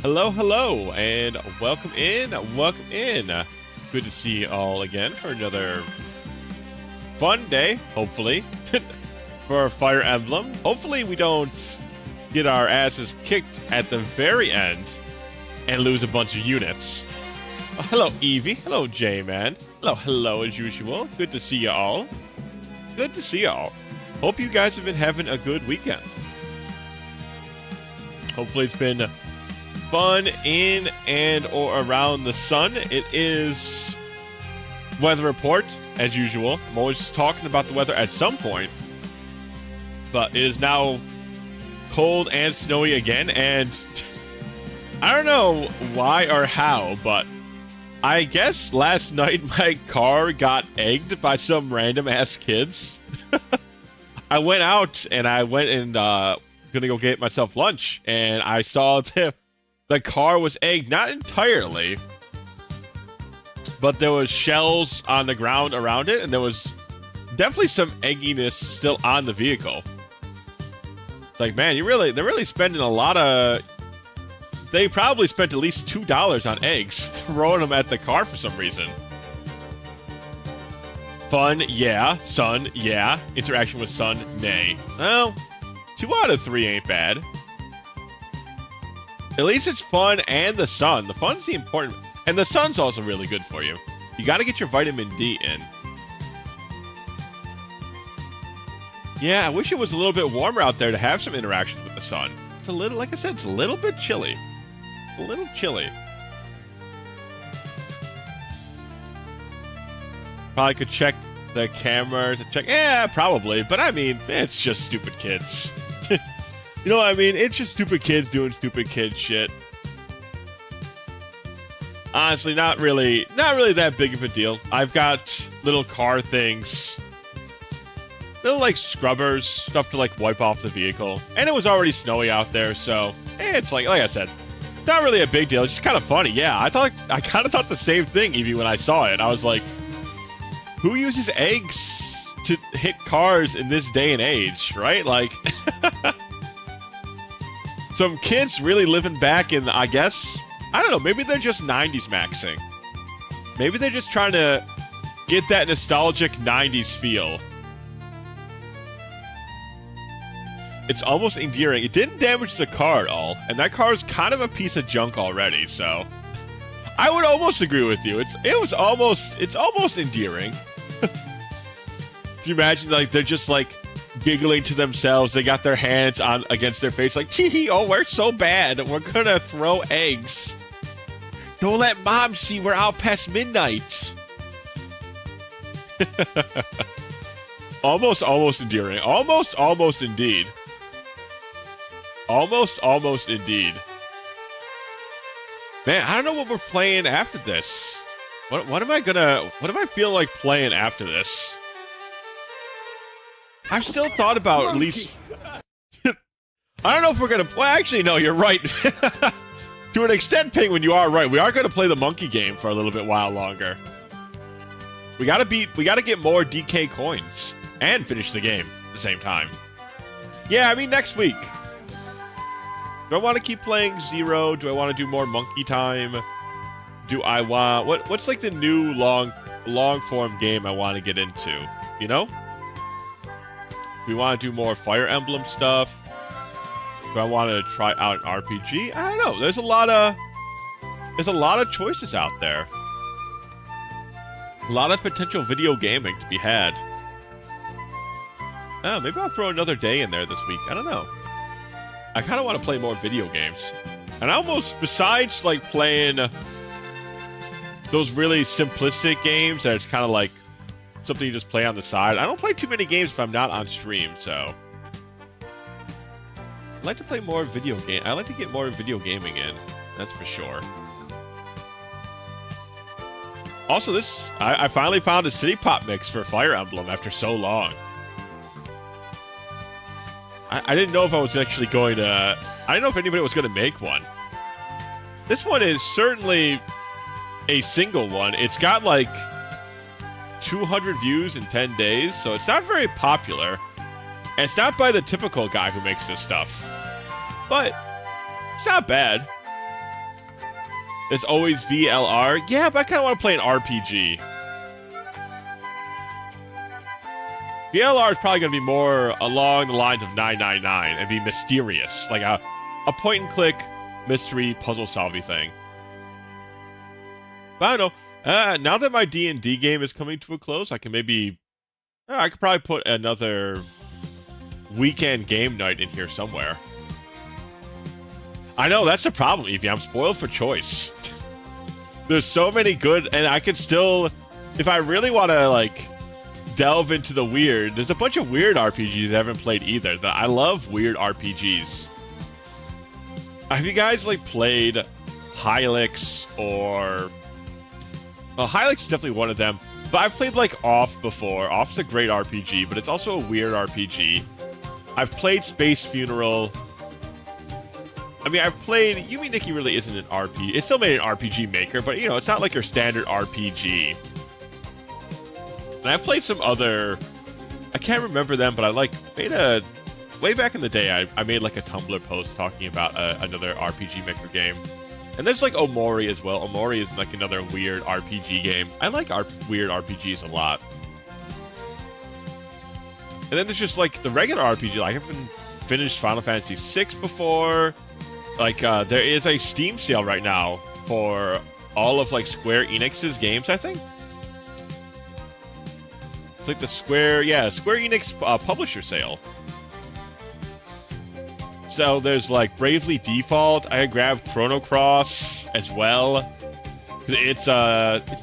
Hello, hello, and welcome in, welcome in. Good to see you all again for another fun day, hopefully, for Fire Emblem. Hopefully we don't get our asses kicked at the very end and lose a bunch of units. Oh, hello, Evie. Hello, J-Man. Hello, hello, as usual. Good to see you all. Good to see you all. Hope you guys have been having a good weekend. Hopefully it's been fun in and or around the sun. It is weather report, as usual. I'm always talking about the weather at some point. But it is now cold and snowy again, and I don't know why or how, but I guess last night my car got egged by some random ass kids. I went out and gonna go get myself lunch, and I saw the car was egged, not entirely, but there was shells on the ground around it, and there was definitely some egginess still on the vehicle. It's like, man, they're really spending a lot of. They probably spent at least $2 on eggs, throwing them at the car for some reason. Fun, yeah. Sun, yeah. Interaction with sun, nay. Well, 2 out of 3 ain't bad. At least it's fun and the sun. The fun's the important. And the sun's also really good for you. You gotta get your vitamin D in. Yeah, I wish it was a little bit warmer out there to have some interactions with the sun. It's a little, like I said, it's a little bit chilly. A little chilly. Probably could check the camera to check. Yeah, probably. But I mean, it's just stupid kids. You know what I mean? It's just stupid kids doing stupid kid shit. Honestly, not really that big of a deal. I've got little car things. Little, like, scrubbers, stuff to, like, wipe off the vehicle. And it was already snowy out there, so it's like I said, not really a big deal. It's just kind of funny. Yeah, I kind of thought the same thing, even when I saw it. I was like, who uses eggs to hit cars in this day and age, right? Like, some kids really living back in, I guess, I don't know, maybe they're just 90s maxing. Maybe they're just trying to get that nostalgic 90s feel. It's almost endearing. It didn't damage the car at all, and that car is kind of a piece of junk already, so I would almost agree with you. It's almost endearing. Can you imagine, like, they're just, like, giggling to themselves. They got their hands on against their face, like, tee, oh, we're so bad. We're gonna throw eggs. Don't let mom see we're out past midnight. Almost endearing. Almost indeed. Almost indeed. Man, I don't know what we're playing after this. What am I feeling like playing after this? I've still thought about at least. I don't know if we're gonna. Well, actually, no. You're right. To an extent, Penguin, you are right. We are gonna play the monkey game for a little bit while longer. We gotta get more DK coins and finish the game at the same time. Yeah, I mean next week. Do I want to keep playing Zero? Do I want to do more monkey time? Do I want what's like the new long form game I want to get into? You know? We want to do more Fire Emblem stuff. Do I want to try out an RPG? I don't know. There's a lot of choices out there. A lot of potential video gaming to be had. Oh, maybe I'll throw another day in there this week. I don't know. I kind of want to play more video games. And almost, besides like playing those really simplistic games that it's kind of like something you just play on the side. I don't play too many games if I'm not on stream, so I like to play more video game. I like to get more video gaming in. That's for sure. Also, I finally found a City Pop mix for Fire Emblem after so long. I didn't know if I was actually going to. I didn't know if anybody was going to make one. This one is certainly a single one. It's got like 200 views in 10 days, so it's not very popular. And it's not by the typical guy who makes this stuff. But it's not bad. There's always VLR. Yeah, but I kind of want to play an RPG. VLR is probably going to be more along the lines of 999 and be mysterious. Like a point-and-click mystery puzzle-solving thing. But I don't know. Now that my D&D game is coming to a close, I can maybe... I could probably put another weekend game night in here somewhere. I know, that's the problem, Evie. I'm spoiled for choice. There's so many good, and I could still, if I really want to, like, delve into the weird, there's a bunch of weird RPGs I haven't played either. I love weird RPGs. Have you guys, like, played Hylix or... Well, Hylix is definitely one of them, but I've played, like, Off before. Off's a great RPG, but it's also a weird RPG. I've played Space Funeral. I mean, I've played... Yumi Nikki really isn't an RPG. It still made an RPG maker, but, you know, it's not like your standard RPG. And I've played some other... I can't remember them, but I, like, made a... Way back in the day, I made, like, a Tumblr post talking about another RPG maker game. And there's, like, Omori as well. Omori is, like, another weird RPG game. I like weird RPGs a lot. And then there's just, like, the regular RPG. Like, I haven't finished Final Fantasy VI before. Like, there is a Steam sale right now for all of, like, Square Enix's games, I think. It's like the Square Enix publisher sale. So there's, like, Bravely Default. I grabbed Chrono Cross as well. It's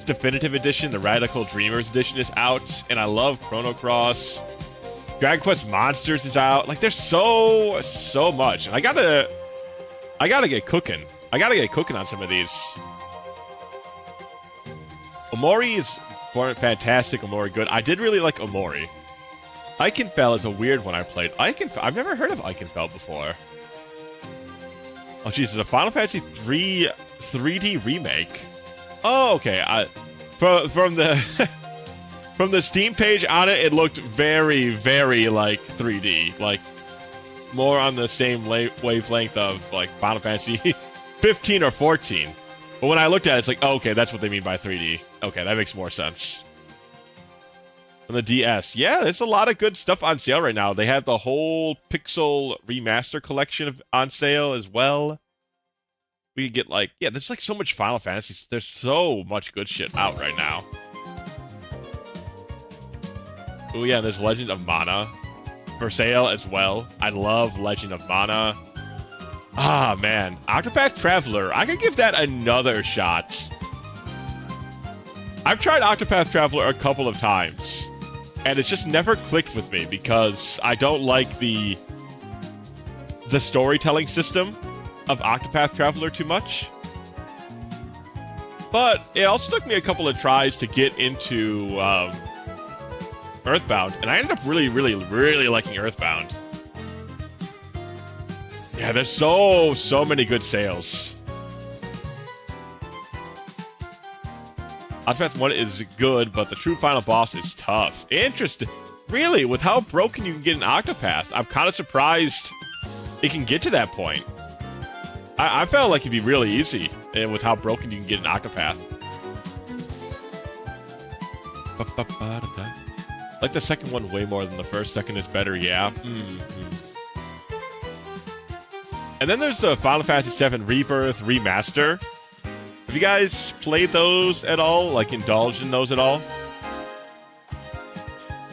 Definitive Edition. The Radical Dreamers Edition is out, and I love Chrono Cross. Dragon Quest Monsters is out. Like, there's so much. And I gotta get cooking. I gotta get cooking on some of these. Omori is fantastic. Omori good. I did really like Omori. Eichenfell is a weird one I played. I've never heard of Eichenfell before. Oh, jeez, it's a Final Fantasy 3 3D remake. Oh, okay. From the from the Steam page on it, it looked very, very like 3D, like more on the same wavelength of like Final Fantasy 15 or 14. But when I looked at it, it's like, oh, okay, that's what they mean by 3D. Okay, that makes more sense. On the DS. Yeah, there's a lot of good stuff on sale right now. They have the whole Pixel Remaster collection on sale as well. We could get like, yeah, there's like so much Final Fantasy. There's so much good shit out right now. Oh yeah, there's Legend of Mana for sale as well. I love Legend of Mana. Ah, man. Octopath Traveler. I could give that another shot. I've tried Octopath Traveler a couple of times, and it's just never clicked with me because I don't like the storytelling system of Octopath Traveler too much. But it also took me a couple of tries to get into Earthbound, and I ended up really, really, really liking Earthbound. Yeah, there's so many good sales. Octopath 1 is good, but the true final boss is tough. Interesting. Really, with how broken you can get an Octopath, I'm kind of surprised it can get to that point. I felt like it'd be really easy with how broken you can get an Octopath. Like the second one way more than the first. Second is better, yeah. And then there's the Final Fantasy VII Rebirth Remaster. Have you guys played those at all? Like, indulged in those at all?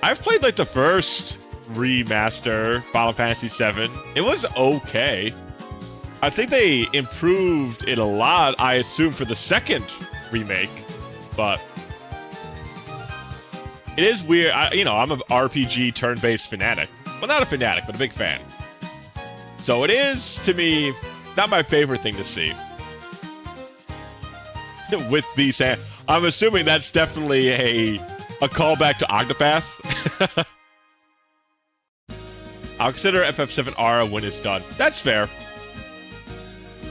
I've played, like, the first remaster, Final Fantasy VII. It was okay. I think they improved it a lot, I assume, for the second remake. But it is weird. I'm an RPG turn-based fanatic. Well, not a fanatic, but a big fan. So it is, to me, not my favorite thing to see. With these hands. I'm assuming that's definitely a callback to Octopath. I'll consider FF7R when it's done. That's fair.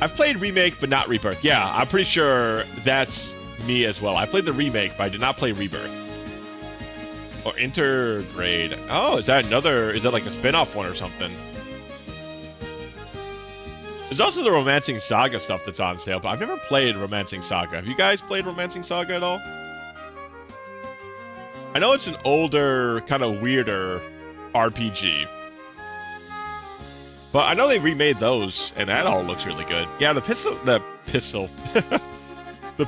I've played Remake, but not Rebirth. Yeah, I'm pretty sure that's me as well. I played the Remake, but I did not play Rebirth. Or Intergrade. Oh, is that like a spin-off one or something? There's also the Romancing Saga stuff that's on sale, but I've never played Romancing Saga. Have you guys played Romancing Saga at all? I know it's an older, kind of weirder RPG. But I know they remade those, and that all looks really good. Yeah, the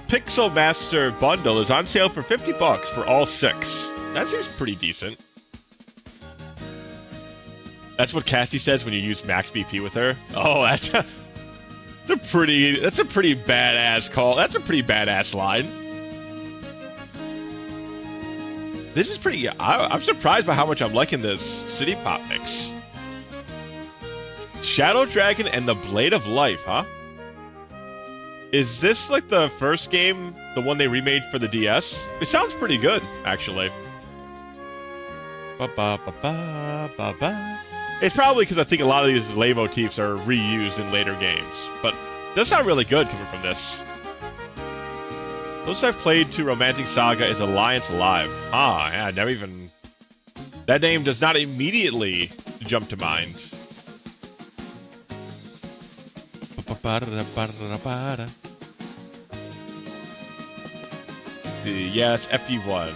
Pixel Master bundle is on sale for $50 for all 6. That seems pretty decent. That's what Cassie says when you use max BP with her. Oh, that's a pretty badass call. That's a pretty badass line. This is pretty. I'm surprised by how much I'm liking this City Pop mix. Shadow Dragon and the Blade of Life, huh? Is this like the first game, the one they remade for the DS? It sounds pretty good, actually. Ba ba ba ba ba ba. It's probably because I think a lot of these leitmotifs are reused in later games, but it does sound really good coming from this. Those I've played to Romancing Saga is Alliance Alive. Ah, yeah, I never even... That name does not immediately jump to mind. Yeah, it's FE1.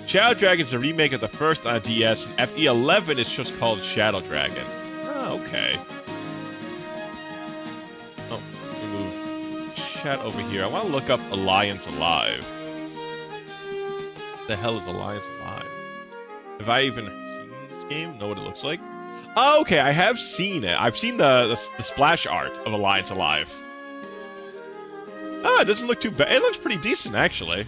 Shadow Dragon's a remake of the first on DS, and FE11 is just called Shadow Dragon. Oh, okay. Oh, let me move chat over here. I want to look up Alliance Alive. What the hell is Alliance Alive? Have I even seen this game? Know what it looks like? Oh, okay, I have seen it. I've seen the splash art of Alliance Alive. Oh, it doesn't look too bad. It looks pretty decent, actually.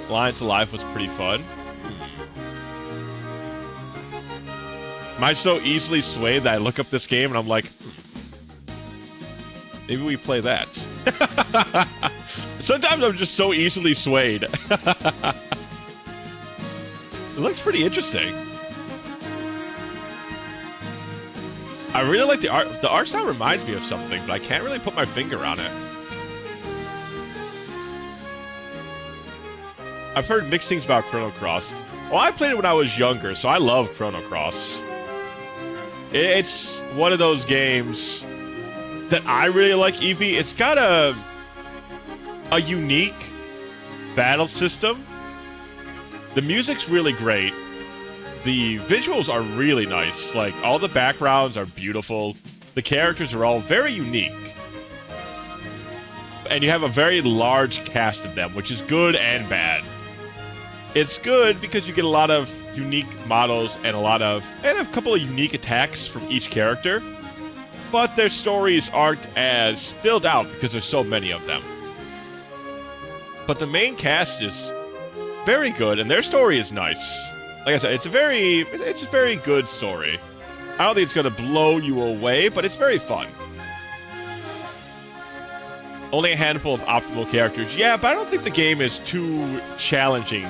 Alliance Alive was pretty fun. Am I so easily swayed that I look up this game and I'm like, maybe we play that. Sometimes I'm just so easily swayed. It looks pretty interesting. I really like the art. The art style reminds me of something, but I can't really put my finger on it. I've heard mixed things about Chrono Cross. Well, I played it when I was younger, so I love Chrono Cross. It's one of those games that I really like, Eevee. It's got a unique battle system. The music's really great. The visuals are really nice. Like, all the backgrounds are beautiful. The characters are all very unique. And you have a very large cast of them, which is good and bad. It's good because you get a lot of unique models and a couple of unique attacks from each character. But their stories aren't as filled out because there's so many of them. But the main cast is very good, and their story is nice. Like I said, it's a very good story. I don't think it's going to blow you away, but it's very fun. Only a handful of optimal characters. Yeah, but I don't think the game is too challenging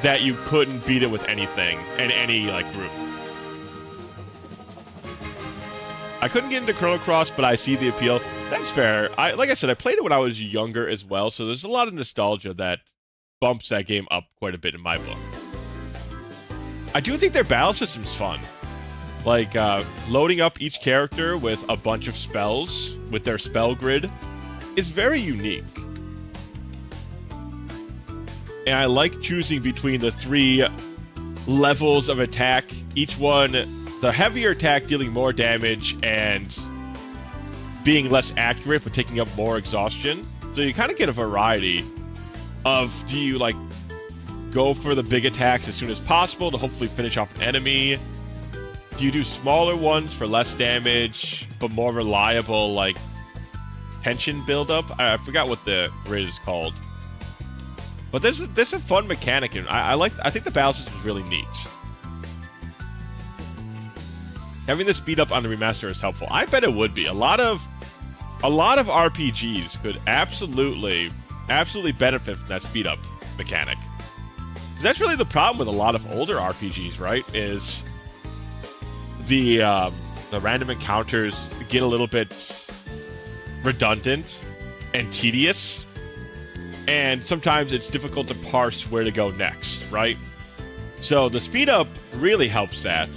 that you couldn't beat it with anything in any group. I couldn't get into Chrono Cross, but I see the appeal. That's fair. Like I said, I played it when I was younger as well, so there's a lot of nostalgia that bumps that game up quite a bit in my book. I do think their battle system's fun. Like, loading up each character with a bunch of spells, with their spell grid, is very unique. And I like choosing between the 3 levels of attack. Each one, the heavier attack dealing more damage and being less accurate but taking up more exhaustion. So you kind of get a variety of, do you go for the big attacks as soon as possible to hopefully finish off an enemy? Do you do smaller ones for less damage but more reliable tension buildup? I forgot what the grid is called. But there's a fun mechanic in it. I think the battle system is really neat. Having this speed up on the remaster is helpful. I bet it would be. A lot of RPGs could absolutely benefit from that speed up mechanic. That's really the problem with a lot of older RPGs, right? Is the random encounters get a little bit redundant and tedious. And sometimes it's difficult to parse where to go next, right? So the speed up really helps that.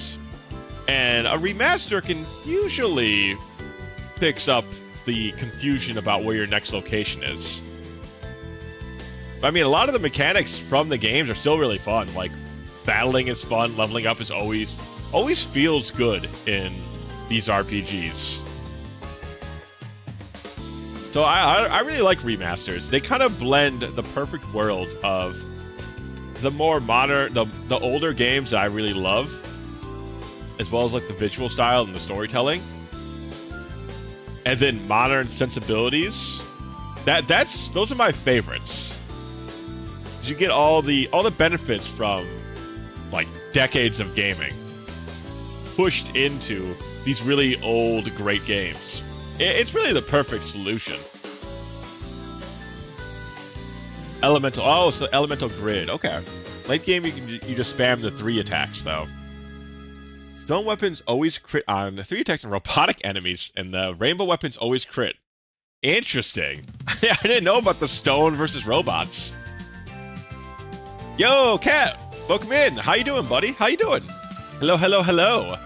And a remaster can usually picks up the confusion about where your next location is. I mean, a lot of the mechanics from the games are still really fun. Like, battling is fun, leveling up is always feels good in these RPGs. So I really like remasters. They kind of blend the perfect world of the more modern, the older games that I really love, as well as like the visual style and the storytelling, and then modern sensibilities. Those are my favorites. You get all the benefits from like decades of gaming pushed into these really old great games. It's really the perfect solution. Elemental. Oh, so elemental grid. Okay. Late game, you just spam the 3 attacks though. Stone weapons always crit on the 3 attacks on robotic enemies, and the rainbow weapons always crit. Interesting. I didn't know about the stone versus robots. Yo, Cat! Welcome in. How you doing, buddy? How you doing? Hello, hello, hello.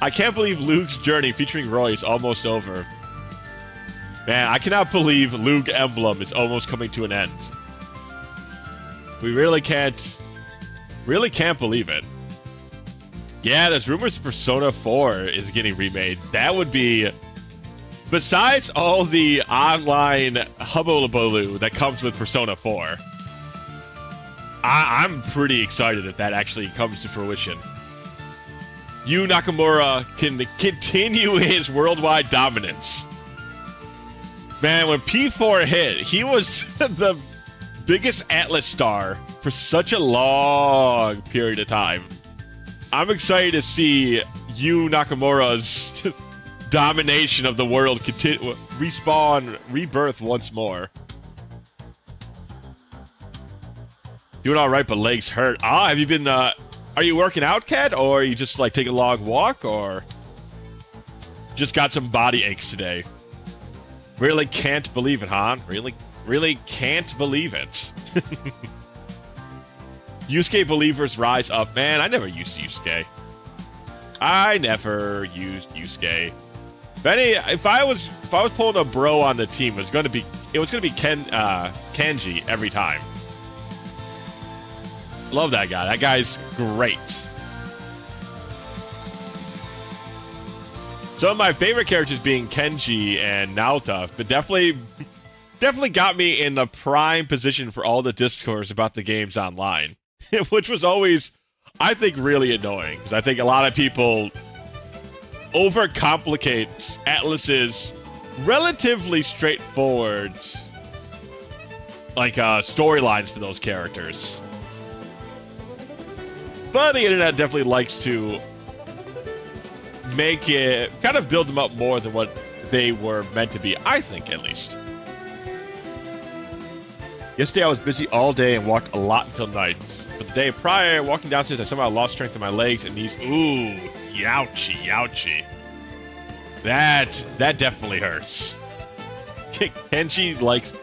I can't believe Luke's journey featuring Roy is almost over. Man, I cannot believe Luke Emblem is almost coming to an end. We really can't believe it. Yeah, there's rumors Persona 4 is getting remade. That would be... Besides all the online hullabaloo that comes with Persona 4, I'm pretty excited that actually comes to fruition. Yu Nakamura can continue his worldwide dominance. Man, when P4 hit, he was the biggest Atlas star for such a long period of time. I'm excited to see Yu Nakamura's domination of the world rebirth once more. Doing all right, but legs hurt. Ah, have you been, are you working out, Kat? Or are you just, like, taking a long walk? Or just got some body aches today? Really can't believe it, huh? Really can't believe it. Yusuke believers rise up. Man, I never used Yusuke. I never used Yusuke. If I was pulling a bro on the team, it was gonna be Kenji every time. Love that guy. That guy's great. Some of my favorite characters being Kenji and Naota, but definitely got me in the prime position for all the discourse about the games online, which was always, I think, really annoying, because I think a lot of people overcomplicate Atlas's relatively straightforward, like, storylines for those characters. But the internet definitely likes to make it, kind of build them up more than what they were meant to be, I think, at least. Yesterday I was busy all day and walked a lot until night. But the day prior, walking downstairs, I somehow lost strength in my legs and knees. Ooh, youchie, youchie. That definitely hurts. Kenji likes...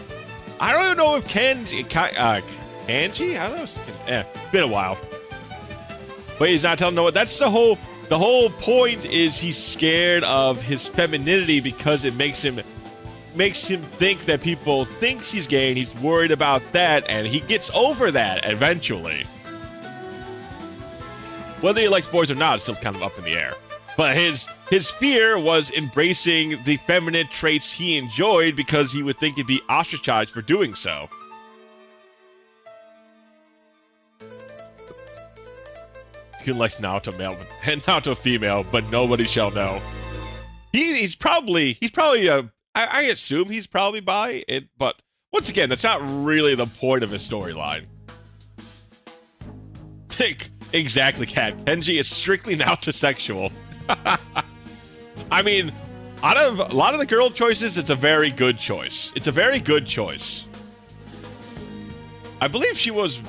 I don't even know if Kenji... Kenji? I don't know. Been a while. But he's not telling no one. That's the whole point, is he's scared of his femininity because it makes him think that people thinks he's gay, and he's worried about that, and he gets over that eventually. Whether he likes boys or not is still kind of up in the air. But his fear was embracing the feminine traits he enjoyed because he would think he'd be ostracized for doing so. He likes Naoto male and Naoto female, but nobody shall know. He's probably I assume he's probably bi it, but once again, that's not really the point of his storyline. Exactly, Kat. Kenji is strictly Naoto sexual. I mean, out of a lot of the girl choices, it's a very good choice. It's a very good choice. I believe she was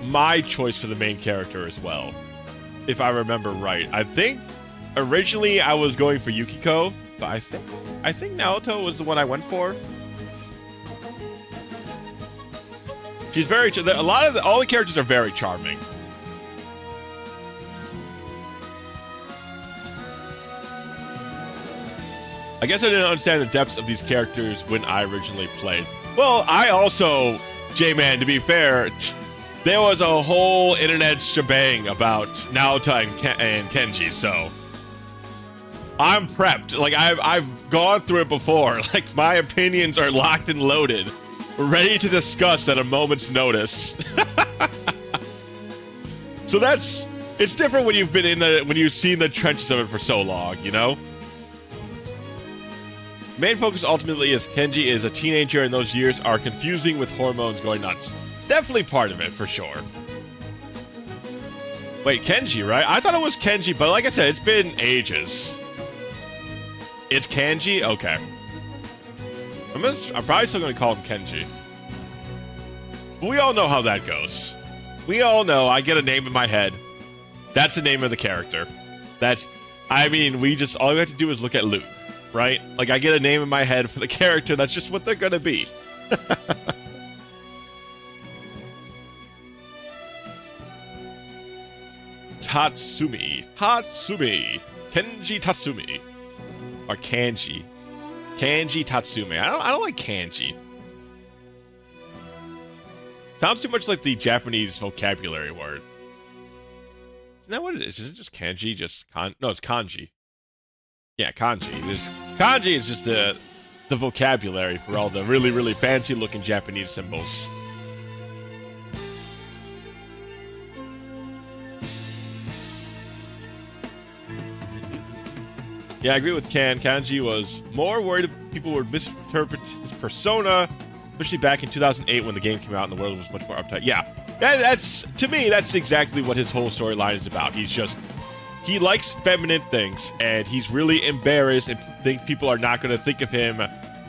my choice for the main character as well, if I remember right. I think originally I was going for Yukiko, but I think Naoto was the one I went for. She's very all the characters are very charming. I guess I didn't understand the depths of these characters when I originally played. Well, I also, J-Man, to be fair, there was a whole internet shebang about Naota and Kenji, so I'm prepped. Like, I've gone through it before. Like, my opinions are locked and loaded, ready to discuss at a moment's notice. So it's different when you've been when you've seen the trenches of it for so long, you know? Main focus ultimately is Kenji is a teenager and those years are confusing with hormones going nuts. Definitely part of it, for sure. Wait, Kenji, right? I thought it was Kenji, but like I said, it's been ages. It's Kanji? Okay. I'm probably still going to call him Kenji. But we all know how that goes. We all know I get a name in my head. That's the name of the character. I mean, all we have to do is look at Luke, right? Like, I get a name in my head for the character, that's just what they're going to be. Tatsumi. Kenji Tatsumi. Or Kanji. Kanji Tatsumi. I don't like kanji. Sounds too much like the Japanese vocabulary word. Isn't that what it is? Is it just kanji? No, it's kanji. Yeah, kanji. Kanji is just the vocabulary for all the really, really fancy looking Japanese symbols. Yeah, I agree with Kanji was more worried people would misinterpret his persona, especially back in 2008 when the game came out and the world was much more uptight. Yeah, that's to me, that's exactly what his whole storyline is about. He likes feminine things, and he's really embarrassed and think people are not going to think of him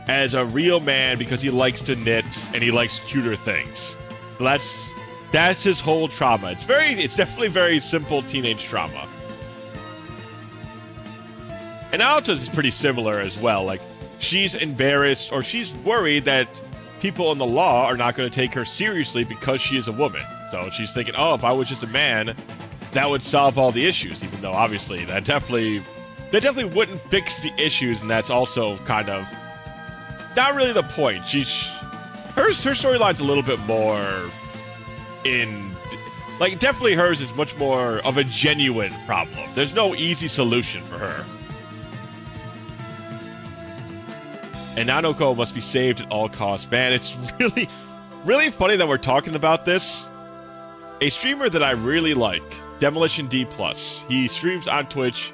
as a real man because he likes to knit and he likes cuter things. That's his whole trauma. It's definitely very simple teenage trauma. And Naoto's is pretty similar as well. Like, she's embarrassed or she's worried that people in the law are not going to take her seriously because she is a woman. So she's thinking, oh, if I was just a man, that would solve all the issues. Even though obviously that definitely wouldn't fix the issues, and that's also kind of not really the point. Her storyline's a little bit more definitely hers is much more of a genuine problem. There's no easy solution for her. And Nanoko must be saved at all costs. Man, it's really, really funny that we're talking about this. A streamer that I really like, Demolition D+. He streams on Twitch,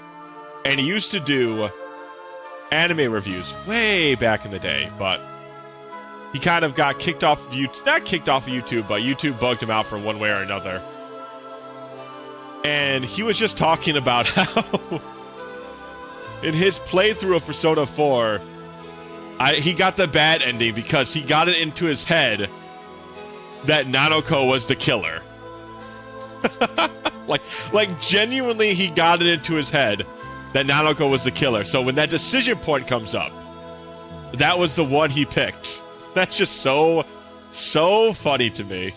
and he used to do anime reviews way back in the day, but he kind of got kicked off of YouTube. Not kicked off of YouTube, but YouTube bugged him out for one way or another. And he was just talking about how in his playthrough of Persona 4, he got the bad ending because he got it into his head that Nanoko was the killer. like genuinely, he got it into his head that Nanoko was the killer. So when that decision point comes up, that was the one he picked. That's just so funny to me.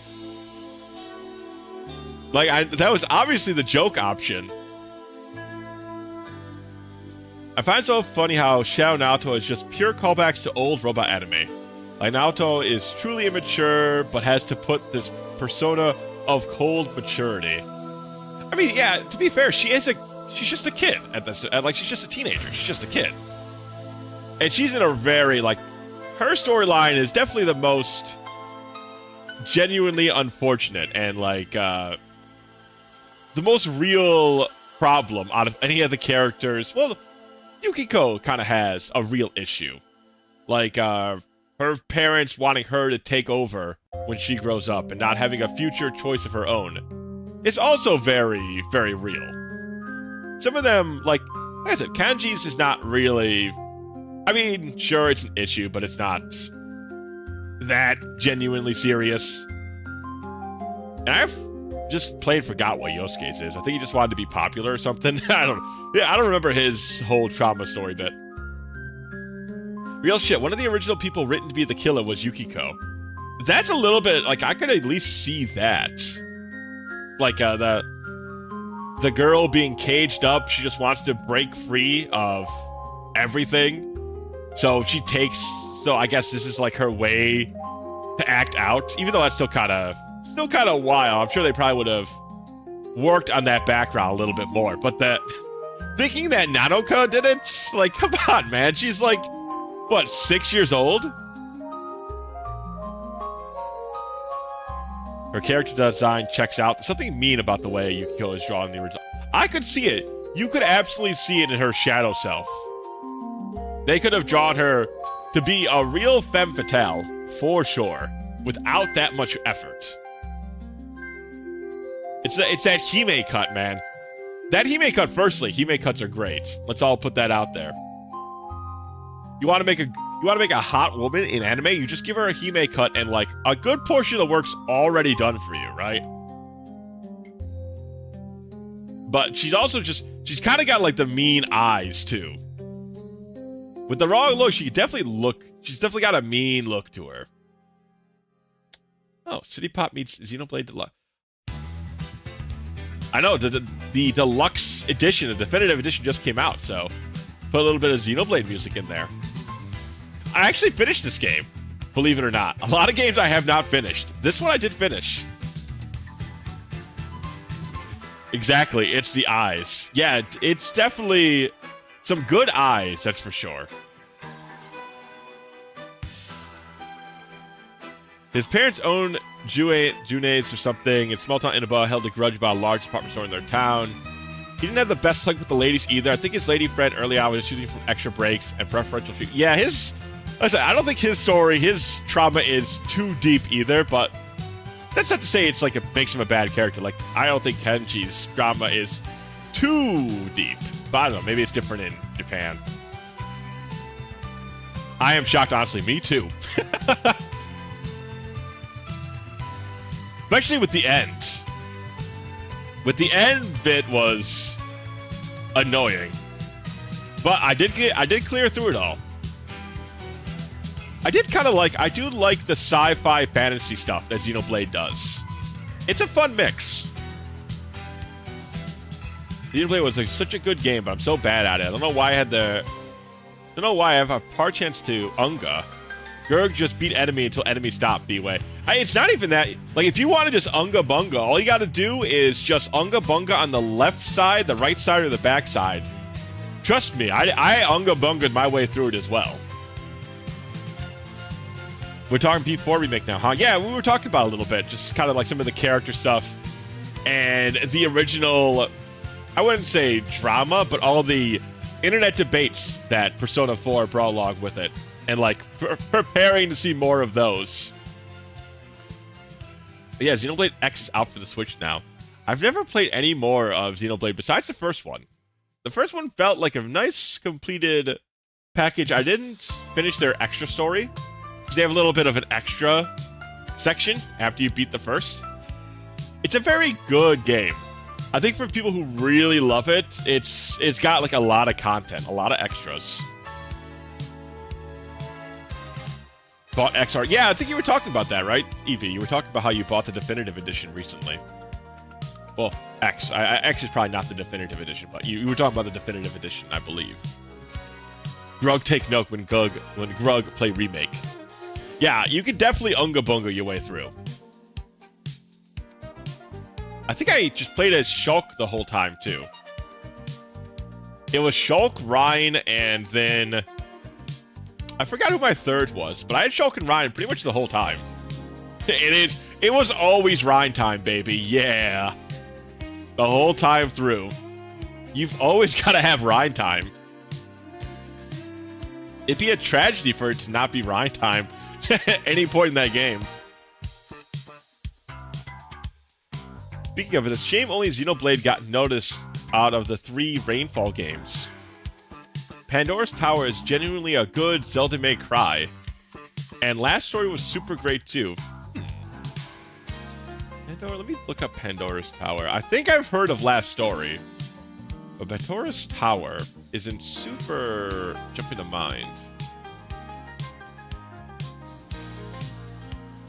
That was obviously the joke option. I find it so funny how Shadow Naoto is just pure callbacks to old robot anime. Like, Naoto is truly immature, but has to put this persona of cold maturity. I mean, yeah, to be fair, she's just a kid she's just a teenager. She's just a kid. And she's in a very, her storyline is definitely the most genuinely unfortunate and, the most real problem out of any of the characters. Well, Yukiko kind of has a real issue. Her parents wanting her to take over when she grows up and not having a future choice of her own. It's also very, very real. Some of them, like I said, Kanji's is not really... I mean, sure, it's an issue, but it's not that genuinely serious. And I've just forgot what Yosuke's is. I think he just wanted to be popular or something. I don't remember his whole trauma story bit. Real shit, one of the original people written to be the killer was Yukiko. That's a little bit, I could at least see that. The girl being caged up, she just wants to break free of everything. So she takes. So I guess this is like her way to act out, even though that's still kind of wild. I'm sure they probably would have worked on that background a little bit more. But thinking that Nanoka did it, like, come on, man. She's like, what, 6 years old? Her character design checks out. There's something mean about the way Yukiko is drawn in the original. I could see it. You could absolutely see it in her shadow self. They could have drawn her to be a real femme fatale, for sure, without that much effort. It's that Hime cut, man. That Hime cut, firstly, Hime cuts are great. Let's all put that out there. You want to make a hot woman in anime, you just give her a Hime cut and, like, a good portion of the work's already done for you, right? But she's also she's kind of got, like, the mean eyes, too. With the wrong look, she's definitely got a mean look to her. Oh, City Pop meets Xenoblade Deluxe. I know, the deluxe edition, the definitive edition just came out, so put a little bit of Xenoblade music in there. I actually finished this game, believe it or not. A lot of games I have not finished. This one I did finish. Exactly, it's the eyes. Yeah, it's definitely some good eyes, that's for sure. His parents owned Junes or something, and small town Inaba held a grudge about a large department store in their town. He didn't have the best luck with the ladies either. I think his lady friend early on was choosing from extra breaks and preferential treatment. Yeah, I don't think his story, his trauma is too deep either, but that's not to say it's like it makes him a bad character. Like, I don't think Kenji's drama is too deep. But I don't know, maybe it's different in Japan. I am shocked, honestly. Me too. Especially with the end. With the end bit was annoying. But I did clear through it all. I do like the sci-fi fantasy stuff that Xenoblade does. It's a fun mix. Xenoblade was such a good game, but I'm so bad at it. I don't know why I have a par chance to Unga. Gurg just beat enemy until enemy stop B-Way. It's not even that. Like, if you want to just Unga Bunga, all you got to do is just Unga Bunga on the left side, the right side, or the back side. Trust me, I Unga Bunga'd my way through it as well. We're talking P4 remake now, huh? Yeah, we were talking about it a little bit. Just kind of like some of the character stuff. And the original, I wouldn't say drama, but all the internet debates that Persona 4 brought along with it. And, like, preparing to see more of those. But yeah, Xenoblade X is out for the Switch now. I've never played any more of Xenoblade besides the first one. The first one felt like a nice, completed package. I didn't finish their extra story, because they have a little bit of an extra section after you beat the first. It's a very good game. I think for people who really love it, it's got, like, a lot of content, a lot of extras. Bought XR. Yeah, I think you were talking about that, right, Evie? You were talking about how you bought the definitive edition recently. Well, X. X is probably not the definitive edition, but you were talking about the definitive edition, I believe. Grug take note when Grug play remake. Yeah, you could definitely Unga Bunga your way through. I think I just played as Shulk the whole time, too. It was Shulk, Ryan, and then I forgot who my third was, but I had Shulk and Ryan pretty much the whole time. It was always Ryan time, baby. Yeah. The whole time through. You've always got to have Ryan time. It'd be a tragedy for it to not be Ryan time at any point in that game. Speaking of it, it's a shame only Xenoblade got noticed out of the 3 Rainfall games. Pandora's Tower is genuinely a good Zelda May Cry. And Last Story was super great too. Pandora, let me look up Pandora's Tower. I think I've heard of Last Story. But Pandora's Tower isn't super jumping to mind.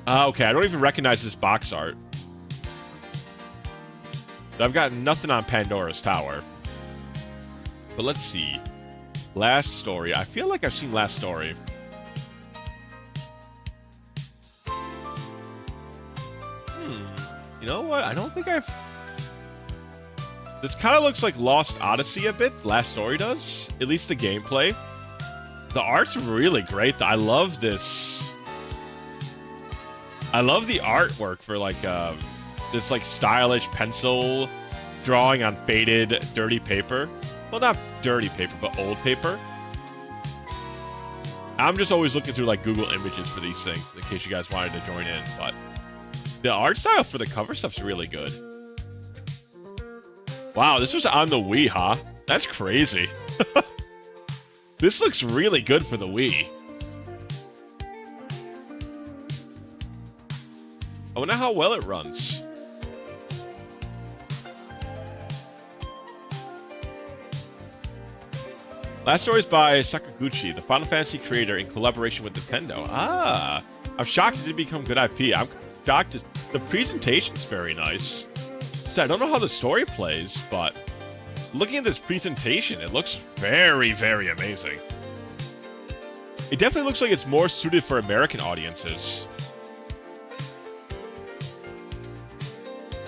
Okay, I don't even recognize this box art. I've got nothing on Pandora's Tower. But let's see. Last Story. I feel like I've seen Last Story. You know what? I don't think I've... This kind of looks like Lost Odyssey a bit. Last Story does. At least the gameplay. The art's really great. I love this. I love the artwork for like this like stylish pencil drawing on faded, dirty paper. Well, not dirty paper, but old paper. I'm just always looking through like Google Images for these things in case you guys wanted to join in, but the art style for the cover stuff's really good. Wow, this was on the Wii, huh? That's crazy. This looks really good for the Wii. I wonder how well it runs. Last Story is by Sakaguchi, the Final Fantasy creator, in collaboration with Nintendo. Ah, I'm shocked it didn't become good IP. I'm shocked. The presentation's very nice. So I don't know how the story plays, but looking at this presentation, it looks very, very amazing. It definitely looks like it's more suited for American audiences.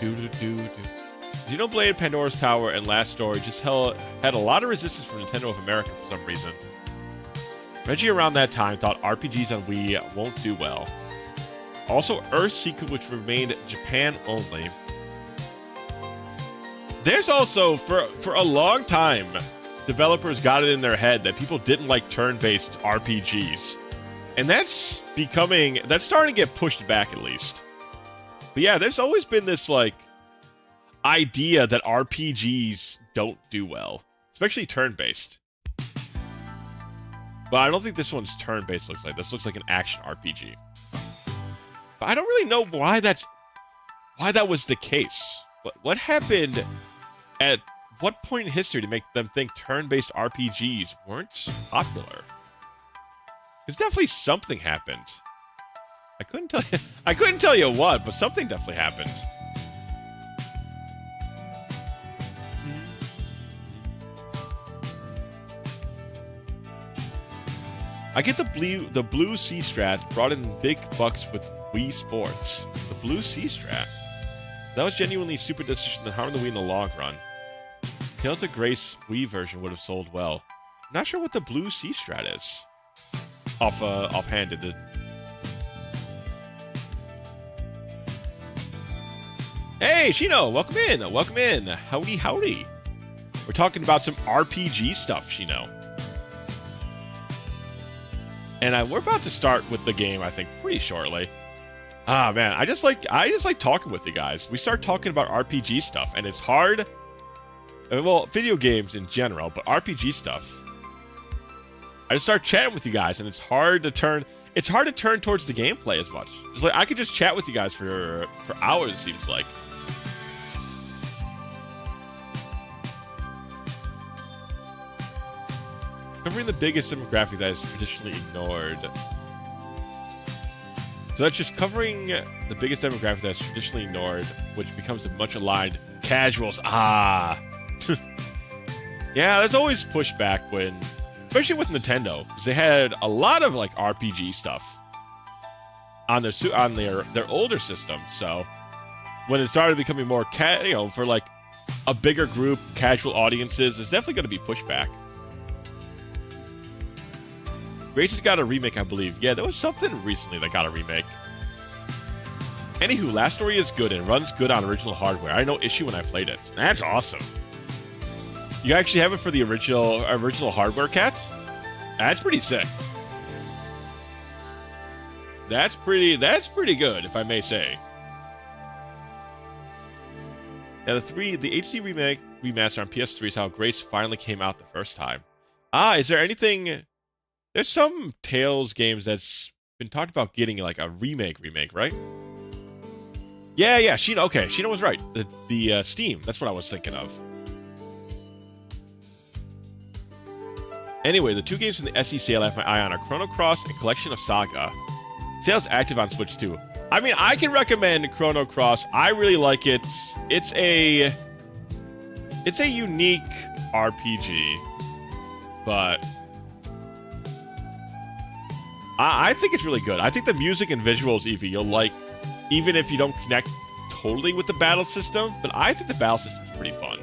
Xenoblade, Pandora's Tower, and Last Story just had a lot of resistance from Nintendo of America for some reason. Reggie around that time thought RPGs on Wii won't do well. Also, Earthseeker, which remained Japan only. There's also, for a long time, developers got it in their head that people didn't like turn-based RPGs. And that's starting to get pushed back at least. But yeah, there's always been this, like, idea that RPGs don't do well. Especially turn-based. But I don't think this one's turn-based looks like. This looks like an action RPG. But I don't really know why that was the case. What happened at what point in history to make them think turn-based RPGs weren't popular? Because definitely something happened. I couldn't tell you what, but something definitely happened. I get the blue sea strat brought in big bucks with Wii Sports. The blue sea strat. That was genuinely a stupid decision that harmed the Wii in the long run. Tales of Grace Wii version would have sold well. I'm not sure what the blue sea strat is. Offhanded. Hey, Shino, welcome in. Welcome in. Howdy, howdy. We're talking about some RPG stuff, Shino. And we're about to start with the game, I think, pretty shortly. Ah, man, I just like talking with you guys. We start talking about RPG stuff, and it's hard. Well, video games in general, but RPG stuff. I just start chatting with you guys, and it's hard to turn towards the gameplay as much. It's like I could just chat with you guys for hours, it seems like. Covering the biggest demographic that is traditionally ignored. So that's just covering the biggest demographic that's traditionally ignored, which becomes a much aligned casuals. Ah. Yeah, there's always pushback when, especially with Nintendo, because they had a lot of like RPG stuff on their older system. So when it started becoming more for like a bigger group, casual audiences, there's definitely going to be pushback. Grace has got a remake, I believe. Yeah, there was something recently that got a remake. Anywho, Last Story is good and runs good on original hardware. I had no issue when I played it. That's awesome. You actually have it for the original hardware, Cat? That's pretty sick. That's pretty good, if I may say. Now the HD remaster on PS3 is how Grace finally came out the first time. Ah, is there anything? There's some Tales games that's been talked about getting like a remake, right? Yeah, Shino. Okay, Shino was right. The Steam. That's what I was thinking of. Anyway, the two games from the SE sale I have my eye on are Chrono Cross and Collection of Saga. Sale's active on Switch too. I mean, I can recommend Chrono Cross. I really like it. It's a unique RPG. but I think it's really good. I think the music and visuals, Evie, you'll like, even if you don't connect totally with the battle system, but I think the battle system is pretty fun.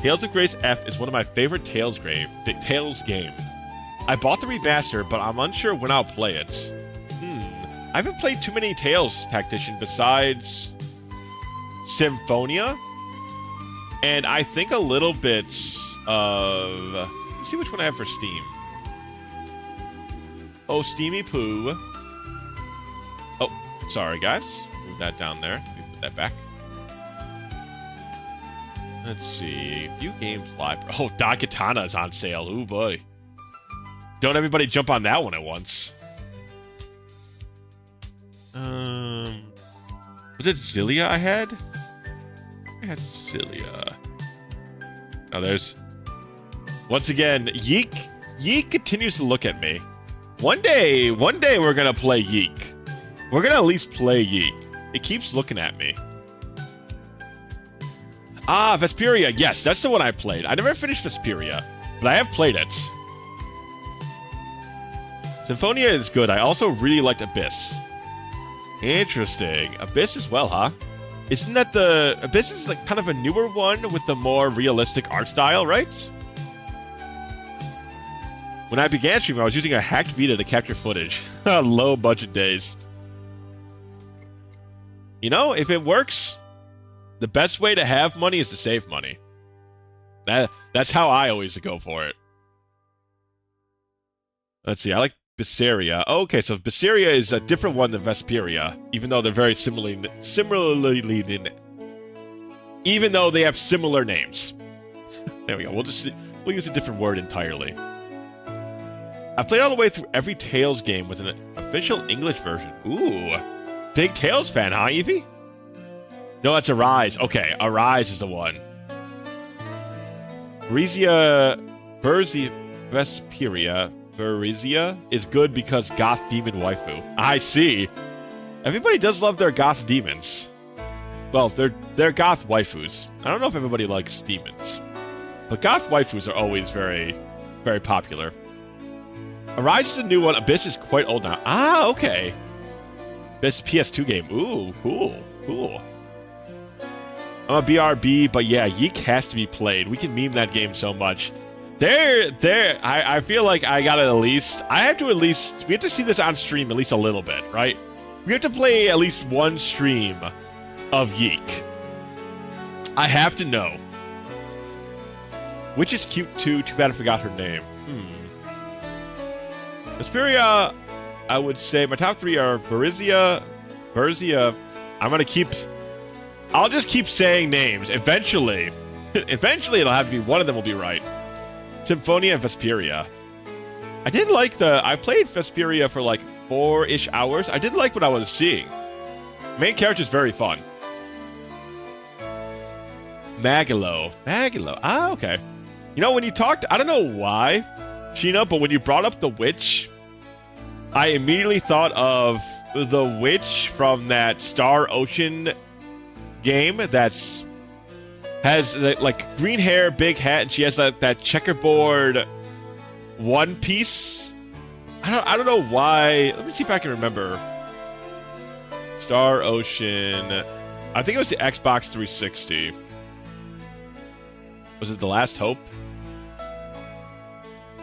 Tales of Grace F is one of my favorite Tales game. I bought the remaster, but I'm unsure when I'll play it. I haven't played too many Tales Tactician besides Symphonia, and I think a little bit of... Let's see which one I have for Steam. Oh, Steamy Poo. Oh, sorry, guys. Move that down there. Let me put that back. Let's see. View games library. Oh, Daikatana is on sale. Ooh, boy. Don't everybody jump on that one at once. Was it Zilia I had? I had Zilia. Oh, there's... Once again, Yeek. Yeek continues to look at me. One day we're gonna play Yeek. We're gonna at least play Yeek. It keeps looking at me. Ah, Vesperia. Yes, that's the one I played. I never finished Vesperia, but I have played it. Symphonia is good. I also really liked Abyss. Interesting. Abyss as well, huh? Isn't that the... Abyss is like kind of a newer one with the more realistic art style, right? When I began streaming, I was using a hacked Vita to capture footage. Low budget days. You know, if it works, the best way to have money is to save money. That's how I always go for it. Let's see, I like Berseria. Okay, so Berseria is a different one than Vesperia, even though they're very even though they have similar names. There we go. We'll use a different word entirely. I played all the way through every Tales game with an official English version. Ooh, big Tales fan, huh, Evie? No, that's Arise. Okay, Arise is the one. Berseria is good because goth demon waifu. I see. Everybody does love their goth demons. Well, they're goth waifus. I don't know if everybody likes demons, but goth waifus are always very, very popular. Arise is a new one. Abyss is quite old now. Ah, okay. Abyss PS2 game. Ooh, cool, cool. I'm a BRB, but yeah, Yeek has to be played. We can meme that game so much. I feel like I have to see this on stream at least a little bit, right? We have to play at least one stream of Yeek. I have to know. Which is cute too. Too bad I forgot her name. Vesperia, I would say my top three are Berseria. I'll just keep saying names. Eventually it'll have to be one of them will be right. Symphonia and Vesperia. I played Vesperia for like 4-ish hours. I did like what I was seeing. Main character is very fun. Magilo. Ah, okay. You know, when you talked, I don't know why, Sheena, but when you brought up the witch, I immediately thought of the witch from that Star Ocean game that's has like green hair, big hat, and she has that checkerboard one piece. I don't know why. Let me see if I can remember. Star Ocean. I think it was the Xbox 360. Was it The Last Hope?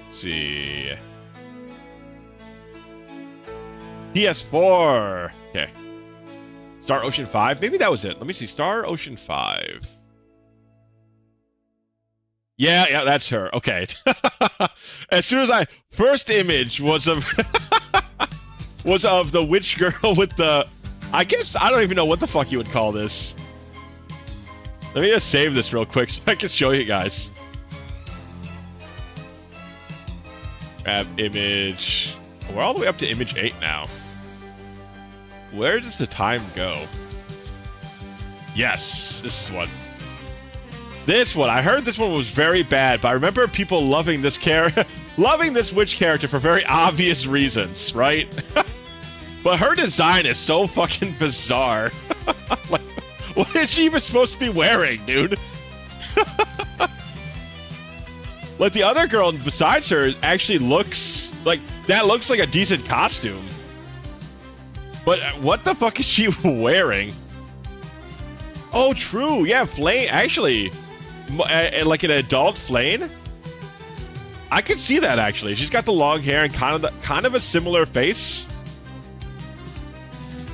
Let's see. PS4. Okay. Star Ocean 5? Maybe that was it. Let me see. Star Ocean 5. Yeah, that's her. Okay. As soon as first image was of the witch girl with the, I guess, I don't even know what the fuck you would call this. Let me just save this real quick so I can show you guys. Grab image. We're all the way up to image 8 now. Where does the time go? Yes, this is one. This one. I heard this one was very bad, but I remember people loving this loving this witch character for very obvious reasons, right? But her design is so fucking bizarre. Like, what is she even supposed to be wearing, dude? Like the other girl besides her actually looks like that looks like a decent costume. But what the fuck is she wearing? Oh, true. Yeah, Flame. Actually, like an adult Flame. I could see that actually. She's got the long hair and kind of a similar face.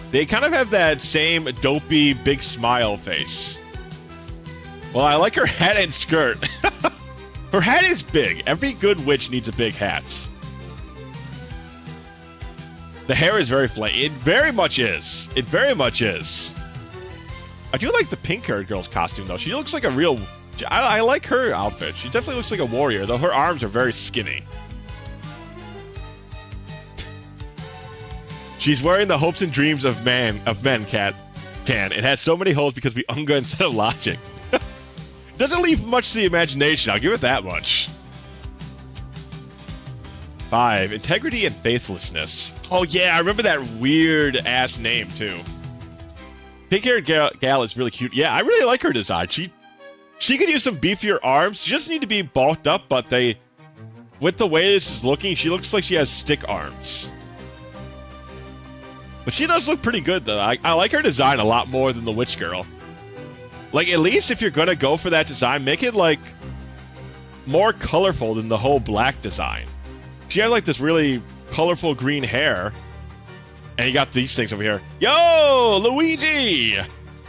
They kind of have that same dopey big smile face. Well, I like her hat and skirt. Her hat is big. Every good witch needs a big hat. The hair is very flat. It very much is. It very much is. I do like the pink-haired girl's costume, though. She looks like a real... I like her outfit. She definitely looks like a warrior, though her arms are very skinny. She's wearing the hopes and dreams of men, Cat. It has so many holes because we unga instead of logic. Doesn't leave much to the imagination, I'll give it that much. 5. Integrity and faithlessness. Oh yeah, I remember that weird-ass name, too. Pink-haired gal is really cute. Yeah, I really like her design. She could use some beefier arms. She doesn't need to be bulked up, but with the way this is looking, she looks like she has stick arms. But she does look pretty good, though. I like her design a lot more than the witch girl. Like, at least if you're gonna go for that design, make it, like, more colorful than the whole black design. She has, like, this really colorful green hair. And you got these things over here. Yo, Luigi!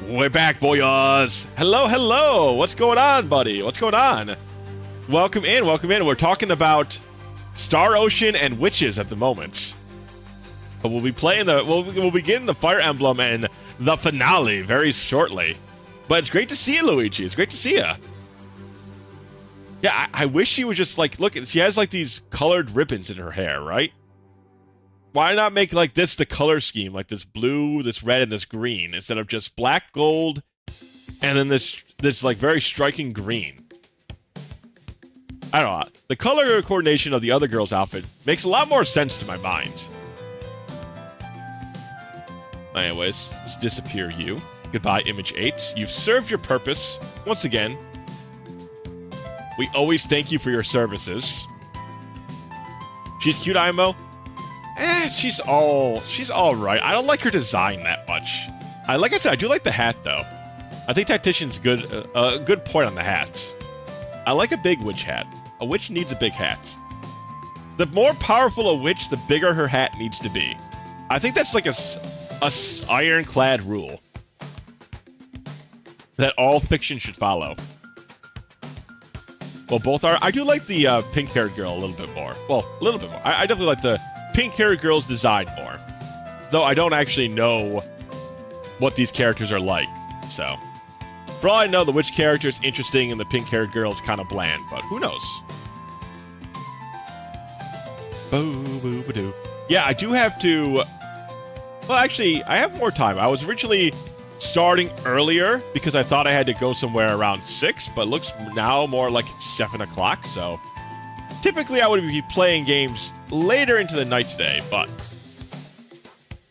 We're back, boyos! Hello, hello! What's going on, buddy? What's going on? Welcome in, welcome in. We're talking about Star Ocean and witches at the moment. But we'll be playing we'll begin the Fire Emblem and the finale very shortly. But it's great to see you, Luigi. It's great to see you. Yeah, I wish she was just like, look, she has like these colored ribbons in her hair, right? Why not make like this the color scheme, like this blue, this red, and this green, instead of just black, gold, and then this like very striking green? I don't know. The color coordination of the other girl's outfit makes a lot more sense to my mind. Anyways, let's disappear you. Goodbye, Image 8. You've served your purpose. Once again, we always thank you for your services. She's cute, IMO. She's all right. I don't like her design that much. Like I said, I do like the hat, though. I think Tactician's good. A good point on the hats. I like a big witch hat. A witch needs a big hat. The more powerful a witch, the bigger her hat needs to be. I think that's like a ironclad rule that all fiction should follow. Well, both are. I do like the pink-haired girl a little bit more. Well, a little bit more. I definitely like the pink-haired girl's design more. Though I don't actually know what these characters are like. So, for all I know, the witch character is interesting and the pink-haired girl is kind of bland. But who knows? Boo-boo-ba-doo. Yeah, I do have to... Well, actually, I have more time. I was originally starting earlier because I thought I had to go somewhere around 6, but looks now more like it's 7 o'clock, so... Typically, I would be playing games later into the night today, but...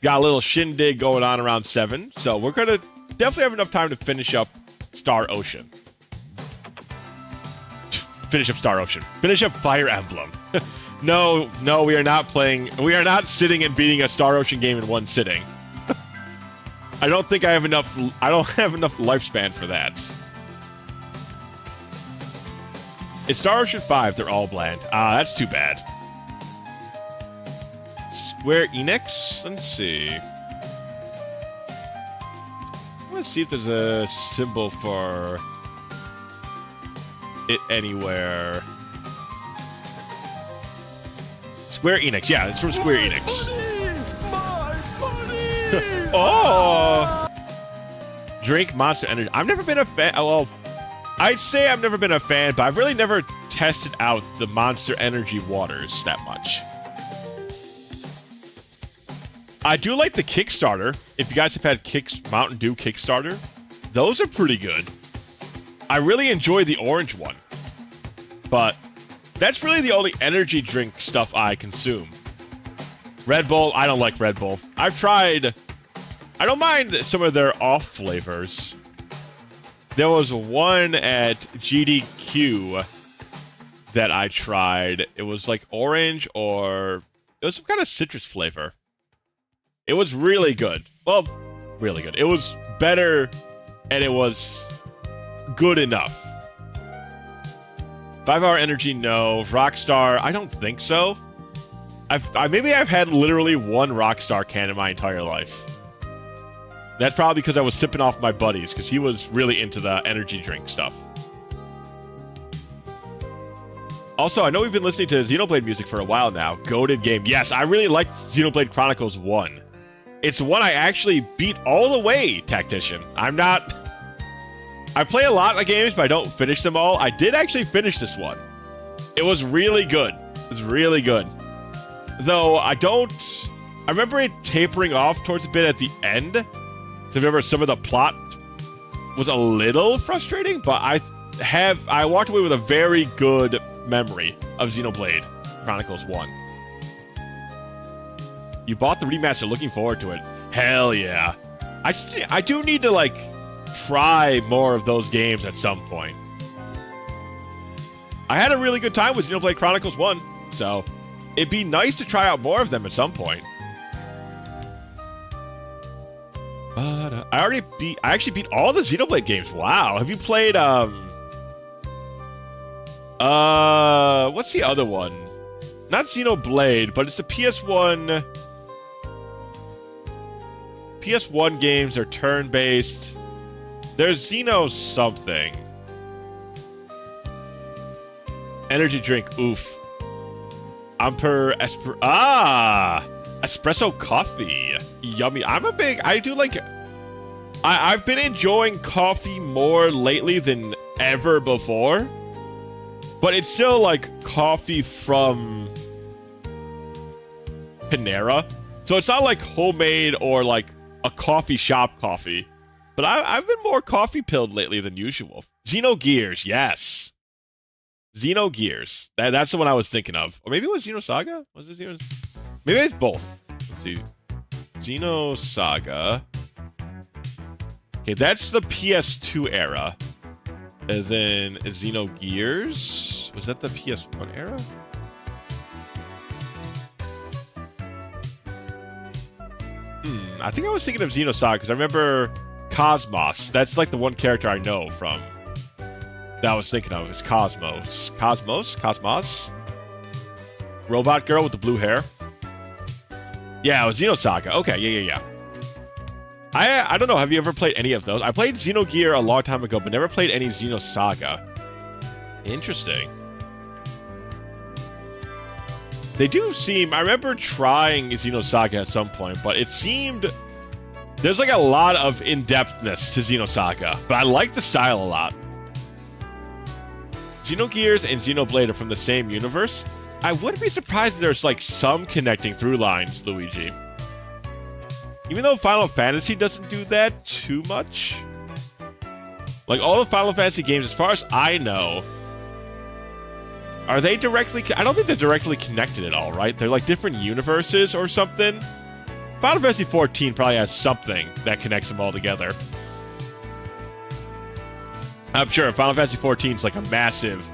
Got a little shindig going on around 7, so we're gonna definitely have enough time to finish up Star Ocean. Finish up Star Ocean. Finish up Fire Emblem. No, we are not playing... We are not sitting and beating a Star Ocean game in one sitting. I don't think I have enough... I don't have enough lifespan for that. It's Star Ocean 5. They're all bland. That's too bad. Square Enix? Let's see. Let's see if there's a symbol for it anywhere. Square Enix. Yeah, it's from Square Enix. Oh! Drink Monster Energy. I've never been a fan. Well, I'd say I've never been a fan, but I've really never tested out the Monster Energy waters that much. I do like the Kickstarter. If you guys have had Mountain Dew Kickstarter, those are pretty good. I really enjoy the orange one. But that's really the only energy drink stuff I consume. Red Bull, I don't like Red Bull. I've tried... I don't mind some of their off flavors. There was one at GDQ that I tried. It was like orange or it was some kind of citrus flavor. It was really good. Well, really good. It was better and it was good enough. 5-hour energy, no. Rockstar, I don't think so. Maybe I've had literally one Rockstar can in my entire life. That's probably because I was sipping off my buddies, because he was really into the energy drink stuff. Also, I know we've been listening to Xenoblade music for a while now. Goated game. Yes, I really liked Xenoblade Chronicles 1. It's one I actually beat all the way, Tactician. I play a lot of games, but I don't finish them all. I did actually finish this one. It was really good. It was really good. Though, I remember it tapering off towards a bit at the end. So I remember some of the plot was a little frustrating, but I walked away with a very good memory of Xenoblade Chronicles 1. You bought the remaster, looking forward to it. Hell yeah. I do need to, like, try more of those games at some point. I had a really good time with Xenoblade Chronicles 1, so it'd be nice to try out more of them at some point. But I actually beat all the Xenoblade games. Wow. Have you played, what's the other one? Not Xenoblade, but it's the PS1. PS1 games are turn-based. There's Xeno something. Energy drink, oof. Espresso coffee. Yummy. I've been enjoying coffee more lately than ever before. But it's still like coffee from Panera. So it's not like homemade or like a coffee shop coffee. But I've been more coffee pilled lately than usual. Xenogears, yes. Xenogears. That's the one I was thinking of. Or maybe it was Xenosaga? Was it Xeno? Maybe it's both. Let's see. Xenosaga. Okay, that's the PS2 era. And then Xenogears. Was that the PS1 era? I think I was thinking of Xenosaga because I remember Cosmos. That's like the one character I know from that I was thinking of is Cosmos. Cosmos? Robot girl with the blue hair? Yeah, it was Xenosaga. Okay, yeah. I don't know, have you ever played any of those? I played Xenogear a long time ago, but never played any Xenosaga. Interesting. They do seem... I remember trying Xenosaga at some point, but it seemed... There's like a lot of in-depthness to Xenosaga, but I like the style a lot. Xenogears and Xenoblade are from the same universe. I wouldn't be surprised if there's like some connecting through lines, Luigi. Even though Final Fantasy doesn't do that too much. Like, all the Final Fantasy games, as far as I know, are they directly... I don't think they're directly connected at all, right? They're like different universes or something. Final Fantasy 14 probably has something that connects them all together. I'm sure Final Fantasy 14 is like a massive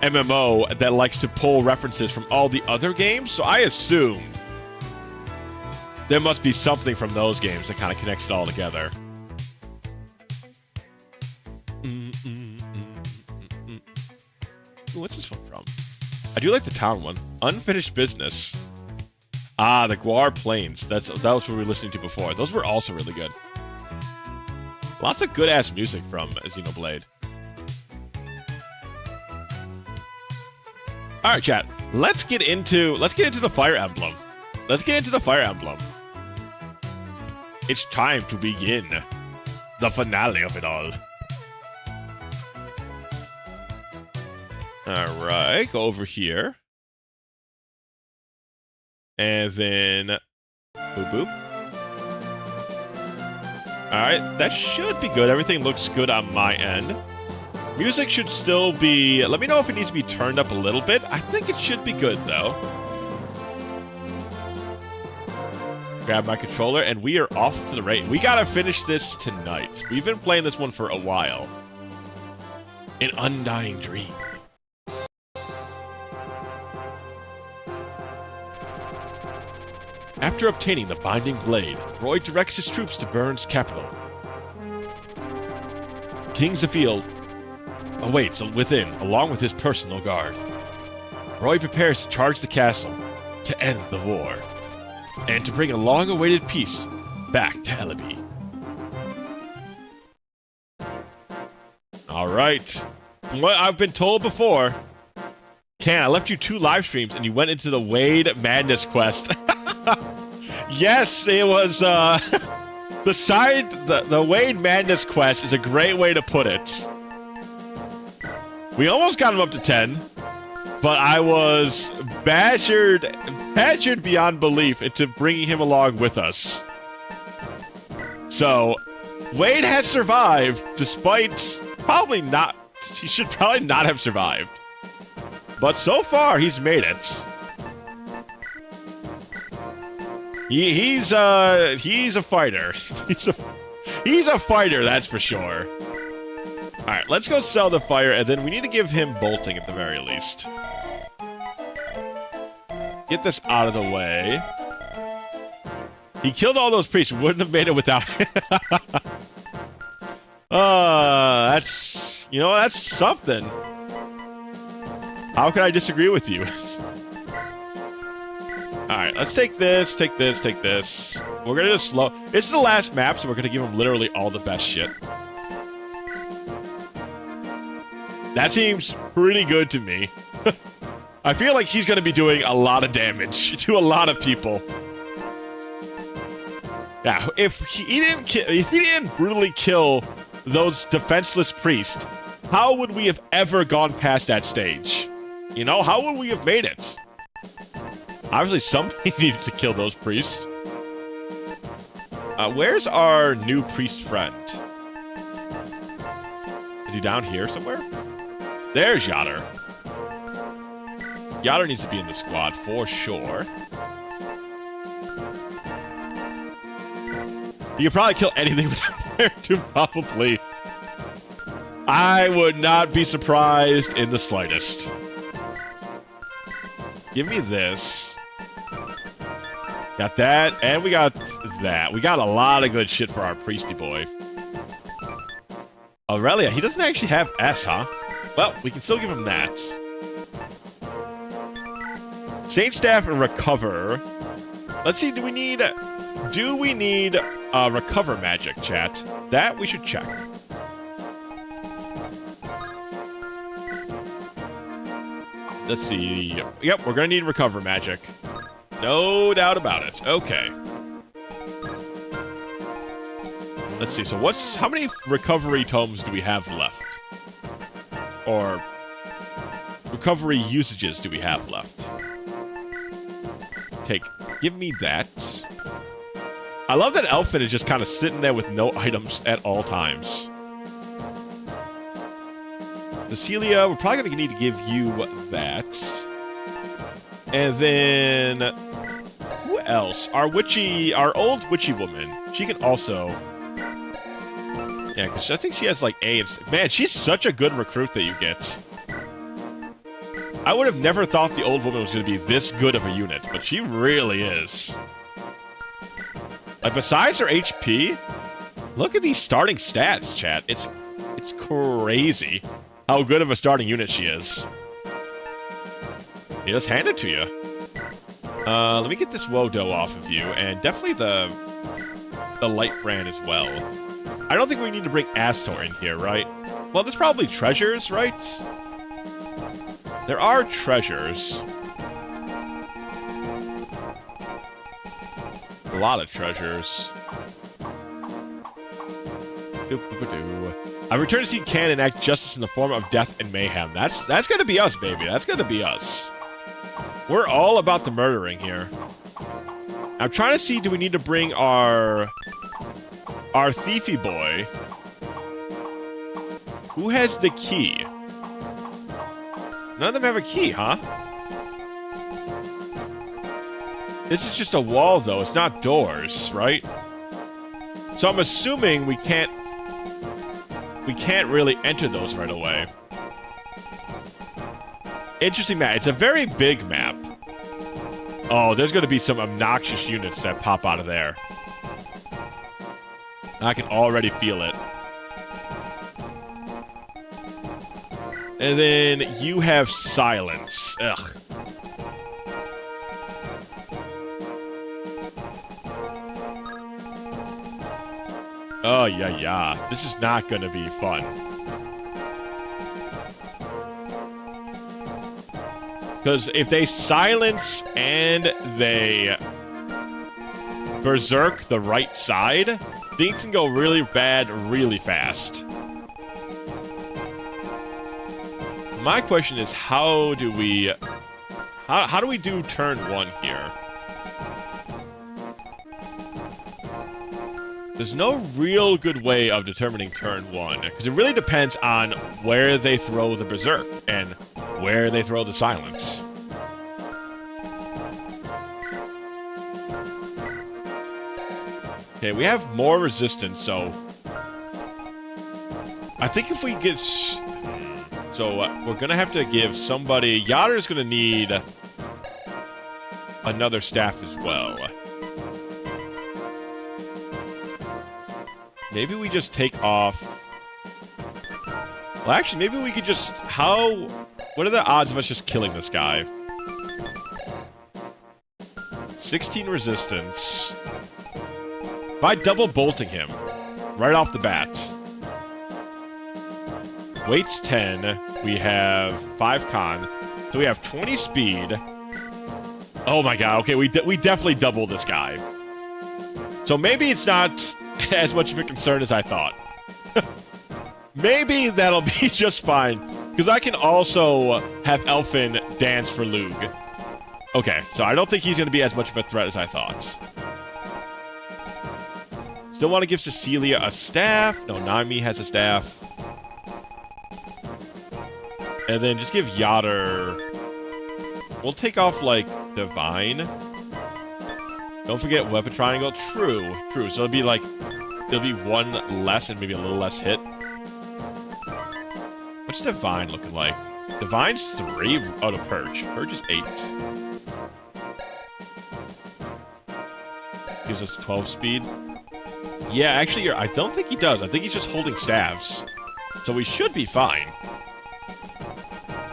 MMO that likes to pull references from all the other games, so I assumed there must be something from those games that kind of connects it all together. Ooh, what's this one from? I do like the town one. Unfinished Business. Ah, the Guar Plains. That was what we were listening to before. Those were also really good. Lots of good-ass music from Xenoblade. Alright, chat. Let's get into the Fire Emblem. Let's get into the Fire Emblem. It's time to begin the finale of it all. Alright, go over here. And then boop boop. Alright, that should be good. Everything looks good on my end. Music should still be... Let me know if it needs to be turned up a little bit. I think it should be good, though. Grab my controller, and we are off to the raid. We gotta finish this tonight. We've been playing this one for a while. An Undying Dream. After obtaining the Binding Blade, Roy directs his troops to Burn's capital. King Zephiel awaits within, along with his personal guard. Roy prepares to charge the castle to end the war, and to bring a long-awaited peace back to Ellaby. Alright. From what I've been told before, Ken, I left you 2 live streams and you went into the Wade Madness quest. Yes, it was, the Wade Madness quest is a great way to put it. We almost got him up to 10, but I was badgered beyond belief into bringing him along with us. So, Wade has survived, despite he should probably not have survived. But so far, he's made it. He's a fighter. He's a fighter, that's for sure. Alright, let's go sell the fire, and then we need to give him bolting at the very least. Get this out of the way. He killed all those priests. We wouldn't have made it without him. That's... You know, that's something. How can I disagree with you? Alright, let's take this, take this, take this. We're gonna just slow... This is the last map, so we're gonna give him literally all the best shit. That seems pretty good to me. I feel like he's gonna be doing a lot of damage to a lot of people. Yeah, if he didn't brutally kill those defenseless priests, how would we have ever gone past that stage? You know, how would we have made it? Obviously, somebody needed to kill those priests. Where's our new priest friend? Is he down here somewhere? There's Yatter. Yatter needs to be in the squad for sure. You could probably kill anything with Fire Tomb, probably. I would not be surprised in the slightest. Give me this. Got that, and we got that. We got a lot of good shit for our priesty boy. Aurelia, he doesn't actually have S, huh? Well, we can still give him that. Saint Staff and Recover. Let's see, do we need Recover magic, chat? That we should check. Let's see. Yep, we're gonna need Recover magic. No doubt about it. Okay. Let's see, so how many recovery tomes do we have left? Or recovery usages do we have left? Give me that. I love that Elfin is just kind of sitting there with no items at all times. Cecilia, we're probably going to need to give you that. And then... Who else? Our old witchy woman. She can also... Yeah, because I think she has, like, A and... Man, she's such a good recruit that you get. I would have never thought the old woman was going to be this good of a unit, but she really is. Like, besides her HP, look at these starting stats, chat. It's crazy how good of a starting unit she is. He just hand it to you. Let me get this Wodo off of you, and definitely the light brand as well. I don't think we need to bring Astor in here, right? Well, there's probably treasures, right? There are treasures. A lot of treasures. I return to see Can enact justice in the form of death and mayhem. That's gonna be us, baby. That's gonna be us. We're all about the murdering here. I'm trying to see, do we need to bring our thiefy boy? Who has the key? None of them have a key, huh? This is just a wall, though. It's not doors, right? So I'm assuming we can't really enter those right away. Interesting map. It's a very big map. Oh, there's going to be some obnoxious units that pop out of there. I can already feel it. And then you have silence. Ugh. Oh, yeah. This is not going to be fun. Because if they silence and they berserk the right side, things can go really bad really fast. My question is, how do we do turn 1 here? There's no real good way of determining turn 1, because it really depends on where they throw the berserk and where they throw the silence. Okay, we have more resistance, so I think if we get... So, we're going to have to give somebody... Yatter's going to need another staff as well. Maybe we just take off... Well, actually, maybe we could just... What are the odds of us just killing this guy? 16 resistance. By double bolting him right off the bat. Weight's 10. We have 5 con. So we have 20 speed. Oh my god, okay, we definitely doubled this guy. So maybe it's not as much of a concern as I thought. Maybe that'll be just fine. Because I can also have Elfin dance for Lug. Okay, so I don't think he's going to be as much of a threat as I thought. Still want to give Cecilia a staff. No, Nami has a staff. And then just give Yatter... We'll take off, like, Divine. Don't forget Weapon Triangle. True. So it'll be, like... There'll be 1 less and maybe a little less hit. What's Divine looking like? Divine's 3? Oh, the Purge. Purge is 8. Gives us 12 speed. Yeah, actually, I don't think he does. I think he's just holding staves. So we should be fine.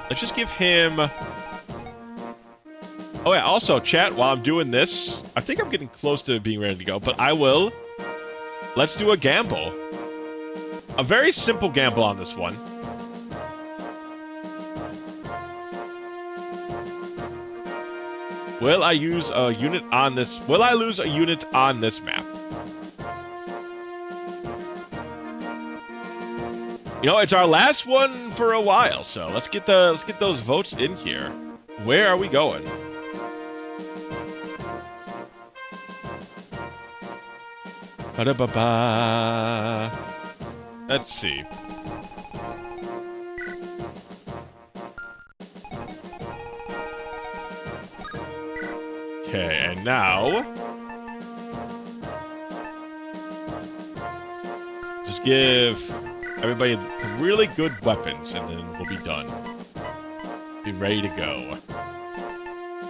Let's just give him... Oh, yeah, also, chat, while I'm doing this, I think I'm getting close to being ready to go, but I will. Let's do a gamble. A very simple gamble on this one. Will I use a unit on this... Will I lose a unit on this map? You know, it's our last one for a while, so let's get those votes in here. Where are we going? Ba-da-ba-ba. Let's see. Okay, and now... Just give... everybody really good weapons, and then we'll be done. Be ready to go.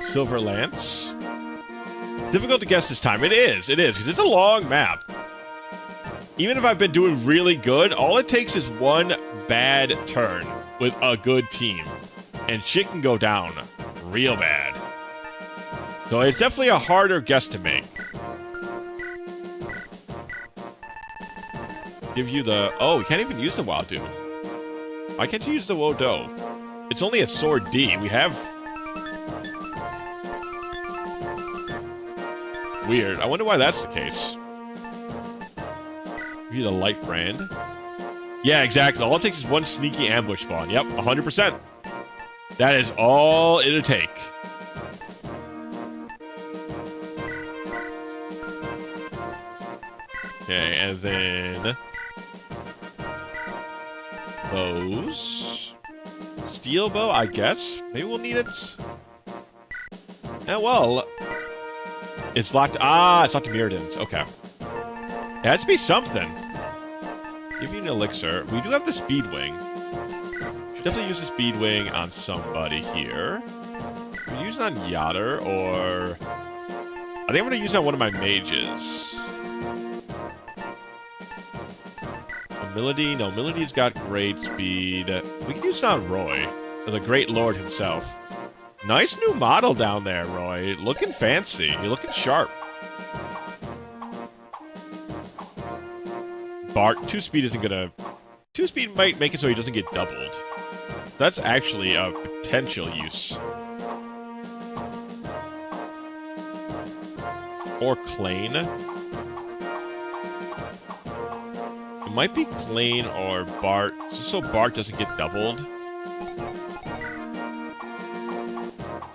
Silver Lance. Difficult to guess this time. It is, because it's a long map. Even if I've been doing really good, all it takes is 1 bad turn with a good team. And shit can go down real bad. So it's definitely a harder guess to make. Give you the... Oh, we can't even use the Wado. Why can't you use the Wodo? It's only a sword D. We have... Weird. I wonder why that's the case. Give you the light brand. Yeah, exactly. All it takes is 1 sneaky ambush spawn. Yep, 100%. That is all it'll take. Okay, and then... bows. Steel bow, I guess. Maybe we'll need it. Yeah, well... It's locked... Ah, it's locked to Mirrodins. Okay. It has to be something. Give you an elixir. We do have the speed wing. Should definitely use the speed wing on somebody here. We use use it on Yatter, or... I think I'm going to use it on one of my mages. Milady? No, Milady's got great speed. We can use it on Roy, the Great Lord himself. Nice new model down there, Roy. Looking fancy. You're looking sharp. Bart, 2-speed isn't gonna... 2-speed might make it so he doesn't get doubled. That's actually a potential use. Or Klain. It might be Klain or Bart, just so Bart doesn't get doubled.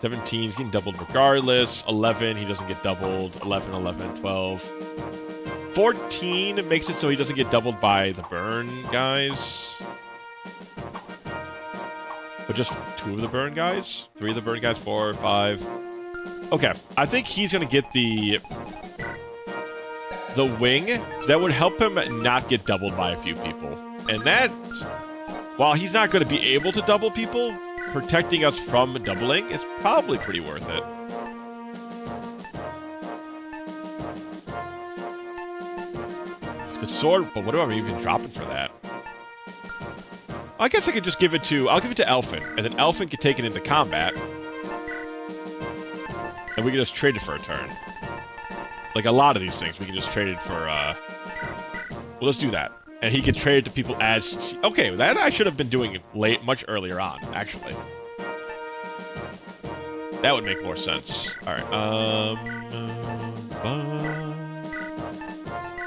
17, he's getting doubled regardless. 11, he doesn't get doubled. 11, 11, 12. 14 makes it so he doesn't get doubled by the burn guys. But just 2 of the burn guys? 3 of the burn guys? 4, 5. Okay, I think he's going to get the wing. That would help him not get doubled by a few people. And that, while he's not going to be able to double people, protecting us from doubling is probably pretty worth it. The sword, but what am I even dropping for that? I guess I could just give it to... I'll give it to Elfin, and then Elfin can take it into combat. And we can just trade it for a turn. Like a lot of these things, we can just trade it for, Well, let's do that. And he can trade it to people as... Okay, that I should have been doing much earlier on, actually. That would make more sense. Alright,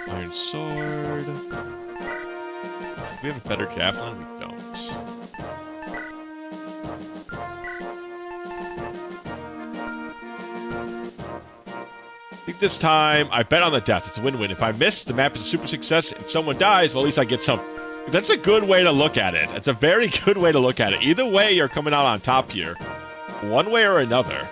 Iron Sword... Do we have a better Javelin? We don't. I think this time, I bet on the death. It's a win-win. If I miss, the map is a super success. If someone dies, well, at least I get some. That's a good way to look at it. It's a very good way to look at it. Either way, you're coming out on top here. One way or another.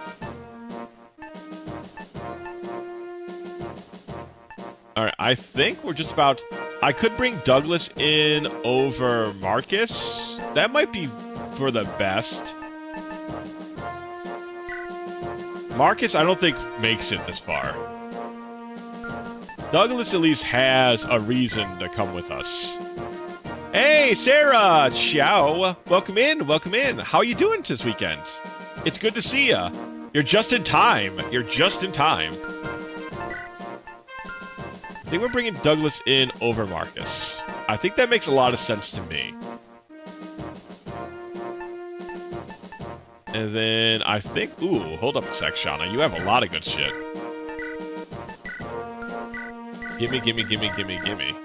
Alright, I think we're just about... I could bring Douglas in over Marcus. That might be for the best. Marcus, I don't think, makes it this far. Douglas at least has a reason to come with us. Hey, Sarah! Ciao! Welcome in, welcome in. How are you doing this weekend? It's good to see ya. You're just in time. You're just in time. I think we're bringing Douglas in over Marcus. I think that makes a lot of sense to me. And then I think... Ooh, hold up a sec, Shauna. You have a lot of good shit. Gimme, gimme, gimme, gimme, gimme.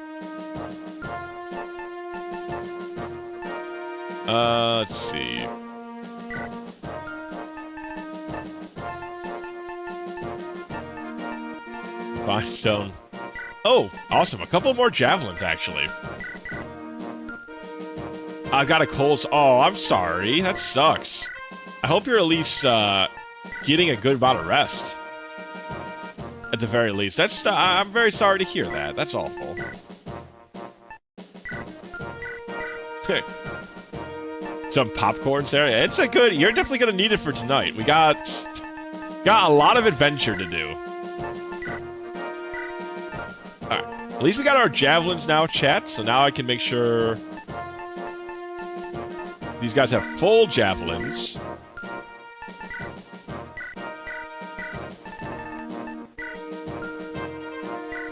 Let's see. Fine stone. Oh, awesome. A couple more javelins, actually. I got a cold... Oh, I'm sorry. That sucks. I hope you're at least getting a good amount of rest. At the very least. That's... I'm very sorry to hear that. That's awful. Some popcorns there. It's a good... You're definitely going to need it for tonight. We got a lot of adventure to do. Alright. At least we got our javelins now, chat. So now I can make sure... These guys have full javelins.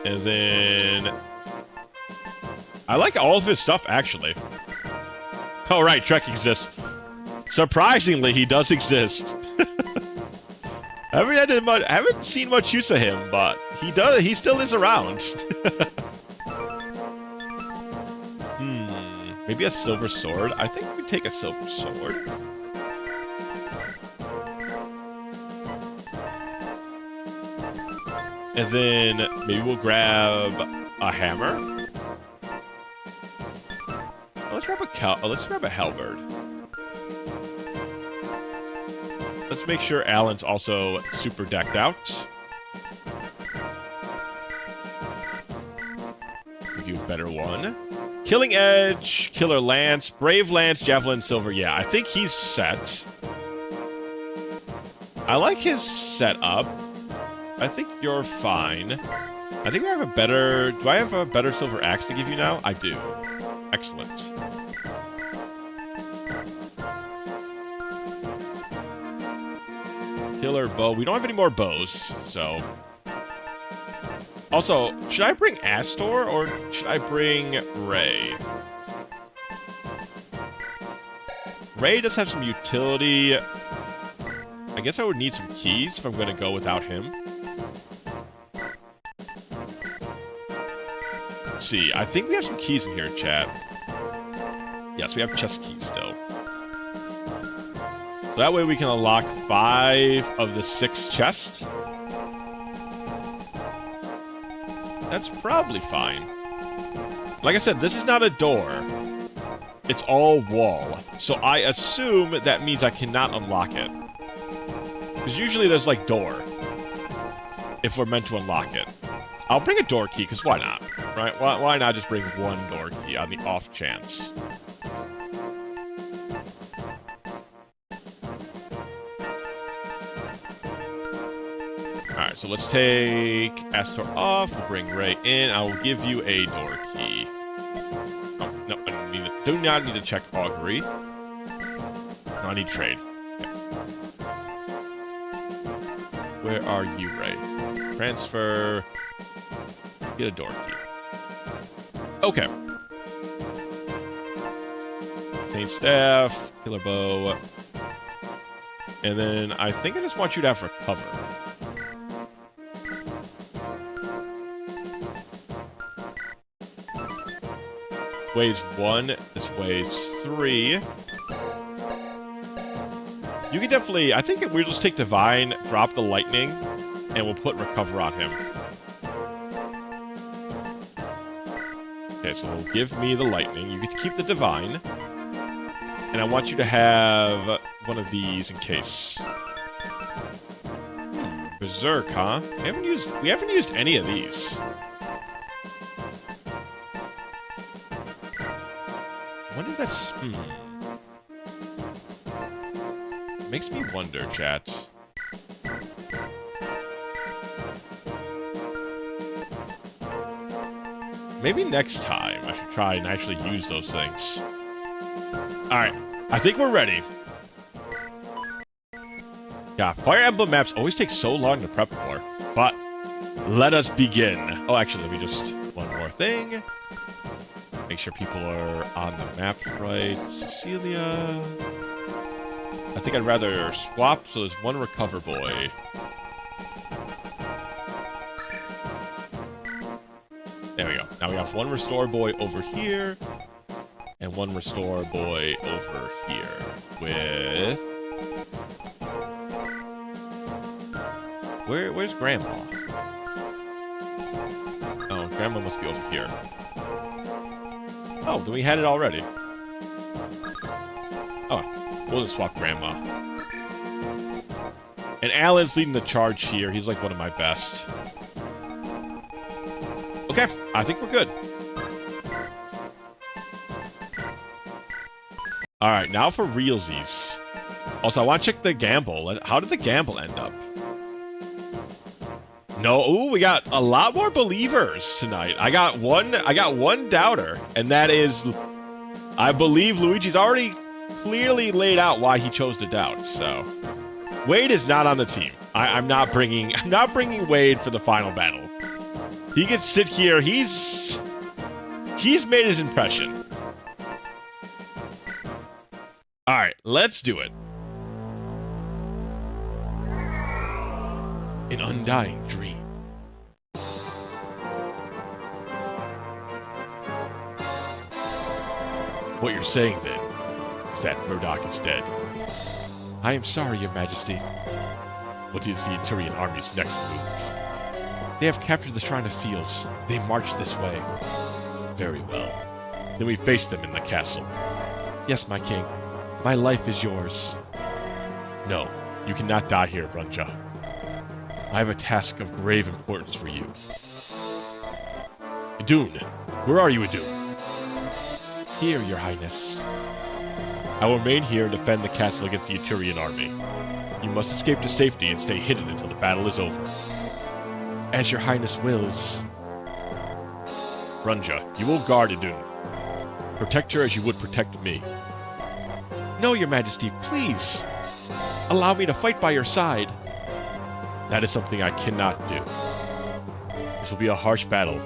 And then... I like all of his stuff, actually. Oh, right, Trek exists. Surprisingly, he does exist. I haven't seen much use of him, but he still is around. Maybe a silver sword? I think we take a silver sword. And then maybe we'll grab a hammer. Let's grab a halberd. Let's make sure Alan's also super decked out. Give you a better one. Killing Edge, Killer Lance, Brave Lance, Javelin, Silver. Yeah, I think he's set. I like his setup. I think you're fine. I think we have a better... Do I have a better silver axe to give you now? I do. Excellent. Killer bow. We don't have any more bows, so... Also, should I bring Astor or should I bring Ray? Ray does have some utility. I guess I would need some keys if I'm going to go without him. Let's see. I think we have some keys in here, chat. Yes, we have chest keys still. So that way we can unlock 5 of the 6 chests. That's probably fine. Like I said, this is not a door. It's all wall. So I assume that means I cannot unlock it. Because usually there's, like, door. If we're meant to unlock it. I'll bring a door key, because why not? Right? Why not just bring one door key on the off chance? Alright, so let's take Astor off. We'll bring Ray in. I will give you a door key. Oh, no, I do not need to check augury. No, I need trade. Okay. Where are you, Ray? Transfer. Get a door key. Okay. Saint staff, killer bow. And then I think I just want you to have recover. Weighs 1, this weighs 3. You can definitely, I think we'll just take Divine, drop the lightning, and we'll put recover on him. Okay, so give me the lightning. You get to keep the Divine. And I want you to have one of these in case. Berserk, huh? We haven't used any of these. I wonder if that's... Makes me wonder, chat. Maybe next time I should try and actually use those things. Alright, I think we're ready. Yeah, Fire Emblem maps always take so long to prep for. But, let us begin. Oh, actually, let me just... One more thing. Make sure people are on the map right. Cecilia... I think I'd rather swap, so there's one recover boy. There we go. Now we have one restore boy over here, and one restore boy over here. With... Where's Grandma? Oh, Grandma must be over here. Oh, then we had it already. Oh, we'll just swap Grandma. And Alan's leading the charge here. He's like one of my best. Okay, I think we're good. Alright, now for realsies. Also, I want to check the gamble. How did the gamble end up? No, ooh, we got a lot more believers tonight. I got one doubter, and that is, I believe Luigi's already clearly laid out why he chose to doubt. So, Wade is not on the team. I'm not bringing Wade for the final battle. He can sit here. He's made his impression. All right, let's do it. An undying dream. What you're saying, then, is that Murdoch is dead. I am sorry, Your Majesty. What is the Eturian army's next move? They have captured the Shrine of Seals. They march this way. Very well. Then we face them in the castle. Yes, my king. My life is yours. No, you cannot die here, Brunja. I have a task of grave importance for you. Idun! Where are you, Idun? Here, Your Highness. I will remain here and defend the castle against the Eturian army. You must escape to safety and stay hidden until the battle is over. As your highness wills. Runja, you will guard Idun. Protect her as you would protect me. No, your majesty, please. Allow me to fight by your side. That is something I cannot do. This will be a harsh battle.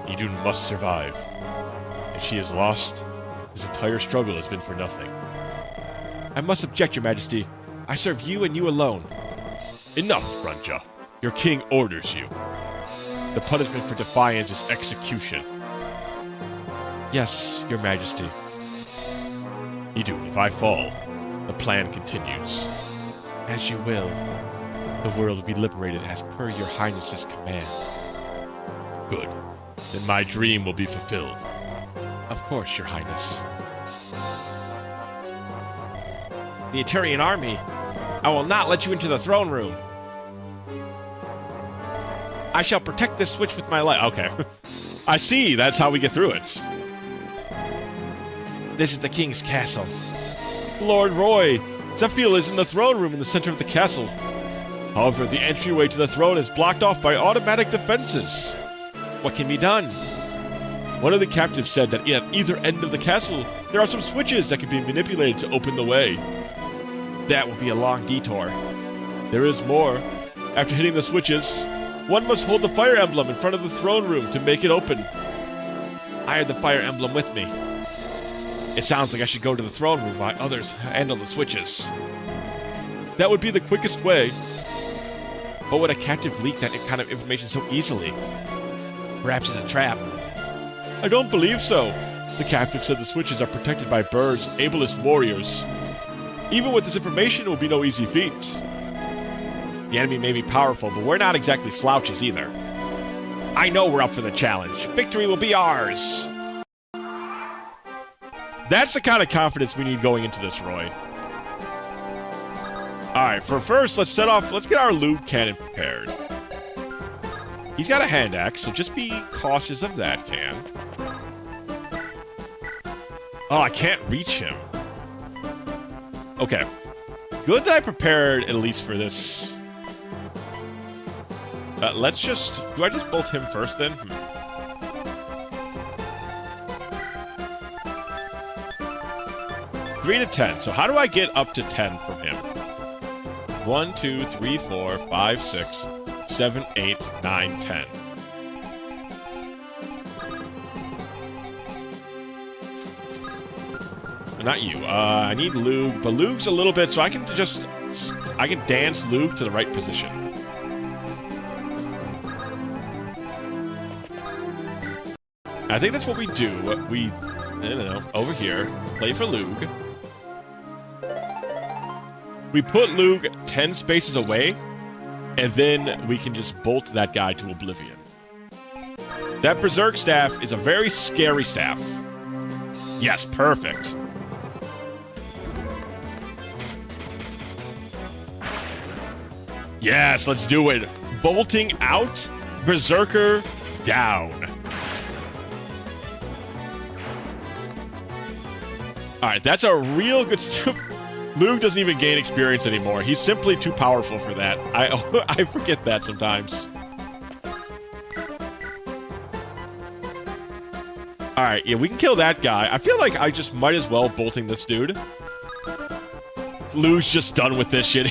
Idun must survive. If she is lost, this entire struggle has been for nothing. I must object, your majesty. I serve you and you alone. Enough, Runja. Your king orders you. The punishment for defiance is execution. Yes, your majesty. Idun, if I fall, the plan continues. As you will. The world will be liberated as per your highness's command. Good. Then my dream will be fulfilled. Of course, your highness. The Eterian army. I will not let you into the throne room. I shall protect this switch with my life. Okay. I see. That's how we get through it. This is the king's castle. Lord Roy, Zephiel is in the throne room in the center of the castle. However, the entryway to the throne is blocked off by automatic defenses. What can be done? One of the captives said that at either end of the castle, there are some switches that can be manipulated to open the way. That will be a long detour. There is more. After hitting the switches, one must hold the fire emblem in front of the throne room to make it open. I have the fire emblem with me. It sounds like I should go to the throne room while others handle the switches. That would be the quickest way. But would a captive leak that kind of information so easily? Perhaps it's a trap. I don't believe so. The captive said the switches are protected by birds, ableist warriors. Even with this information, it will be no easy feat. The enemy may be powerful, but we're not exactly slouches either. I know we're up for the challenge. Victory will be ours. That's the kind of confidence we need going into this, Roy. Alright, for first, let's get our lube cannon prepared. He's got a hand axe, so just be cautious of that, Can. Oh, I can't reach him. Okay. Good that I prepared at least for this. Let's just... Do I just bolt him first, then? 3 to 10. So how do I get up to 10 from him? 1, 2, 3, 4, 5, 6, 7, 8, 9, 10. Not you. I need Lug, but Lug's a little bit, so I can dance Lug to the right position. I think that's what we do. I don't know, over here, play for Lug. We put Lug 10 spaces away, and then we can just bolt that guy to oblivion. That Berserk staff is a very scary staff. Yes, perfect. Yes, let's do it. Bolting out, Berserker down. Alright, that's a real good... Lug doesn't even gain experience anymore. He's simply too powerful for that. I forget that sometimes. Alright, yeah, we can kill that guy. I feel like I just might as well bolting this dude. Lug's just done with this shit.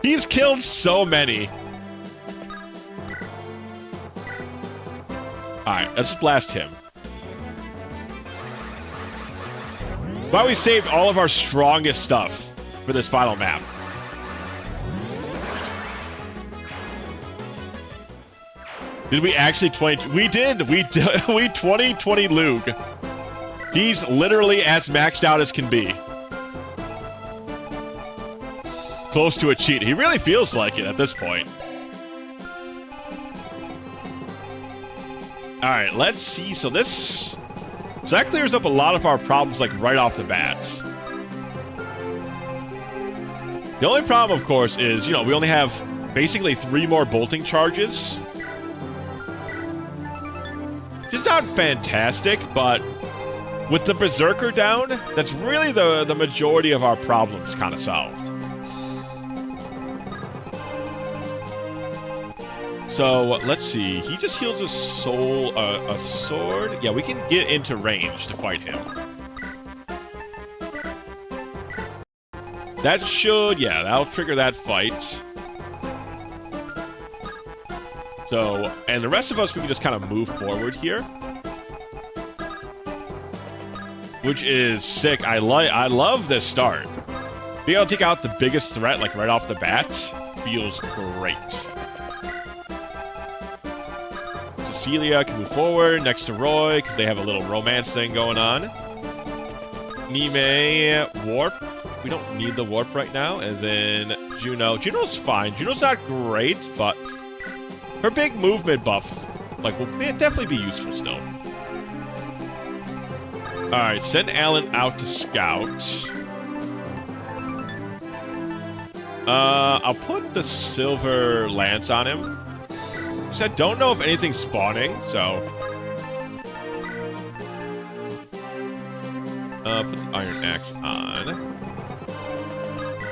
He's killed so many. Alright, let's blast him. But we saved all of our strongest stuff for this final map. Did we actually 20? We did! We 20 Lug. He's literally as maxed out as can be. Close to a cheat. He really feels like it at this point. Alright, let's see. So that clears up a lot of our problems, like, right off the bat. The only problem, of course, is, you know, we only have basically 3 more bolting charges. It's not fantastic, but with the Berserker down, that's really the majority of our problems kind of solved. So let's see. He just heals a soul, a sword. Yeah, we can get into range to fight him. That should, yeah, that'll trigger that fight. So, and the rest of us, we can just kind of move forward here. Which is sick. I love this start. Being able to take out the biggest threat, like right off the bat, feels great. Cecilia can move forward next to Roy, because they have a little romance thing going on. Nime, warp. We don't need the warp right now. And then Juno. Juno's fine. Juno's not great, but her big movement buff, like, will definitely be useful still. Alright, send Alan out to scout. I'll put the silver lance on him. Because I don't know if anything's spawning, so... put the iron axe on.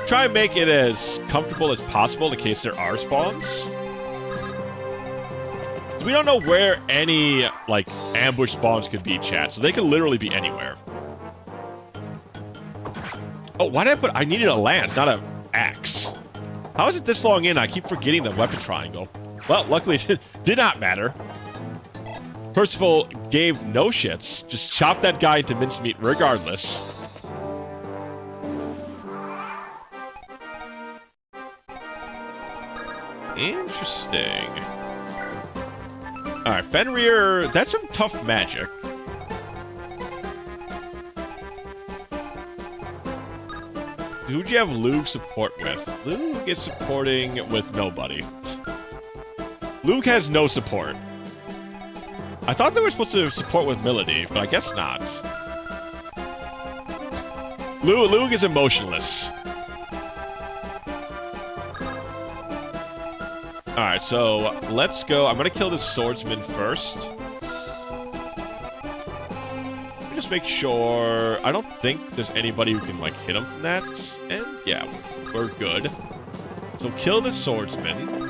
Try and make it as comfortable as possible in case there are spawns. We don't know where any, like, ambush spawns could be, chat. So they could literally be anywhere. Oh, why did I put... I needed a lance, not an axe. How is it this long in? I keep forgetting the weapon triangle. Well, luckily it did not matter. Percival gave no shits. Just chopped that guy into mincemeat regardless. Interesting. Alright, Fenrir, that's some tough magic. Who'd you have Luke support with? Luke is supporting with nobody. Luke has no support. I thought they were supposed to support with Melody, but I guess not. Luke is emotionless. Alright, so let's go. I'm gonna kill this swordsman first. Let me just make sure. I don't think there's anybody who can, like, hit him from that. And yeah, we're good. So kill the swordsman.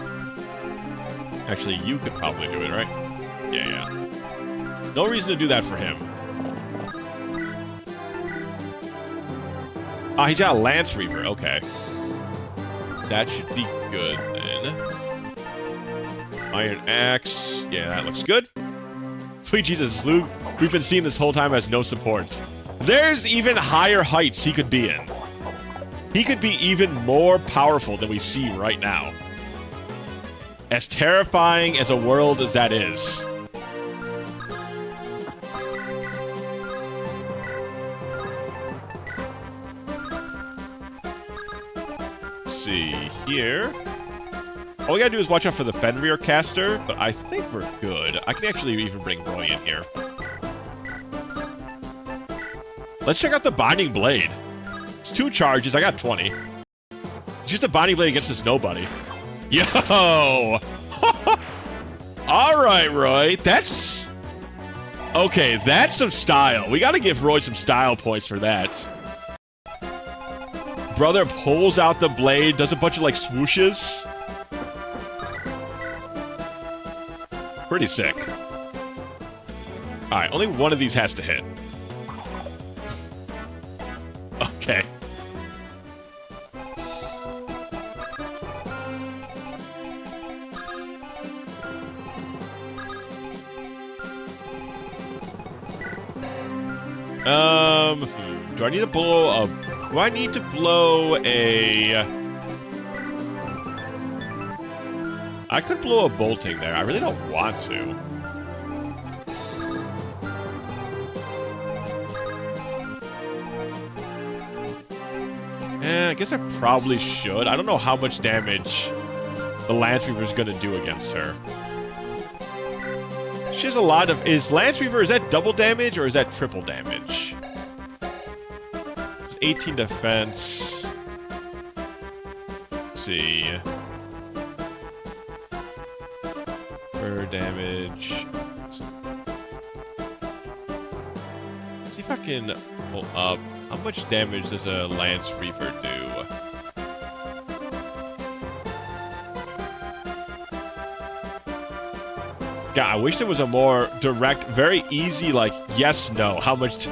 Actually, you could probably do it, right? Yeah. No reason to do that for him. Ah, he's got a Lance Reaver. Okay. That should be good, then. Iron Axe. Yeah, that looks good. Sweet Jesus, Luke, we've been seeing this whole time as no support. There's even higher heights he could be in. He could be even more powerful than we see right now. As terrifying as a world as that is. Let's see here. All we gotta do is watch out for the Fenrir caster, but I think we're good. I can actually even bring Roy in here. Let's check out the Binding Blade. It's 2 charges. I got 20. Use the Binding Blade against this nobody. Yo! Alright, Roy. That's... Okay, that's some style. We gotta give Roy some style points for that. Brother pulls out the blade, does a bunch of, like, swooshes. Pretty sick. Alright, only one of these has to hit. Okay. Do I need to blow a... Do I need to blow a... I could blow a bolting there. I really don't want to. I guess I probably should. I don't know how much damage the Lance Reaver is going to do against her. She has a lot of... Is Lance Reaver, is that double damage or is that triple damage? It's 18 defense. Let's see. Per damage. Let's see if I can pull up. How much damage does a Lance Reaver do? God, I wish there was a more direct, very easy, like, yes, no. How much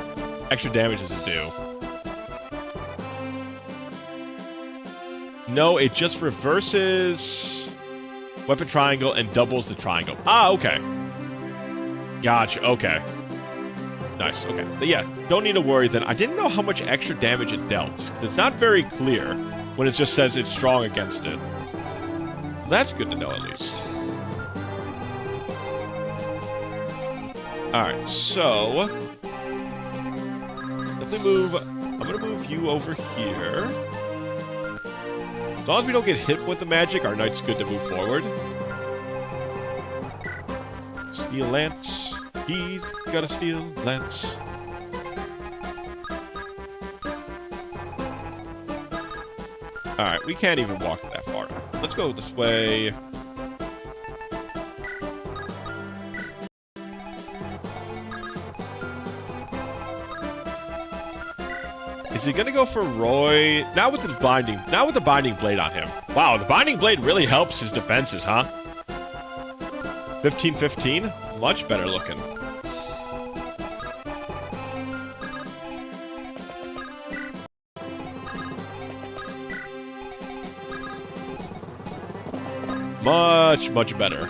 extra damage does it do? No, it just reverses weapon triangle and doubles the triangle. Ah, okay. Gotcha, okay. Nice, okay. But yeah, don't need to worry then. I didn't know how much extra damage it dealt. It's not very clear when it just says it's strong against it. That's good to know, at least. Alright, so... definitely move... I'm gonna move you over here. As long as we don't get hit with the magic, our knight's good to move forward. Steel lance. He's got a steel lance. Alright, we can't even walk that far. Let's go this way. Is he gonna go for Roy? Not with the binding blade on him. Wow, the binding blade really helps his defenses, huh? 15-15? Much better looking. Much better.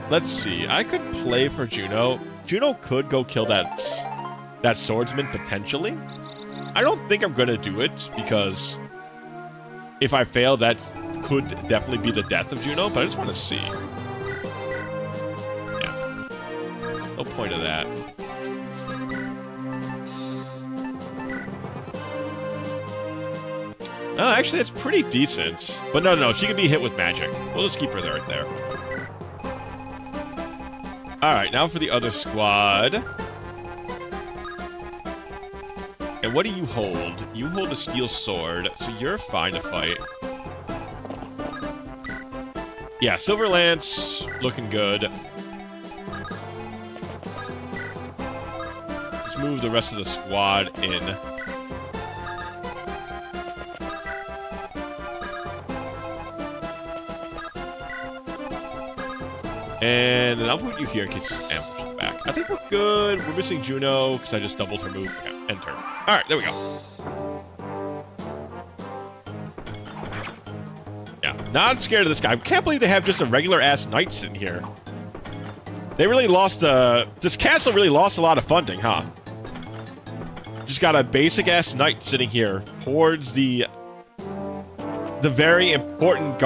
Let's see. I could play for Juno. Juno could go kill that swordsman, potentially. I don't think I'm going to do it, because if I fail, that could definitely be the death of Juno, but I just want to see. Yeah. No point of that. Oh, actually, that's pretty decent. But no, she can be hit with magic. We'll just keep her there right there. Alright, now for the other squad. And what do you hold? You hold a steel sword, so you're fine to fight. Yeah, Silver Lance, looking good. Let's move the rest of the squad in. And then I'll put you here in case this ambush is back. I think we're good. We're missing Juno because I just doubled her move. Yeah, enter. All right, there we go. Yeah, not scared of this guy. I can't believe they have just a regular-ass knight sitting here. They really lost... this castle really lost a lot of funding, huh? Just got a basic-ass knight sitting here towards the very important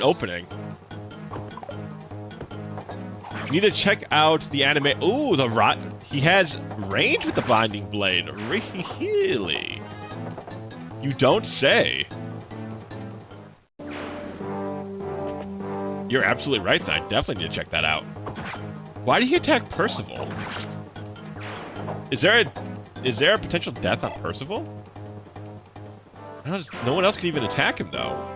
opening. You need to check out the anime. Ooh, he has range with the binding blade. Really? You don't say. You're absolutely right, then. I definitely need to check that out. Why did he attack Percival? Is there a potential death on Percival? No one else can even attack him, though.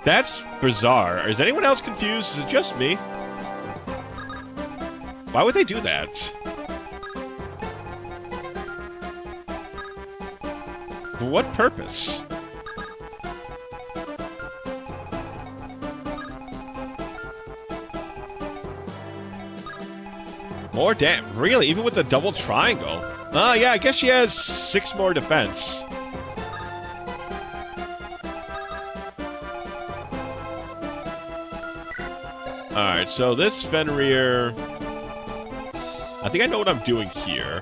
That's bizarre. Is anyone else confused? Is it just me? Why would they do that? For what purpose? More damn. Really? Even with the double triangle? Oh, yeah, I guess she has 6 more defense. Alright, so this Fenrir... I think I know what I'm doing here.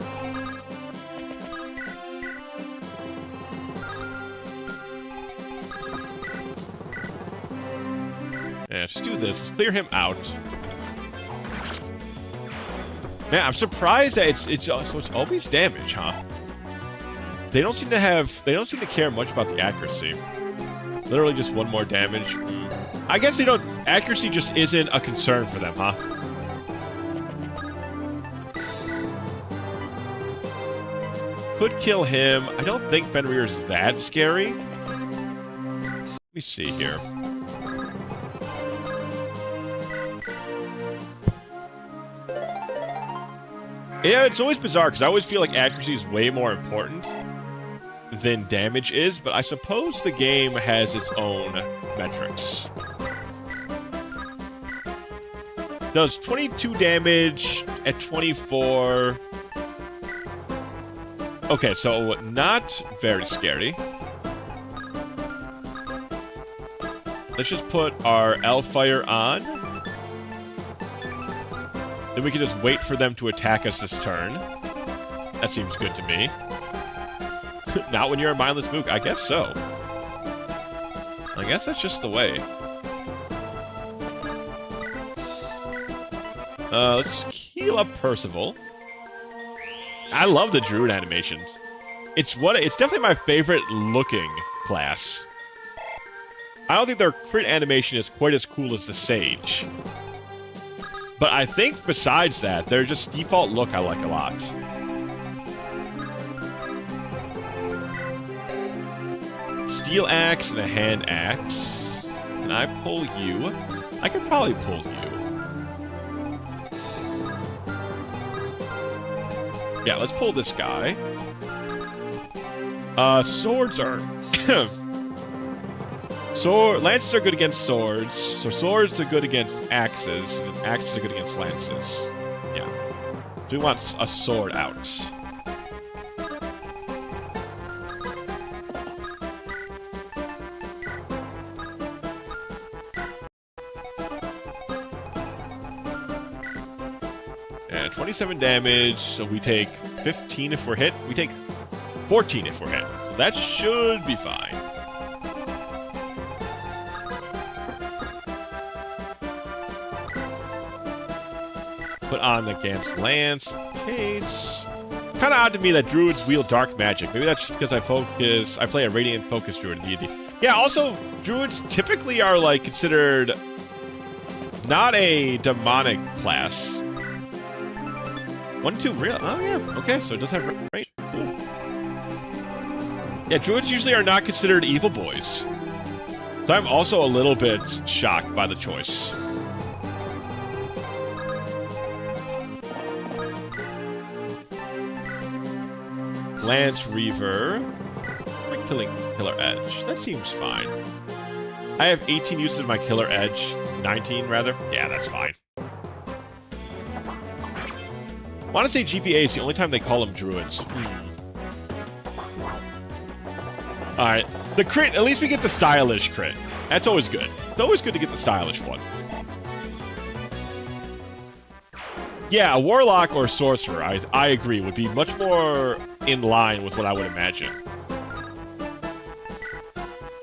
Yeah, let's do this. Let's clear him out. Man, I'm surprised that it's always damage, huh? They don't seem to care much about the accuracy. Literally just 1 more damage. I guess they don't... Accuracy just isn't a concern for them, huh? Could kill him. I don't think Fenrir is that scary. Let me see here. Yeah, it's always bizarre, because I always feel like accuracy is way more important than damage is, but I suppose the game has its own metrics. Does 22 damage at 24... Okay, so not very scary. Let's just put our L-Fire on. Then we can just wait for them to attack us this turn. That seems good to me. Not when you're a mindless mook. I guess so. I guess that's just the way. Let's heal up Percival. I love the Druid animations. It's definitely my favorite looking class. I don't think their crit animation is quite as cool as the Sage. But I think besides that, their just default look I like a lot. Steel axe and a hand axe. Can I pull you? I could probably pull you. Yeah, let's pull this guy. Swords are... Lances are good against swords, so swords are good against axes, and axes are good against lances. Yeah. So we want a sword out. And 27 damage, so we take 15 if we're hit. We take 14 if we're hit. So that should be fine. Put on the Gant's Lance case. Kind of odd to me that druids wield dark magic. Maybe that's just because I play a radiant focus druid in D&D. Yeah, also, druids typically are, like, considered not a demonic class. 1-2 real. Oh, yeah. Okay, so it does have range. Cool. Yeah, druids usually are not considered evil boys. So I'm also a little bit shocked by the choice. Lance Reaver. I'm killing Killer Edge. That seems fine. I have 18 uses of my Killer Edge. 19, rather. Yeah, that's fine. I want to say GPA is the only time they call them druids. Alright. The crit, at least we get the stylish crit. That's always good. It's always good to get the stylish one. Yeah, a warlock or sorcerer, I agree, would be much more in line with what I would imagine.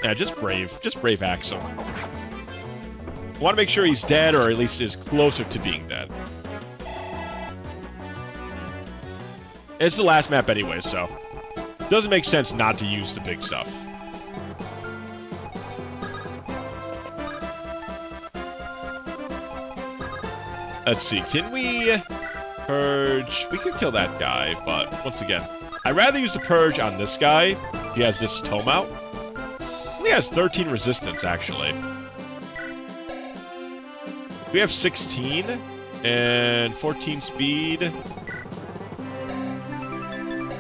Yeah, just brave axe him. I want to make sure he's dead, or at least is closer to being dead. It's the last map anyway, so it doesn't make sense not to use the big stuff. Let's see, can we purge? We could kill that guy, but once again, I'd rather use the purge on this guy. He has this tome out. He has 13 resistance, actually. We have 16 and 14 speed.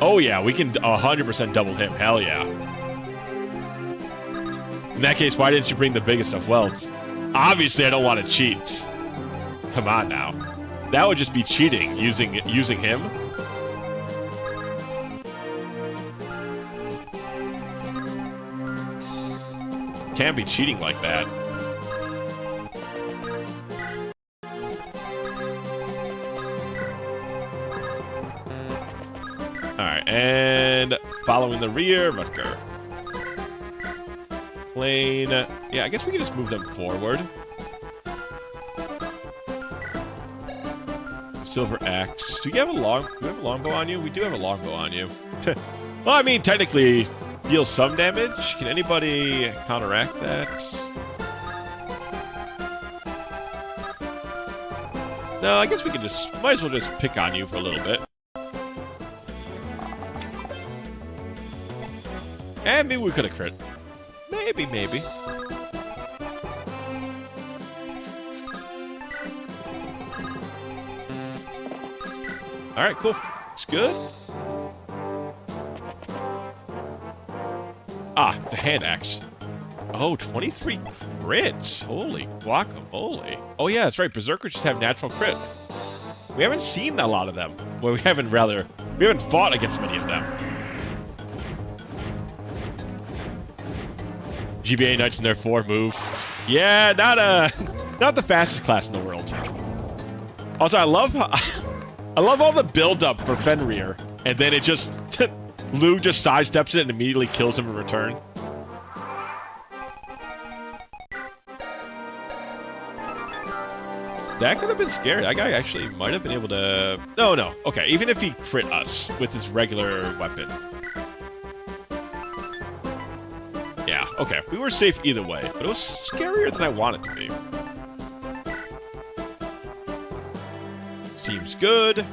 Oh yeah, we can 100% double him. Hell yeah. In that case, why didn't you bring the biggest stuff? Well, obviously I don't want to cheat. Come on now. That would just be cheating, using him. Can't be cheating like that. Alright, and following the rear, Rutger. Plane. Yeah, I guess we can just move them forward. Silver axe. Do you have a longbow on you? We do have a longbow on you. Well, I mean, technically, deal some damage. Can anybody counteract that? No, I guess we can just... Might as well just pick on you for a little bit. And maybe we could have crit. Maybe. All right, cool. It's good. Ah, it's a hand axe. Oh, 23 crits. Holy guacamole. Oh, yeah, that's right. Berserkers just have natural crit. We haven't seen a lot of them. Well, we haven't fought against many of them. GBA Knights in their 4 move. Yeah, not the fastest class in the world. Also, I love all the build-up for Fenrir, and then it just Lou just sidesteps it and immediately kills him in return. That could have been scary. That guy actually might have been able to... No. Okay, even if he crit us with his regular weapon. Yeah, okay. We were safe either way, but it was scarier than I wanted to be. Seems good.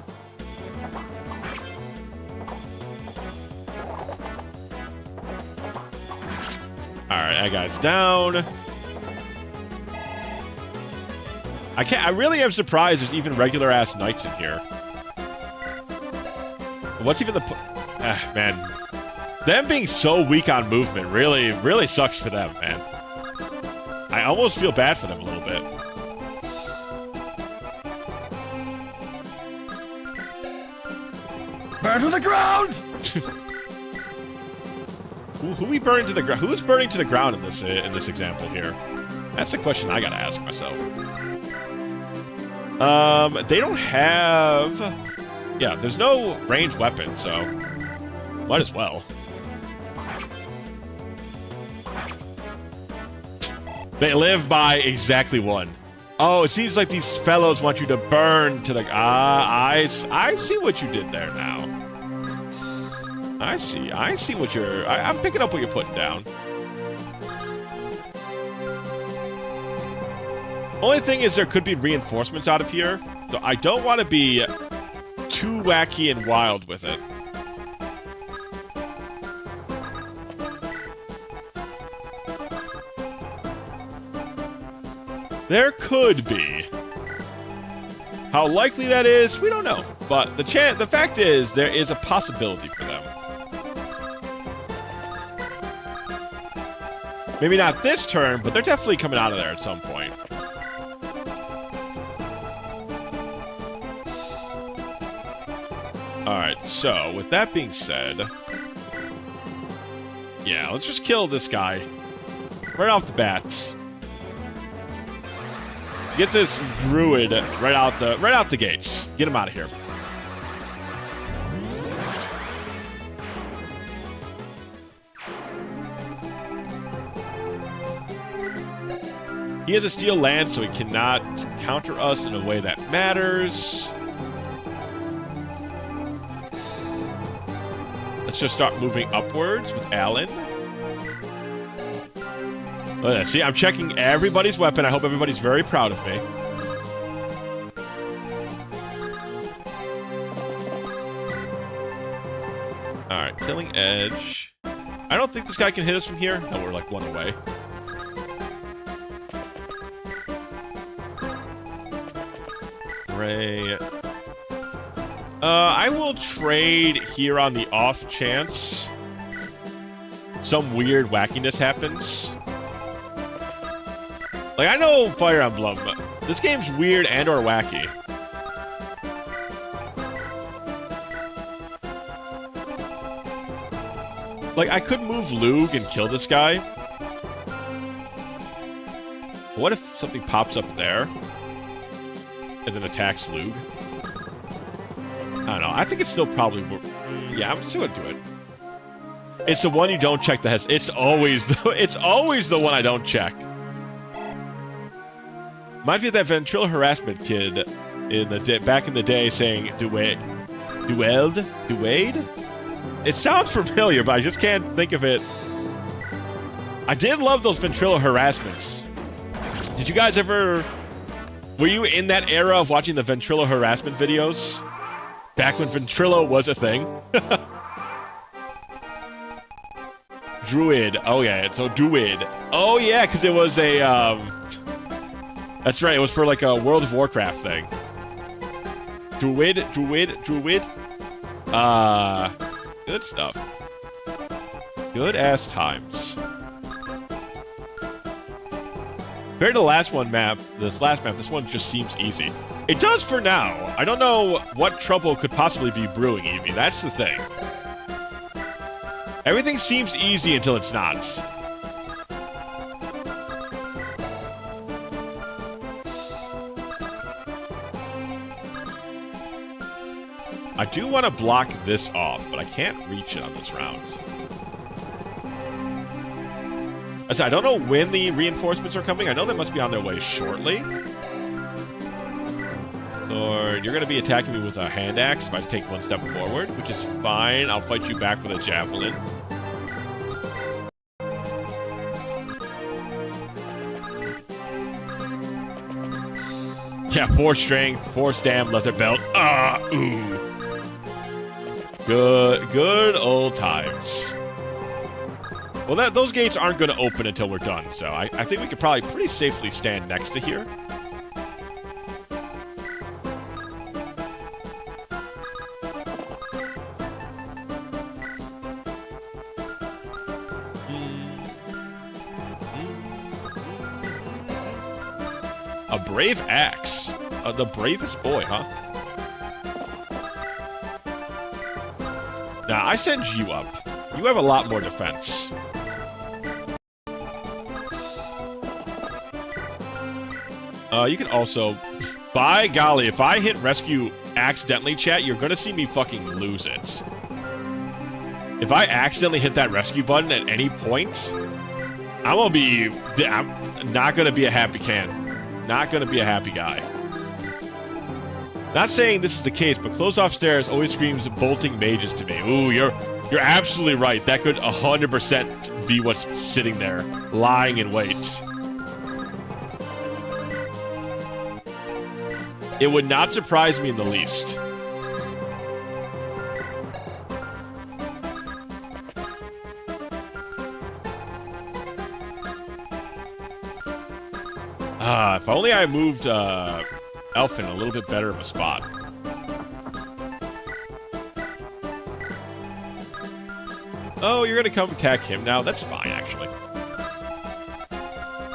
Alright, that guy's down. I really am surprised there's even regular-ass knights in here. What's even the... man. Them being so weak on movement really sucks for them, man. I almost feel bad for them a little bit. Burn to the ground! Who we burning to the ground? Who's burning to the ground in this example here? That's the question I gotta ask myself. They don't have... Yeah, there's no ranged weapon, so... Might as well. They live by exactly 1. Oh, it seems like these fellows want you to burn to the... I see what you did there now. I see what you're... I'm picking up what you're putting down. Only thing is there could be reinforcements out of here, so I don't want to be too wacky and wild with it. There could be. How likely that is, we don't know. But the fact is, there is a possibility for them. Maybe not this turn, but they're definitely coming out of there at some point. Alright, so, with that being said... Yeah, let's just kill this guy. Right off the bats. Get this druid right out the gates. Get him out of here. He has a steel land, so he cannot counter us in a way that matters. Let's just start moving upwards with Alan. See, I'm checking everybody's weapon. I hope everybody's very proud of me. Alright, killing edge. I don't think this guy can hit us from here. No, we're like 1 away. Ray. I will trade here on the off chance some weird wackiness happens. Like, I know Fire Emblem, but this game's weird and or wacky. Like, I could move Lug and kill this guy. What if something pops up there and then attacks Lug? I don't know. I think it's still probably... Yeah, I'm still gonna do it. It's the one you don't check that has... It's always the one I don't check. Might be that ventriloquial harassment kid in the back in the day saying duade. It sounds familiar, but I just can't think of it. I did love those ventriloquial harassments. Did you guys ever... Were you in that era of watching the ventriloquial harassment videos? Back when ventrilo was a thing? Druid. Oh, yeah. So, Druid. Oh, yeah, because it was a, That's right. It was for, like, a World of Warcraft thing. Druid. Good stuff. Good ass times. Compared to the last map, this one just seems easy. It does for now. I don't know what trouble could possibly be brewing, Evie. That's the thing. Everything seems easy until it's not. I do want to block this off, but I can't reach it on this round. I don't know when the reinforcements are coming. I know they must be on their way shortly. Or you're going to be attacking me with a hand axe if I take one step forward, which is fine. I'll fight you back with a javelin. Yeah, 4 strength, 4 stam, leather belt. Ooh. Good old times. Well, those gates aren't going to open until we're done, so I think we could probably pretty safely stand next to here. A brave axe. The bravest boy, huh? Now, I send you up. You have a lot more defense. You can also... By golly, if I hit rescue accidentally, chat, you're gonna see me fucking lose it. If I accidentally hit that rescue button at any point, I'm not gonna be a happy can. Not gonna be a happy guy. Not saying this is the case, but closed off stairs always screams bolting mages to me. Ooh, you're absolutely right. That could 100% be what's sitting there, lying in wait. It would not surprise me in the least. If only I moved Elfin a little bit better of a spot. Oh, you're gonna come attack him now? That's fine, actually.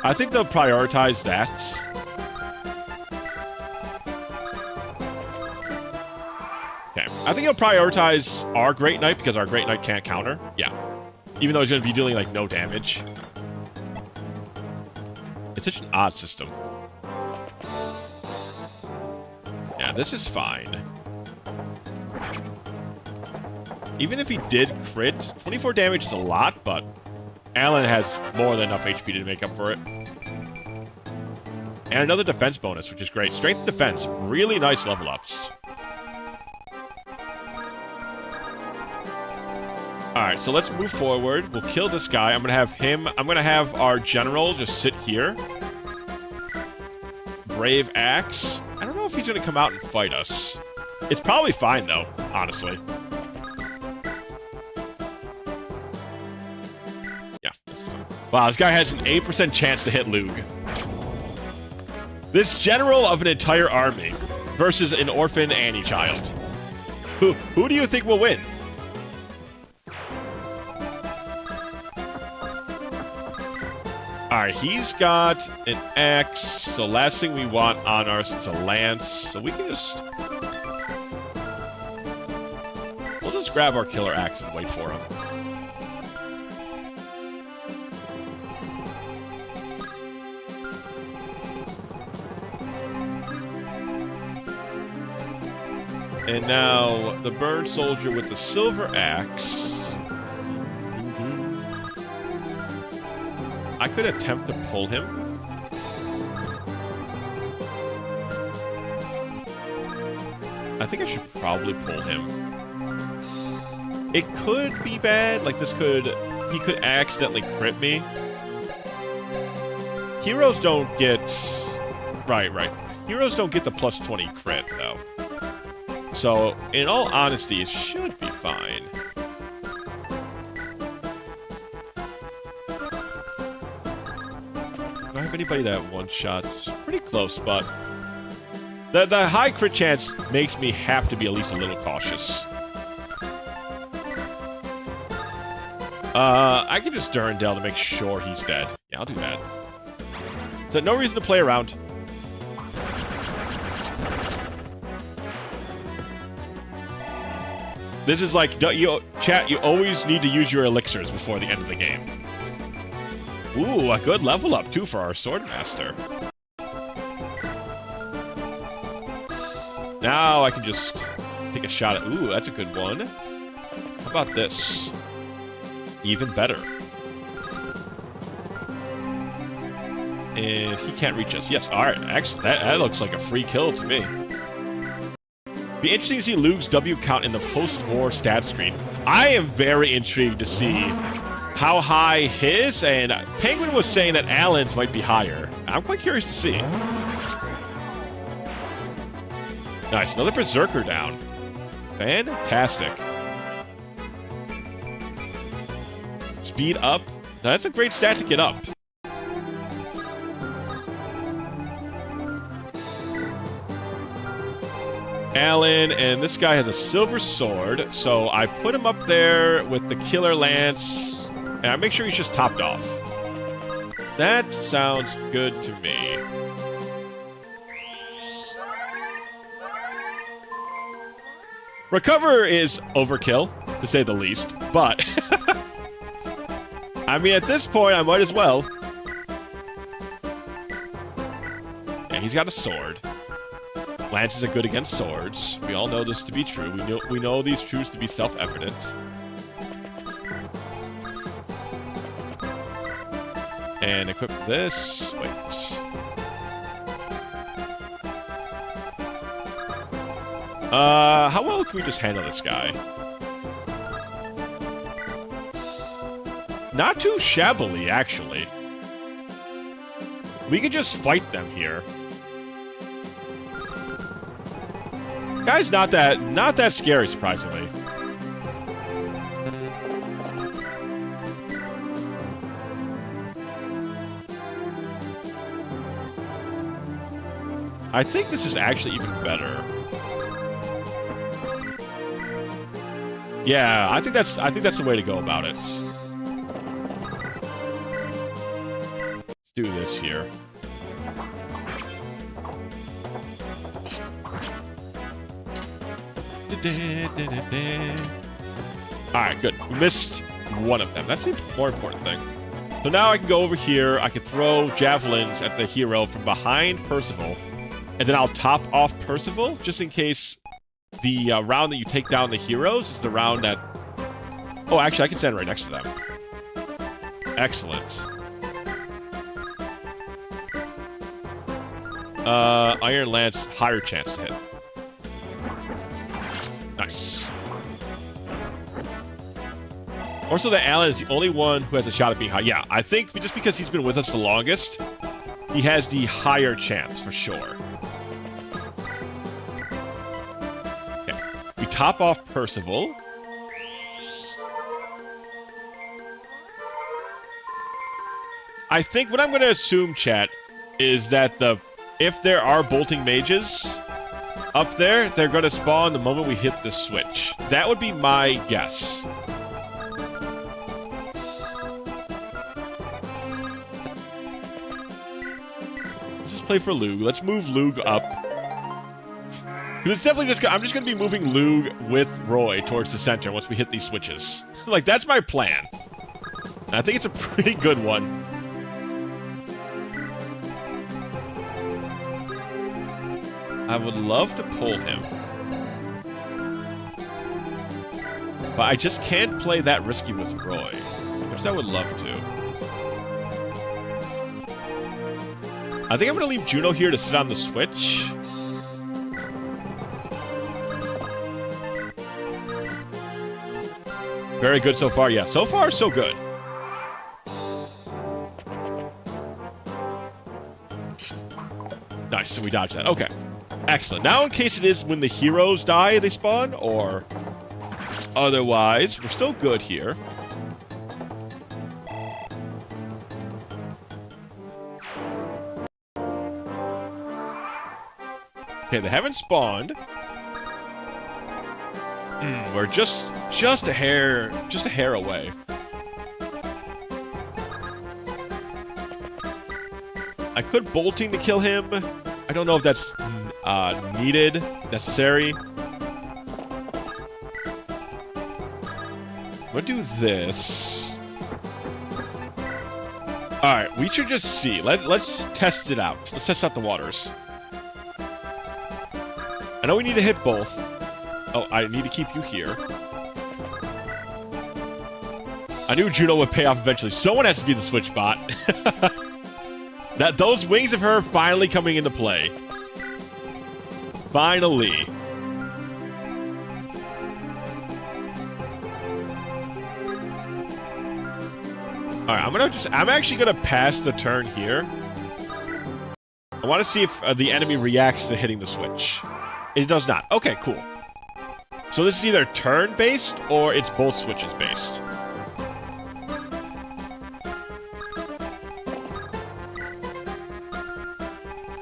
I think they'll prioritize that. Okay. I think he'll prioritize our Great Knight because our Great Knight can't counter. Yeah. Even though he's gonna be dealing, like, no damage. It's such an odd system. Yeah, this is fine. Even if he did crit, 24 damage is a lot, but Alan has more than enough HP to make up for it. And another defense bonus, which is great. Strength and defense, really nice level ups. Alright, so let's move forward. We'll kill this guy. I'm gonna have our general just sit here. Brave axe. I don't know if he's gonna come out and fight us. It's probably fine, though, honestly. Yeah, this is fine. Wow, this guy has an 8% chance to hit Lug. This general of an entire army versus an orphan Annie child. Who do you think will win? Alright, he's got an axe, so last thing we want on ours is a lance, so we can just... We'll just grab our killer axe and wait for him. And now, the burned soldier with the silver axe... I could attempt to pull him. I think I should probably pull him. It could be bad. Like, he could accidentally crit me. Heroes don't get... Right. Heroes don't get the plus 20 crit, though. So, in all honesty, it should be fine. Do I have anybody that one-shots? Pretty close, but... The high crit chance makes me have to be at least a little cautious. I can just Durandal to make sure he's dead. Yeah, I'll do that. So no reason to play around. This is like, chat, you always need to use your elixirs before the end of the game. Ooh, a good level up, too, for our Swordmaster. Now I can just take a shot at... Ooh, that's a good one. How about this? Even better. And he can't reach us. Yes, alright, excellent. That looks like a free kill to me. Be interesting to see Luke's W count in the post-war stat screen. I am very intrigued to see how high his, and Penguin was saying that Alan's might be higher. I'm quite curious to see. Nice, another Berserker down. Fantastic. Speed up. That's a great stat to get up. Alan, and this guy has a silver sword, so I put him up there with the killer lance, and I make sure he's just topped off. That sounds good to me. Recover is overkill, to say the least, but... I mean, at this point, I might as well. Yeah, he's got a sword. Lances are good against swords. We all know this to be true. We know these truths to be self-evident. And equip this. Wait. How well can we just handle this guy? Not too shabbily, actually. We could just fight them here. Guy's not that scary, surprisingly. I think this is actually even better. Yeah, I think that's the way to go about it. Let's do this here. Alright, good. We missed one of them. That's the more important thing. So now I can go over here, I can throw javelins at the hero from behind Percival, and then I'll top off Percival, just in case the round that you take down the heroes is the round that... Oh, actually, I can stand right next to them. Excellent. Iron Lance, higher chance to hit. Nice. Also, that Alan is the only one who has a shot at being high. Yeah, I think just because he's been with us the longest, he has the higher chance, for sure. Okay. We top off Percival. I think what I'm going to assume, chat, is that if there are bolting mages up there, they're going to spawn the moment we hit the switch. That would be my guess. Let's just play for Lug. Let's move Lug up. Because it's definitely just... I'm just going to be moving Lug with Roy towards the center once we hit these switches. Like, that's my plan. And I think it's a pretty good one. I would love to pull him. But I just can't play that risky with Roy. Which I would love to. I think I'm going to leave Juno here to sit on the switch. Very good so far, yeah. So far, so good. Nice, so we dodged that. Okay. Excellent. Now, in case it is when the heroes die, they spawn, or otherwise, we're still good here. Okay, Okay, they haven't spawned. We're just a hair away. I could bolting to kill him. I don't know if that's needed, necessary. I'm gonna do this. All right, we should just see. Let's test it out. Let's test out the waters. I know we need to hit both. Oh, I need to keep you here. I knew Juno would pay off eventually. Someone has to be the switch bot. Those wings of her finally coming into play. Finally. All right, I'm actually gonna pass the turn here. I want to see if the enemy reacts to hitting the switch. It does not. Okay, cool. So this is either turn-based or it's both switches-based.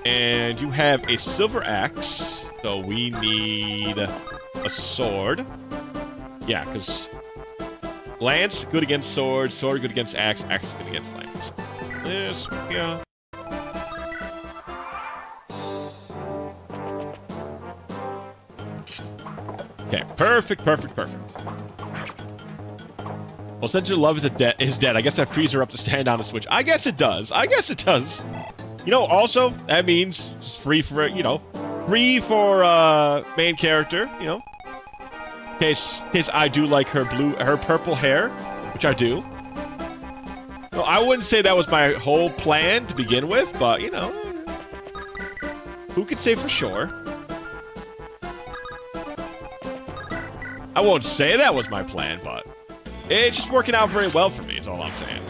And you have a silver axe, so we need a sword. Yeah, because lance, good against sword, sword good against axe, axe good against lance. This, yeah. Okay, perfect. Well, since your love is dead, I guess that frees her up to stand on a switch. I guess it does. You know, also, that means it's free for, main character, In case I do like her purple hair, which I do. Well, I wouldn't say that was my whole plan to begin with, but, who could say for sure? I won't say that was my plan, but it's just working out very well for me, is all I'm saying.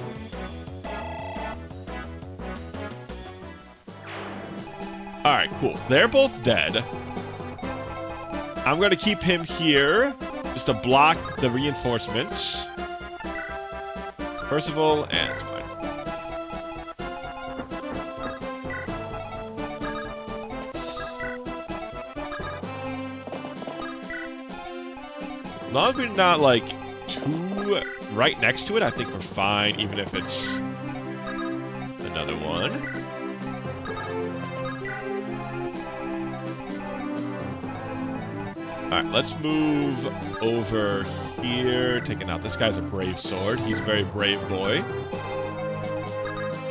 Alright, cool. They're both dead. I'm going to keep him here just to block the reinforcements. Percival and... As long as we're not, too right next to it, I think we're fine, even if it's another one. Alright, let's move over here. Taking out this guy's a brave sword. He's a very brave boy.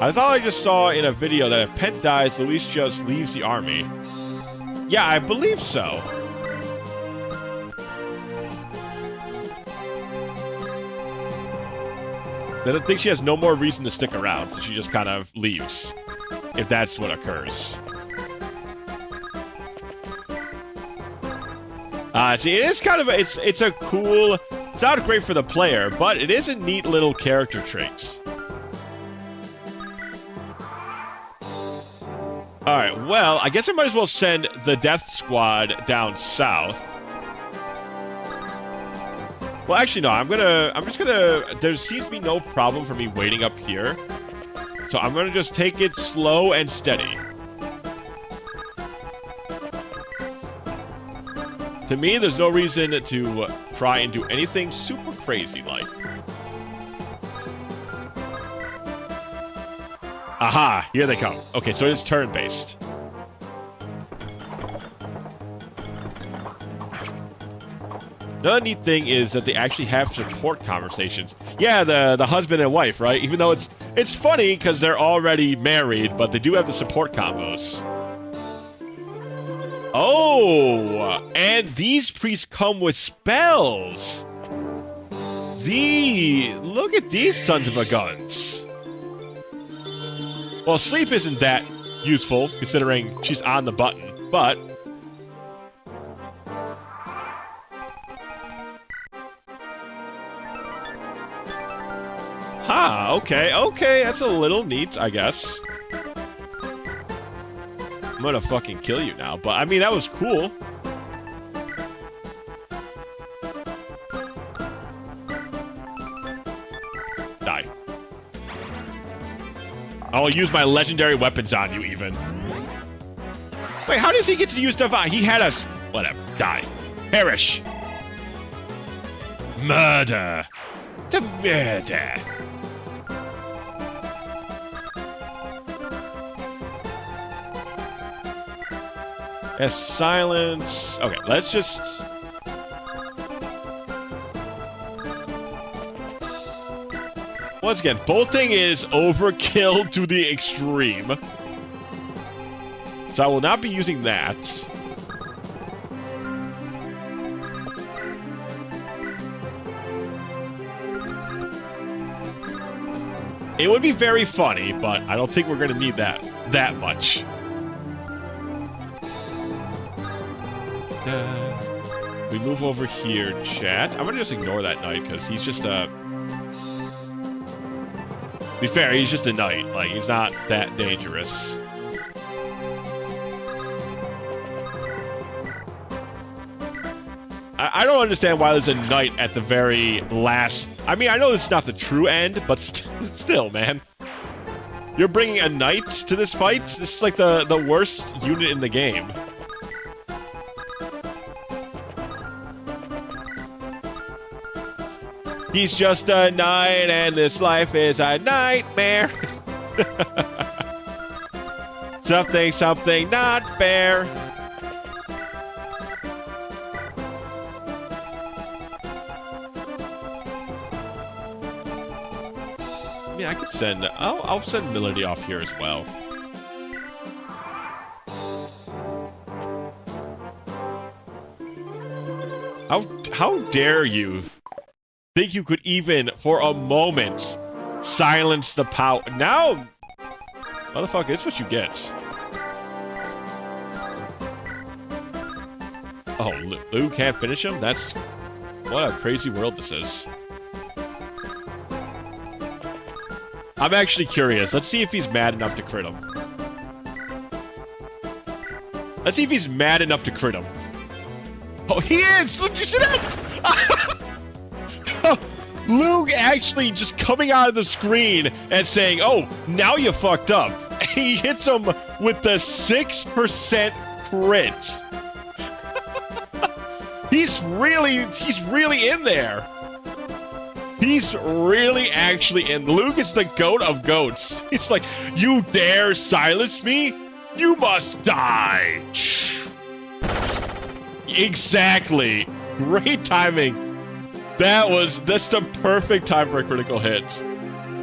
I thought I just saw in a video that if Pent dies, Luis just leaves the army. Yeah, I believe so. I think she has no more reason to stick around, so she just kind of leaves, if that's what occurs. See, it is kind of it's a cool. It's not great for the player, but it is a neat little character trait. All right, well, I guess I might as well send the Death Squad down south. Well, actually, no. I'm just gonna. There seems to be no problem for me waiting up here, so I'm gonna just take it slow and steady. To me, there's no reason to try and do anything super crazy-like. Aha! Here they come. Okay, so it's turn-based. Another neat thing is that they actually have support conversations. Yeah, the husband and wife, right? Even though it's funny because they're already married, but they do have the support combos. Oh, and these priests come with spells. Look at these sons of a guns. Well, sleep isn't that useful considering she's on the button, but okay, that's a little neat, I guess. I'm gonna fucking kill you now, but I mean, that was cool. Die. I'll use my legendary weapons on you, even. Wait, Wait, how does he get to use Divine? He had us. Whatever. Die. Perish. Murder. The murder. Yes, silence. Okay, let's just... Once again, bolting is overkill to the extreme. So I will not be using that. It would be very funny, but I don't think we're going to need that much. We move over here, chat. I'm gonna just ignore that knight because he's just a... To be fair, he's just a knight. Like, he's not that dangerous. I don't understand why there's a knight at the very last... I mean, I know this is not the true end, but still, man. You're bringing a knight to this fight? This is like the worst unit in the game. He's just a knight, and this life is a nightmare. Something not fair. Yeah, I could send... I'll send Melody off here as well. How dare you think you could even, for a moment, silence the power? Now, motherfucker, it's what you get. Oh, Lou can't finish him? That's... What a crazy world this is. I'm actually curious. Let's see if he's mad enough to crit him. Let's see if he's mad enough to crit him. Oh, he is! Look, you see that? Luke actually just coming out of the screen and saying, oh, now you fucked up. He hits him with the 6% crit. He's really in there. He's really actually in. Luke is the goat of goats. He's like, you dare silence me? You must die. Exactly. Great timing. That's the perfect time for a critical hit.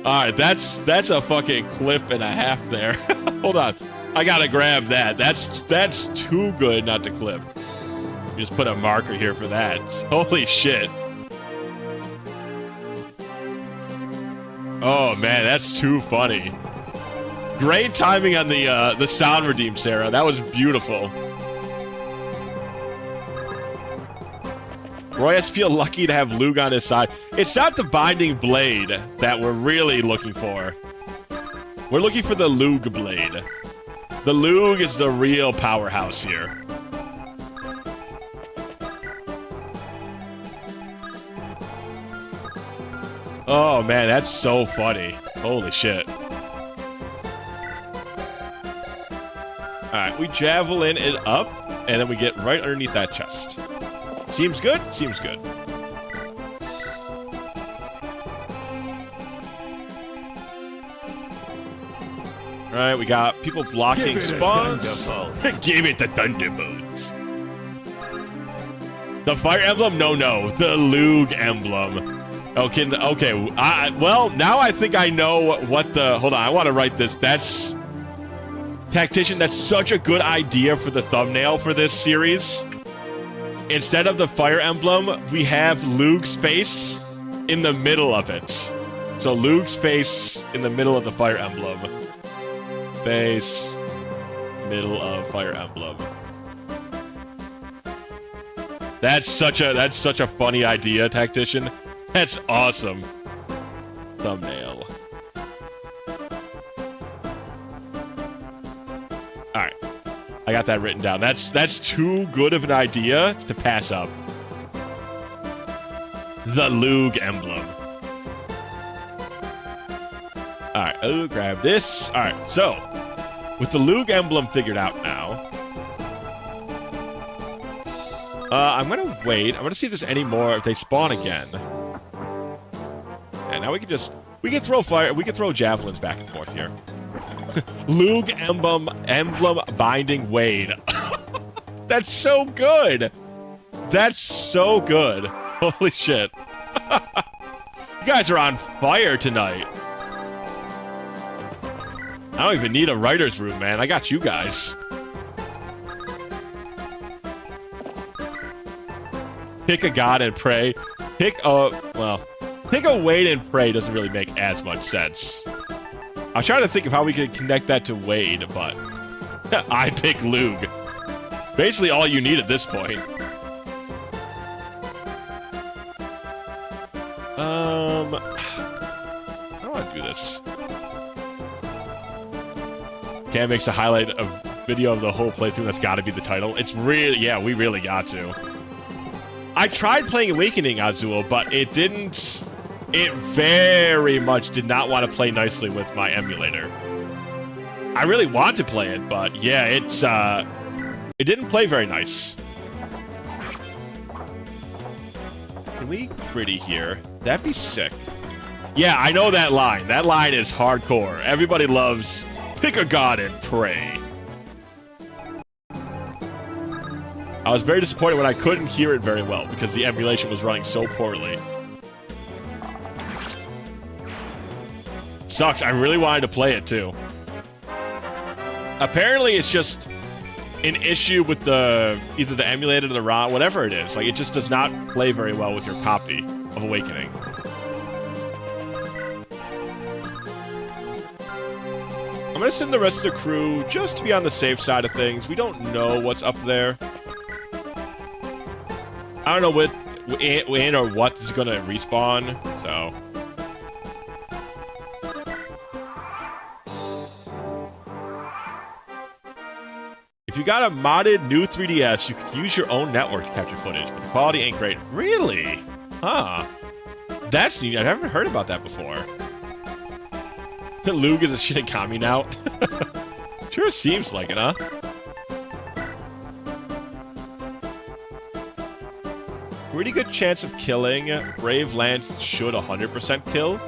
Alright, that's a fucking clip and a half there. Hold on. I gotta grab that. That's too good not to clip. Just put a marker here for that. Holy shit. Oh man, that's too funny. Great timing on the sound redeem, Sarah. That was beautiful. Roy has to feel lucky to have Lug on his side. It's not the Binding Blade that we're really looking for. We're looking for the Lug Blade. The Lug is the real powerhouse here. Oh man, that's so funny. Holy shit. Alright, we javelin it up, and then we get right underneath that chest. Seems good? Seems good. Alright, we got people blocking spawns. Give it the Thunderbolts. The Fire Emblem? No. The Lug Emblem. Okay, well, now I think I know what the... Hold on, I want to write this. That's... Tactician, that's such a good idea for the thumbnail for this series. Instead of the Fire Emblem, we have Lug's face in the middle of it. So Lug's face in the middle of the Fire Emblem. Face, middle of Fire Emblem. That's such a funny idea, Tactician. That's awesome. Thumbnail. Alright. I got that written down. That's too good of an idea to pass up. The Lug Emblem. Alright, I'll grab this. Alright, so with the Lug Emblem figured out now, I'm gonna wait. I'm gonna see if there's any more if they spawn again. And now we can throw fire. We can throw javelins back and forth here. Lug Emblem Binding Wade. That's so good. That's so good. Holy shit. You guys are on fire tonight. I don't even need a writer's room, man. I got you guys. Pick a god and pray. Pick a Wade and pray doesn't really make as much sense. I was trying to think of how we could connect that to Wade, but I pick Lug. Basically all you need at this point. I don't want to do this. Cam makes a highlight of video of the whole playthrough. That's got to be the title. It's really, yeah, we really got to. I tried playing Awakening Azul, but it didn't. It very much did not want to play nicely with my emulator. I really want to play it, but yeah, it didn't play very nice. Can we gritty here? That'd be sick. Yeah, I know that line. That line is hardcore. Everybody loves pick a god and pray. I was very disappointed when I couldn't hear it very well because the emulation was running so poorly. Sucks. I really wanted to play it too. Apparently, it's just an issue with either the emulator or the ROM, whatever it is. Like, it just does not play very well with your copy of Awakening. I'm gonna send the rest of the crew just to be on the safe side of things. We don't know what's up there. I don't know when or what is gonna respawn, so. If you got a modded new 3DS, you could use your own network to capture footage, but the quality ain't great. Really? Huh. That's neat. I've never heard about that before. Lug is a Shinigami now. Sure seems like it, huh? Pretty good chance of killing. Brave Lance should 100% kill.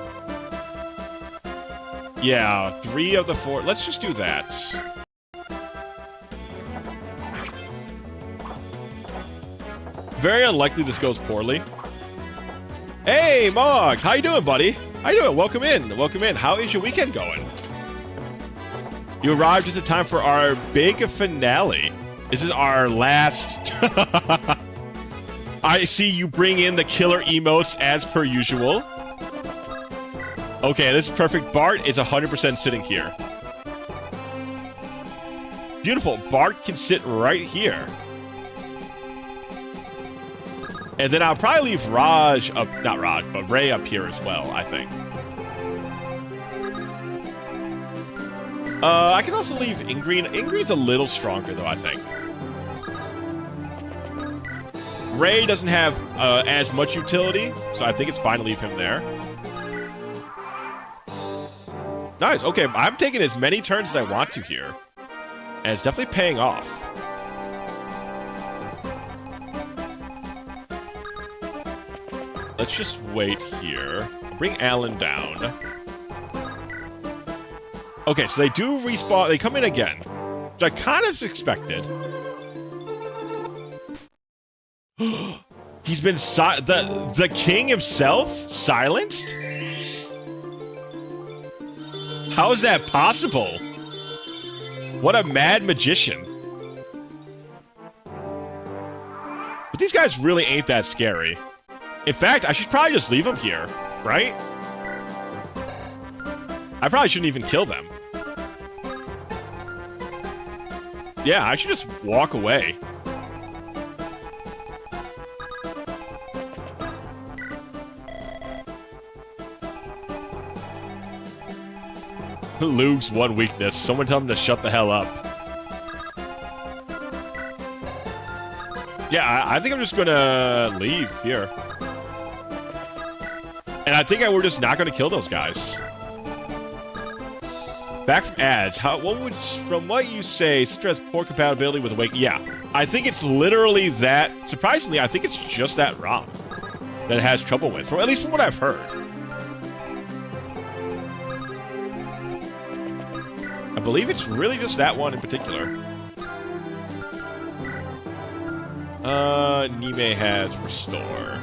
Yeah, 3 of the 4. Let's just do that. Very unlikely this goes poorly. Hey, Mog! How you doing, buddy? How you doing? Welcome in. Welcome in. How is your weekend going? You arrived just in time for our big finale. This is our last... I see you bring in the killer emotes as per usual. Okay, this is perfect. Bart is 100% sitting here. Beautiful. Bart can sit right here. And then I'll probably leave Raj up, not Raj, but Ray up here as well, I think. I can also leave Ingreen. Ingreen's a little stronger, though, I think. Ray doesn't have as much utility, so I think it's fine to leave him there. Nice. Okay, I'm taking as many turns as I want to here. And it's definitely paying off. Let's just wait here. Bring Alan down. Okay, so they do respawn. They come in again, which I kind of expected. He's been the king himself silenced? How is that possible? What a mad magician. But these guys really ain't that scary. In fact, I should probably just leave them here, right? I probably shouldn't even kill them. Yeah, I should just walk away. Lug's one weakness. Someone tell him to shut the hell up. Yeah, I think I'm just gonna leave here. And I think we're just not gonna kill those guys. Back from ads. From what you say, such as poor compatibility with Awake. Yeah. I think it's literally that. Surprisingly, I think it's just that ROM that it has trouble with, or at least from what I've heard. I believe it's really just that one in particular. Nime has Restore.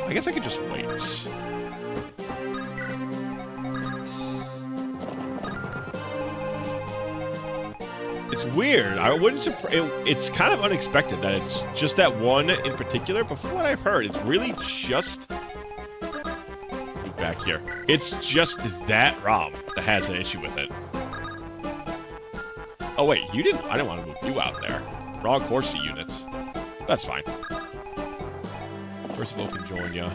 I guess I could just wait. It's weird. I wouldn't. It's kind of unexpected that it's just that one in particular. But from what I've heard, it's really just back here. It's just that ROM that has an issue with it. Oh wait, you didn't. I didn't want to move you out there. Wrong horsey units. That's fine. First of all, can join ya.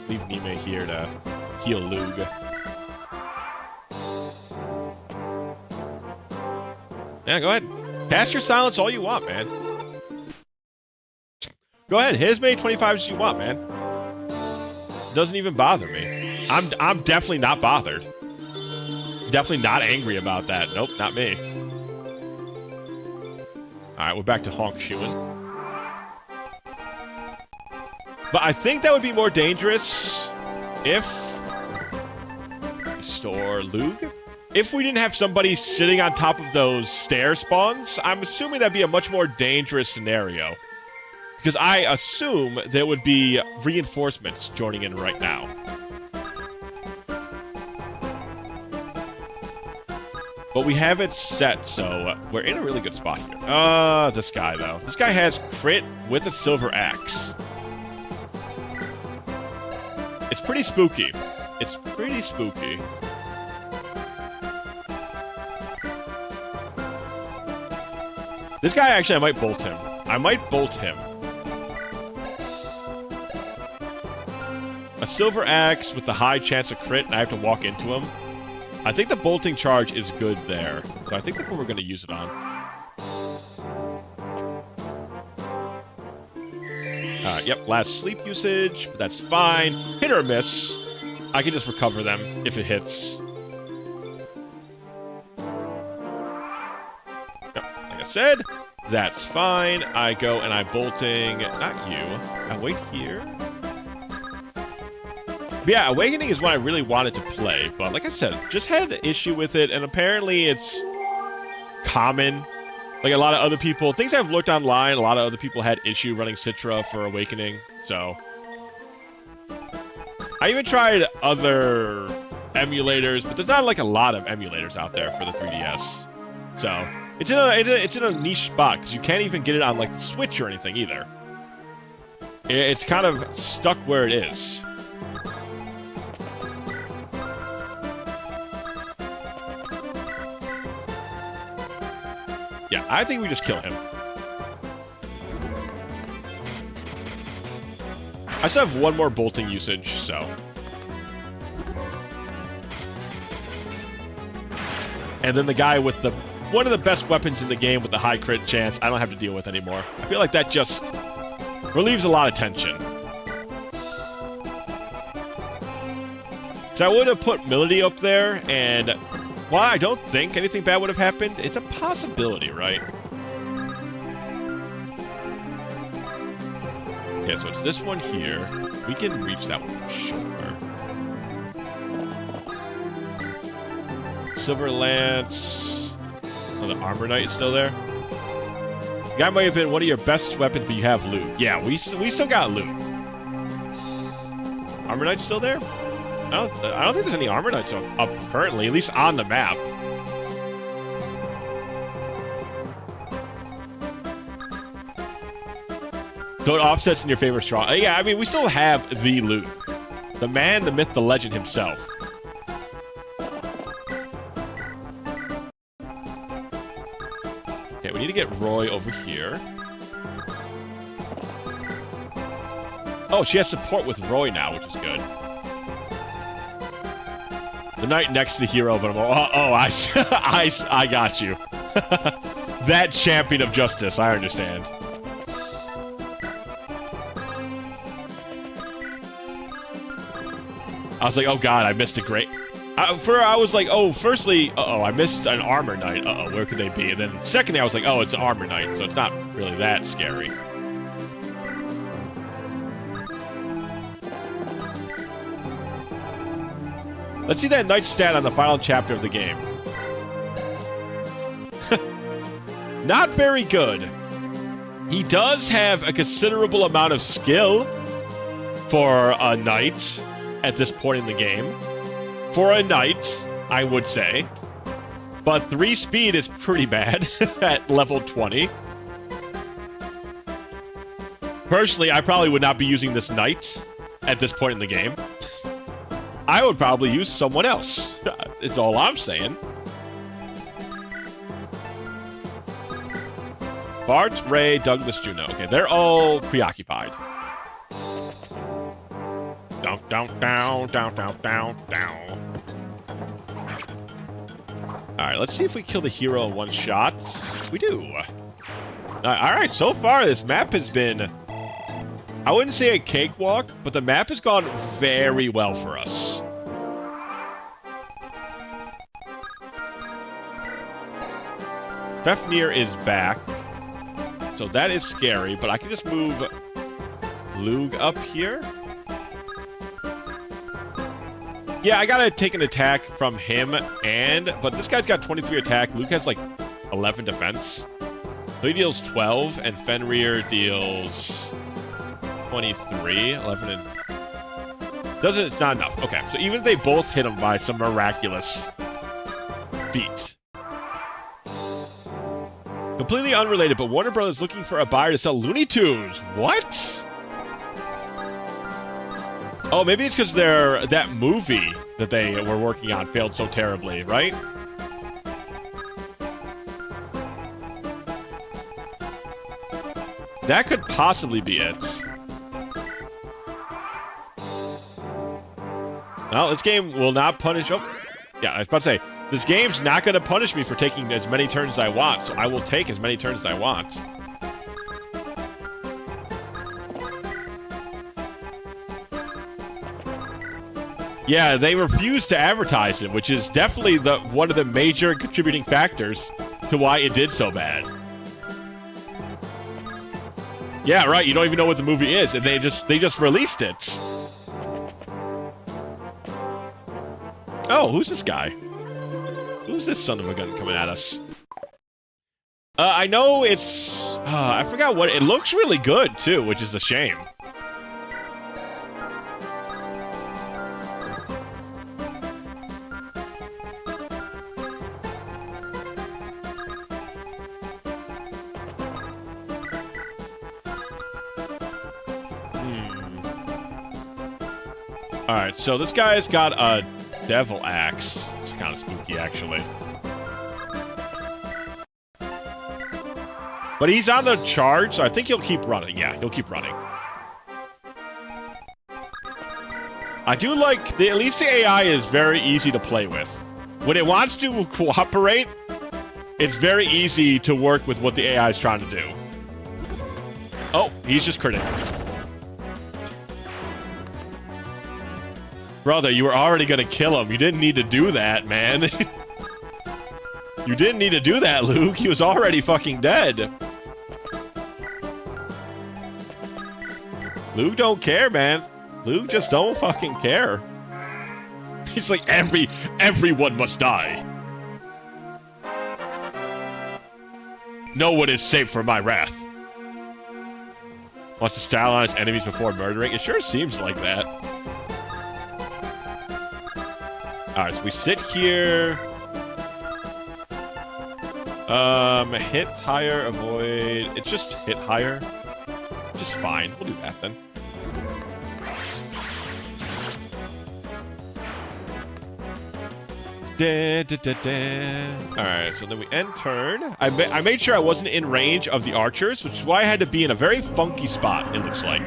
Leave Nime here to heal Lug. Yeah, go ahead. Cast your silence all you want, man. Go ahead. Hit as many 25s as you want, man. Doesn't even bother me. I'm definitely not bothered. Definitely not angry about that. Nope, not me. Alright, we're back to Honk Shoeing. But I think that would be more dangerous if... Restore Lug? If we didn't have somebody sitting on top of those stair spawns, I'm assuming that'd be a much more dangerous scenario. Because I assume there would be reinforcements joining in right now. But we have it set, so we're in a really good spot here. This guy, though. This guy has crit with a silver axe. It's pretty spooky. It's pretty spooky. This guy, actually, I might bolt him. I might bolt him. A silver axe with the high chance of crit, and I have to walk into him. I think the bolting charge is good there. So I think that's what we're going to use it on. Yep, last sleep usage, but that's fine. Hit or miss. I can just recover them if it hits. Yep, like I said, that's fine. I go and I'm bolting, not you. I wait here. But yeah, Awakening is what I really wanted to play, but like I said, just had an issue with it, and apparently it's common. Like a lot of other people, things I've looked online, a lot of other people had issue running Citra for Awakening, so. I even tried other emulators, but there's not like a lot of emulators out there for the 3DS. So, it's in a niche spot, because you can't even get it on like the Switch or anything either. It's kind of stuck where it is. Yeah, I think we just kill him. I still have one more bolting usage, so. And then the guy with one of the best weapons in the game with the high crit chance, I don't have to deal with anymore. I feel like that just relieves a lot of tension. So I would have put Melody up there, and while I don't think anything bad would have happened, it's a possibility, right? Okay, so it's this one here. We can reach that one for sure. Silver Lance. Oh, the Armor Knight is still there. The guy might have been one of your best weapons, but you have loot. Yeah, we still got loot. Armor Knight's still there? I don't think there's any Armor Knights up currently, at least on the map. So it offsets in your favor strong. Yeah, I mean, we still have the loot. The man, the myth, the legend himself. Okay, we need to get Roy over here. Oh, she has support with Roy now, which is good. The knight next to the hero, but I'm I got you. That champion of justice, I understand. I was like, oh god, I missed a great... I was like, oh, firstly, I missed an armor knight. Where could they be? And then secondly, I was like, oh, it's an armor knight, so it's not really that scary. Let's see that knight stat on the final chapter of the game. Not very good. He does have a considerable amount of skill for a knight at this point in the game. For a knight, I would say. But 3 speed is pretty bad at level 20. Personally, I probably would not be using this knight at this point in the game. I would probably use someone else. Is all I'm saying. Bart, Ray, Douglas, Juno. Okay, they're all preoccupied. Down, down, down, down, down, down, down. Alright, let's see if we kill the hero in one shot. We do. Alright, so far this map has been... I wouldn't say a cakewalk, but the map has gone very well for us. Fafnir is back. So that is scary, but I can just move Lug up here. Yeah, I gotta take an attack from him, but this guy's got 23 attack. Luke has like 11 defense. So he deals 12, and Fenrir deals 23, 11, and... It's not enough. Okay, so even if they both hit him by some miraculous feat. Completely unrelated, but Warner Bros. Looking for a buyer to sell Looney Tunes. What? Oh, maybe it's because that movie that they were working on failed so terribly, right? That could possibly be it. Well, this game will not punish... Oh, yeah, I was about to say, this game's not going to punish me for taking as many turns as I want, so I will take as many turns as I want. Yeah, they refused to advertise it, which is definitely one of the major contributing factors to why it did so bad. Yeah, right, you don't even know what the movie is, and they just released it. Oh, who's this guy? Who's this son of a gun coming at us? I know it's... I forgot what... It looks really good, too, which is a shame. Alright, so this guy's got a devil axe. It's kind of spooky, actually. But he's on the charge, so I think he'll keep running. Yeah, he'll keep running. I do like... at least the AI is very easy to play with. When it wants to cooperate, it's very easy to work with what the AI is trying to do. Oh, he's just critting. Brother, you were already gonna kill him. You didn't need to do that, man. You didn't need to do that, Luke. He was already fucking dead. Luke don't care, man. Luke just don't fucking care. He's like, everyone must die. No one is safe from my wrath. Wants to stylize enemies before murdering? It sure seems like that. Alright, so we sit here. Hit higher, avoid... It's just hit higher. Just fine. We'll do that then. Alright, so then we end turn. I made sure I wasn't in range of the archers, which is why I had to be in a very funky spot, it looks like.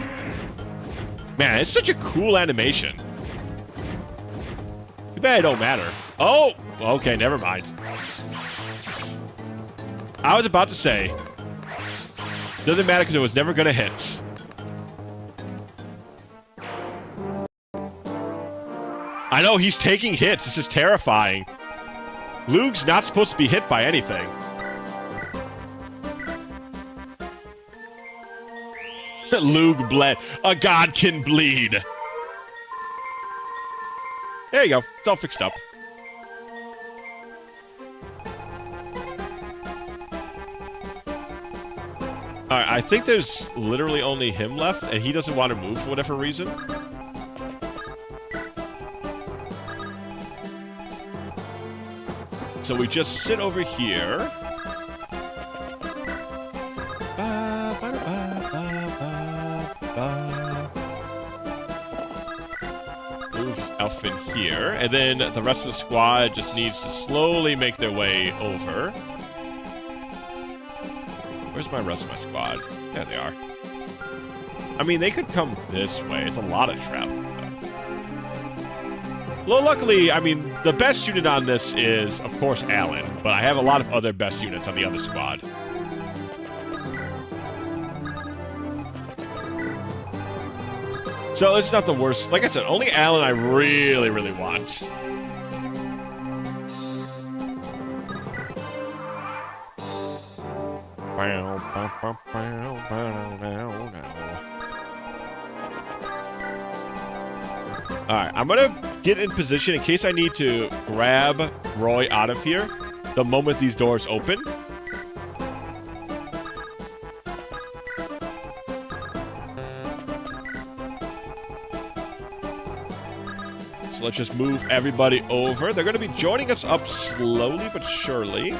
Man, it's such a cool animation. Too bad it don't matter. Oh! Okay, never mind. I was about to say, doesn't matter because it was never gonna hit. I know, he's taking hits. This is terrifying. Luke's not supposed to be hit by anything. Luke bled. A god can bleed. There you go. It's all fixed up. Alright, I think there's literally only him left, and he doesn't want to move for whatever reason. So we just sit over here. Move Elf in here, and then the rest of the squad just needs to slowly make their way over. Where's my rest of my squad? There they are. I mean, they could come this way. It's a lot of travel. Well, luckily, I mean, the best unit on this is, of course, Alan, but I have a lot of other best units on the other squad. So it's not the worst. Like I said, only Alan I really, really want. Alright, I'm gonna get in position in case I need to grab Roy out of here the moment these doors open. So let's just move everybody over. They're gonna be joining us up slowly but surely.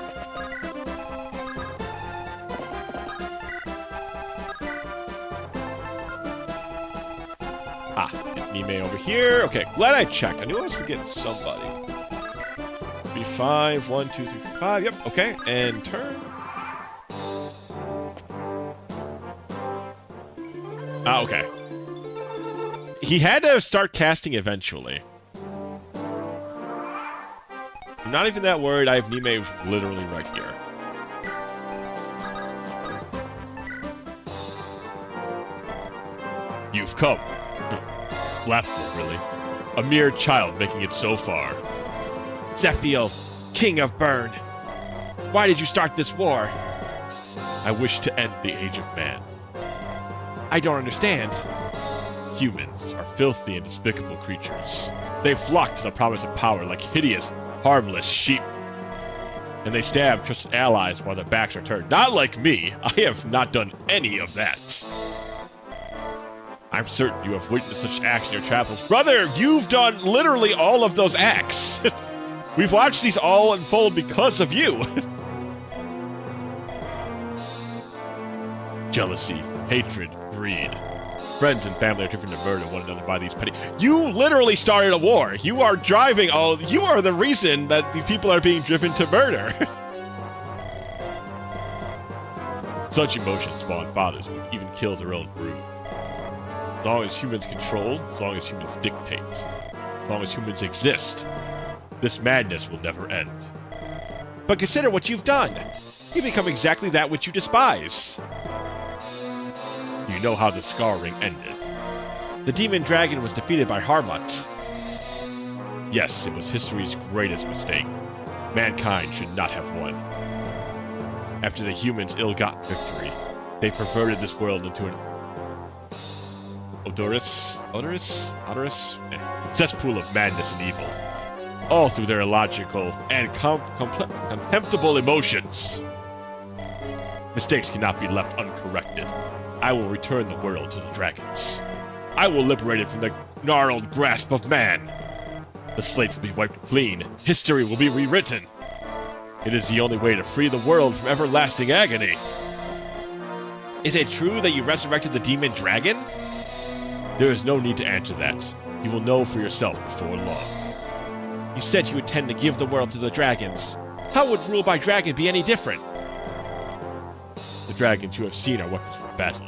Nime over here. Okay, glad I checked. I knew I was forgetting somebody. 3, 5, 1, 2, 3, 5. Yep, okay. And turn. Ah, okay. He had to start casting eventually. I'm not even that worried. I have Nime literally right here. You've come. Laughable, really. A mere child making it so far. Zephiel, King of Burn. Why did you start this war? I wish to end the age of man. I don't understand. Humans are filthy and despicable creatures. They flock to the promise of power like hideous, harmless sheep. And they stab trusted allies while their backs are turned. Not like me. I have not done any of that. I'm certain you have witnessed such acts in your travels. Brother, you've done literally all of those acts. We've watched these all unfold because of you. Jealousy, hatred, greed. Friends and family are driven to murder one another by these petty... You literally started a war. You are driving all... You are the reason that these people are being driven to murder. Such emotions spawn fathers who would even kill their own brood. As long as humans control, as long as humans dictate, as long as humans exist, this madness will never end. But consider what you've done. You've become exactly that which you despise. You know how the Scar Ring ended. The demon dragon was defeated by Harmut. Yes, it was history's greatest mistake. Mankind should not have won. After the humans ill-gotten victory, they perverted this world into an odorous cesspool of madness and evil, all through their illogical and contemptible emotions. Mistakes cannot be left uncorrected. I will return the world to the dragons. I will liberate it from the gnarled grasp of man. The slate will be wiped clean. History will be rewritten. It is the only way to free the world from everlasting agony. Is it true that you resurrected the demon dragon? There is no need to answer that. You will know for yourself before long. You said you intend to give the world to the dragons. How would rule by dragon be any different? The dragons you have seen are weapons for battle.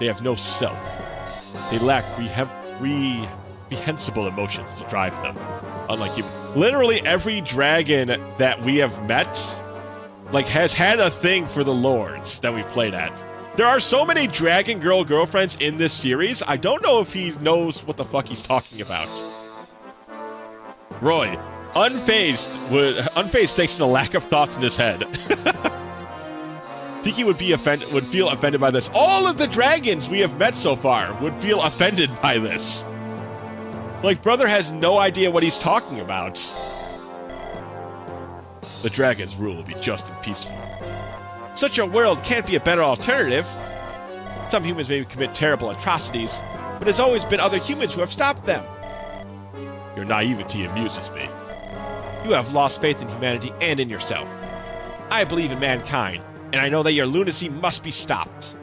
They have no self. They lack reprehensible emotions to drive them. Unlike you. Literally every dragon that we have met, like, has had a thing for the lords that we've played at. There are so many dragon girl girlfriends in this series, I don't know if he knows what the fuck he's talking about. Roy, unfazed thanks to the lack of thoughts in his head. Tiki would feel offended by this. All of the dragons we have met so far would feel offended by this. Like, brother has no idea what he's talking about. The dragon's rule will be just and peaceful. Such a world can't be a better alternative. Some humans may commit terrible atrocities, but there's always been other humans who have stopped them. Your naivety amuses me. You have lost faith in humanity and in yourself. I believe in mankind, and I know that your lunacy must be stopped.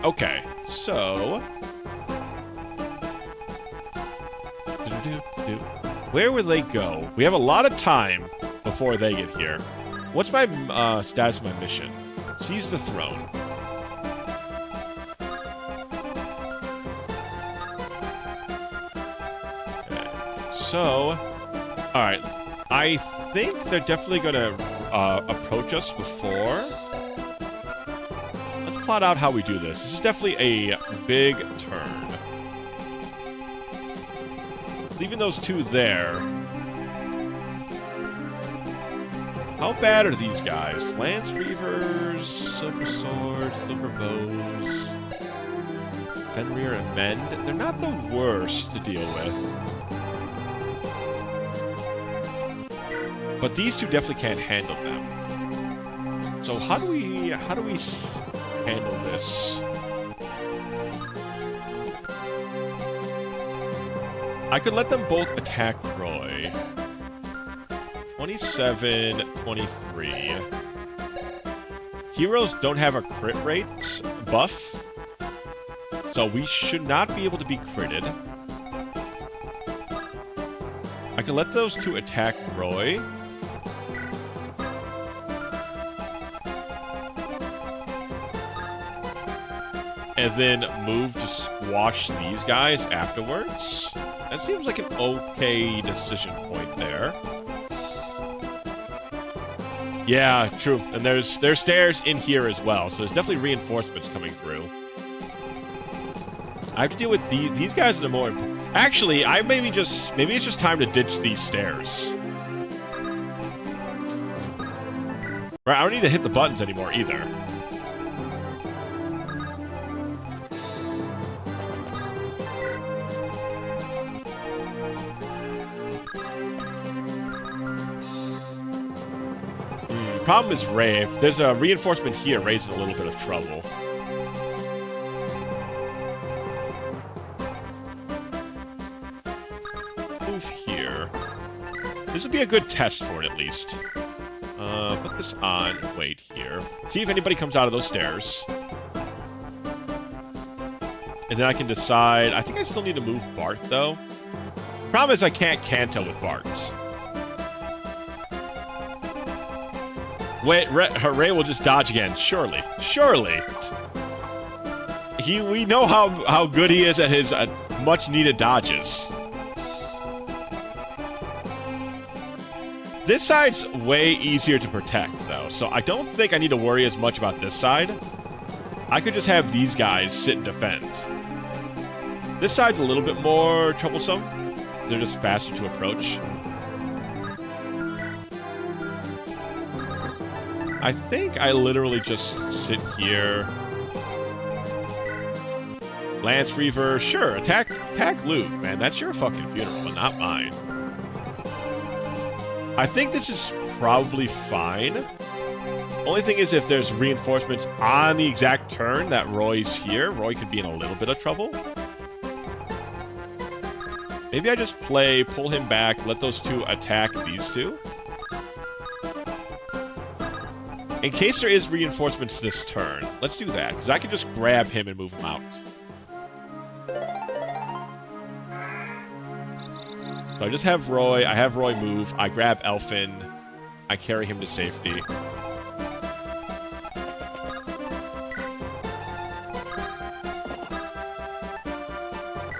Okay, so... where will they go? We have a lot of time before they get here. What's my status of my mission? Seize the throne. Okay. So, alright. I think they're definitely going to approach us before. Let's plot out how we do this. This is definitely a big turn. Leaving those two there. How bad are these guys? Lance Reavers, Silver Swords, Silver Bows, Fenrir and Mend. They're not the worst to deal with. But these two definitely can't handle them. So how do we handle this? I could let them both attack Roy. 27, 23. Heroes don't have a crit rate buff, so we should not be able to be critted. I can let those two attack Roy. And then move to squash these guys afterwards. That seems like an okay decision point there. Yeah, true. And there's stairs in here as well, so there's definitely reinforcements coming through. I have to deal with these guys are the more important. Actually, maybe it's just time to ditch these stairs. Right, I don't need to hit the buttons anymore either. Problem is Ray. If there's a reinforcement here, Ray's in a little bit of trouble. Move here. This would be a good test for it, at least. Put this on. Wait here. See if anybody comes out of those stairs. And then I can decide... I think I still need to move Bart, though. Problem is I can't Kanto with Bart. Wait, Ray will just dodge again. Surely. Surely. We know how good he is at his much-needed dodges. This side's way easier to protect, though, so I don't think I need to worry as much about this side. I could just have these guys sit and defend. This side's a little bit more troublesome. They're just faster to approach. I think I literally just sit here. Lance Reaver, sure, attack Luke, man. That's your fucking funeral, and not mine. I think this is probably fine. Only thing is if there's reinforcements on the exact turn that Roy's here, Roy could be in a little bit of trouble. Maybe I just pull him back, let those two attack these two. In case there is reinforcements this turn, let's do that, because I can just grab him and move him out. So I just have Roy, I have Roy move, I grab Elfin, I carry him to safety.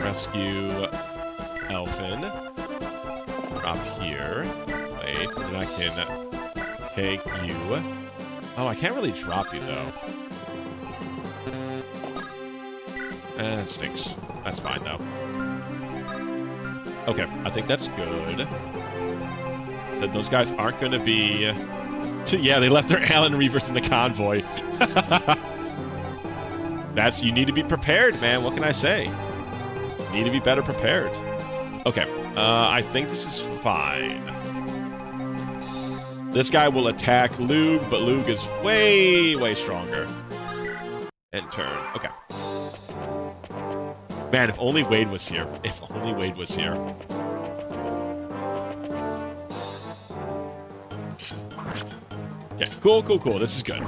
Rescue Elfin. Drop here. Wait, and then I can take you. Oh, I can't really drop you, though. It stinks. That's fine, though. Okay, I think that's good. So those guys aren't going to be... Yeah, they left their Allen Reavers in the convoy. You need to be prepared, man. What can I say? You need to be better prepared. Okay, I think this is fine. This guy will attack Lug, but Lug is way, way stronger. End turn. Okay. Man, if only Wade was here. If only Wade was here. Okay, cool, cool, cool. This is good.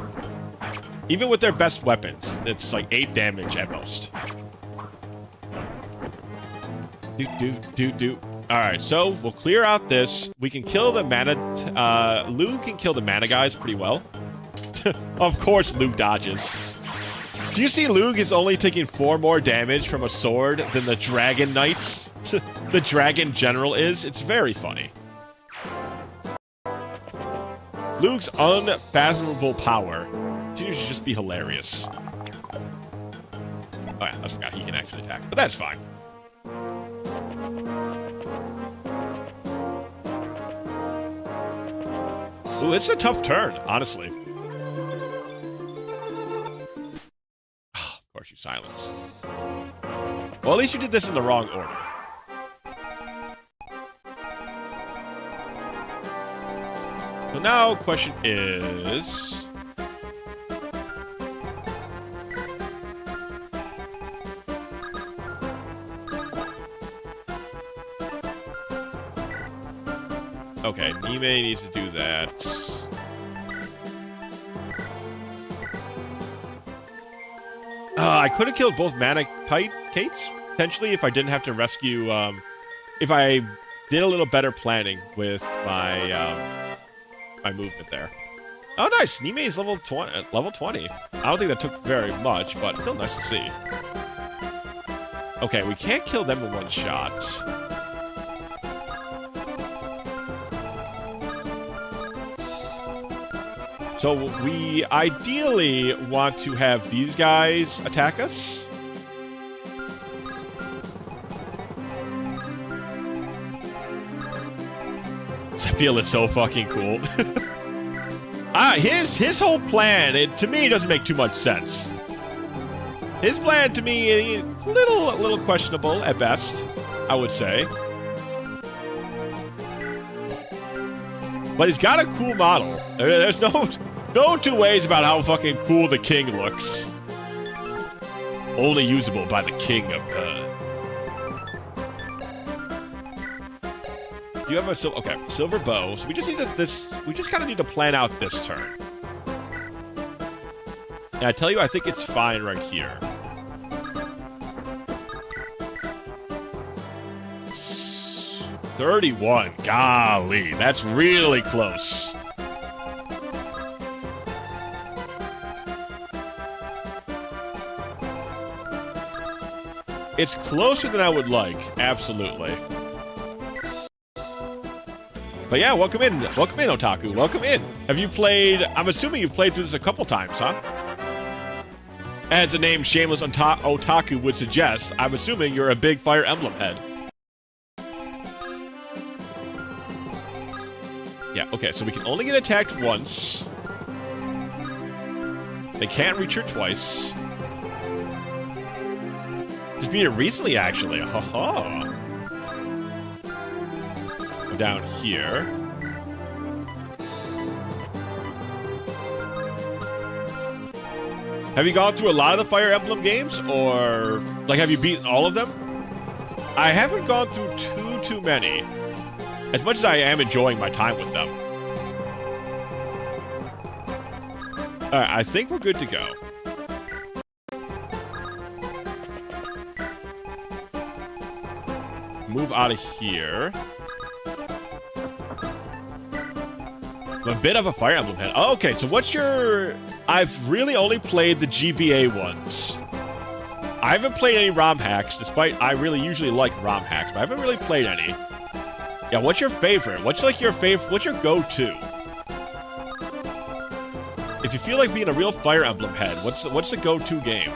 Even with their best weapons, it's like 8 damage at most. Alright, so we'll clear out this. We can kill the mana... Lug can kill the mana guys pretty well. Of course Lug dodges. Do you see Lug is only taking 4 more damage from a sword than the Dragon Knight? The Dragon General is? It's very funny. Lug's unfathomable power continues to just be hilarious. Oh yeah, I forgot he can actually attack, but that's fine. Ooh, it's a tough turn, honestly. Of course you silence. Well, at least you did this in the wrong order. So now, question is... Okay, Nime needs to do that. I could have killed both Mana Kites, potentially, if I didn't have to rescue... if I did a little better planning with my... my movement there. Oh, nice! Nime is level 20. I don't think that took very much, but still nice to see. Okay, we can't kill them in one shot. So we ideally want to have these guys attack us. Zephiel is so fucking cool. His whole plan, to me, doesn't make too much sense. His plan, to me, is a little questionable at best, I would say. But he's got a cool model. There's no two ways about how fucking cool the king looks. Only usable by the king of You have a silver bow. So we just need we just kind of need to plan out this turn. And I tell you, I think it's fine right here. $31. Golly, that's really close. It's closer than I would like, absolutely. But yeah, welcome in, Otaku. Welcome in. Have you played? I'm assuming you've played through this a couple times, huh? As the name Shameless Otaku would suggest, I'm assuming you're a big Fire Emblem head. Yeah, okay, so we can only get attacked once. They can't reach her twice. Just beat it recently, actually. Haha. Go down here. Have you gone through a lot of the Fire Emblem games, or like have you beaten all of them? I haven't gone through too many. As much as I am enjoying my time with them. Alright, I think we're good to go. Move out of here. I'm a bit of a Fire Emblem head. Oh, okay, so what's your... I've really only played the GBA ones. I haven't played any ROM hacks, despite I really usually like ROM hacks, but I haven't really played any. Yeah, what's your favorite? What's like your favorite? What's your go-to? If you feel like being a real Fire Emblem head, what's the go-to game?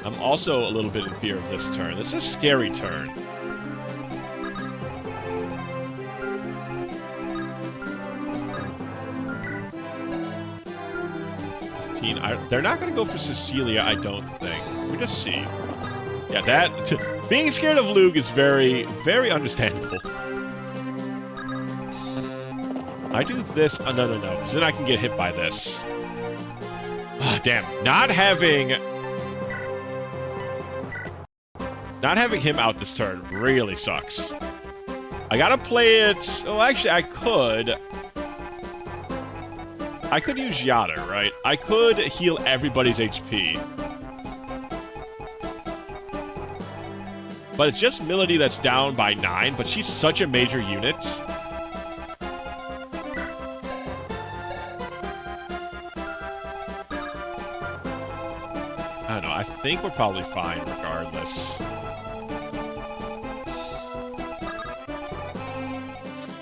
I'm also a little bit in fear of this turn. This is a scary turn. 15. They're not going to go for Cecilia, I don't think. We just see. Yeah, that... being scared of Luke is very, very understandable. I do this... Oh, no, because then I can get hit by this. Ah, damn. Not having him out this turn really sucks. I gotta play it... Oh, actually, I could use Yatter, right? I could heal everybody's HP. But it's just Milady that's down by 9, but she's such a major unit. I don't know, I think we're probably fine regardless.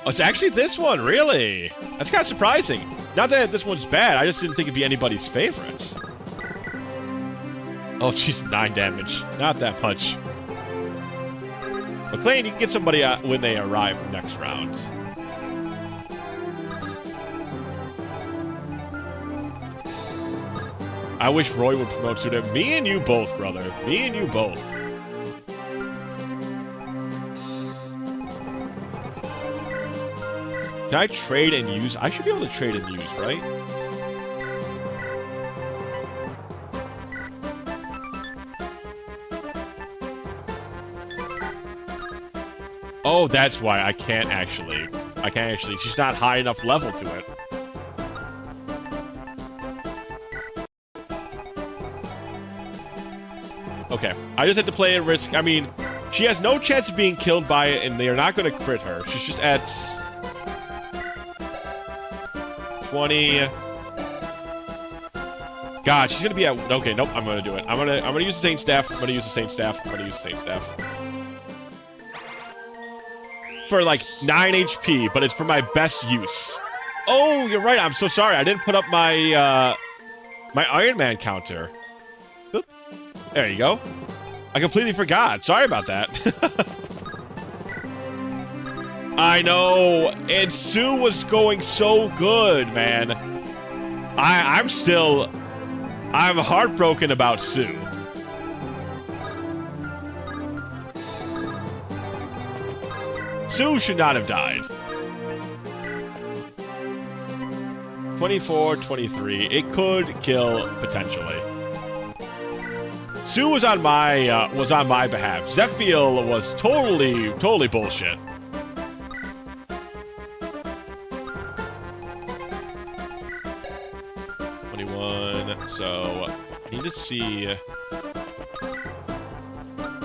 Oh, it's actually this one, really? That's kind of surprising. Not that this one's bad, I just didn't think it'd be anybody's favorites. Oh, jeez, 9 damage. Not that much. McLean, you can get somebody when they arrive next round. I wish Roy would promote to me and you both, brother. Me and you both. Can I trade and use? I should be able to trade and use, right? Oh, that's why I can't actually. She's not high enough level to it. Okay, I just had to play at risk. I mean, she has no chance of being killed by it, and they are not going to crit her. She's just at 20. God, she's going to be at... Okay, nope, I'm going to do it. I'm gonna use the Saint Staff. I'm going to use the Saint Staff. For like 9 HP, but it's for my best use. Oh, you're right. I'm so sorry. I didn't put up my my Iron Man counter. Oop. There you go. I completely forgot. Sorry about that. I know. And Sue was going so good, man. I'm heartbroken about Sue. Sue should not have died. 24, 23. It could kill potentially. Sue was on my behalf. Zephiel was totally bullshit. So I need to see.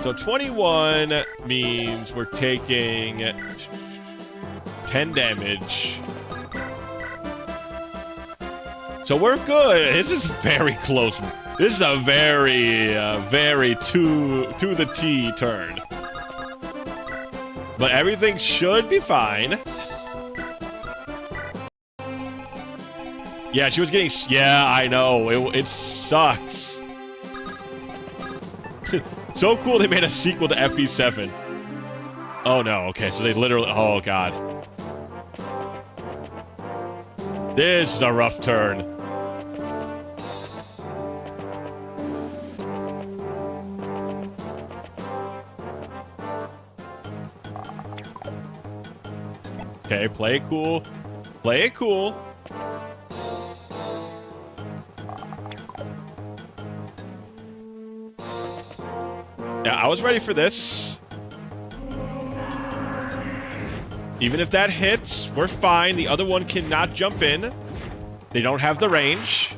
So 21 means we're taking 10 damage. So we're good. This is very close. This is a very to the T turn. But everything should be fine. Yeah, she was getting... Yeah, I know. It sucks. So cool they made a sequel to FE7. Oh, no. Okay, so they literally... Oh, God. This is a rough turn. Okay, play it cool. Play it cool. Yeah, I was ready for this. Even if that hits, we're fine. The other one cannot jump in. They don't have the range.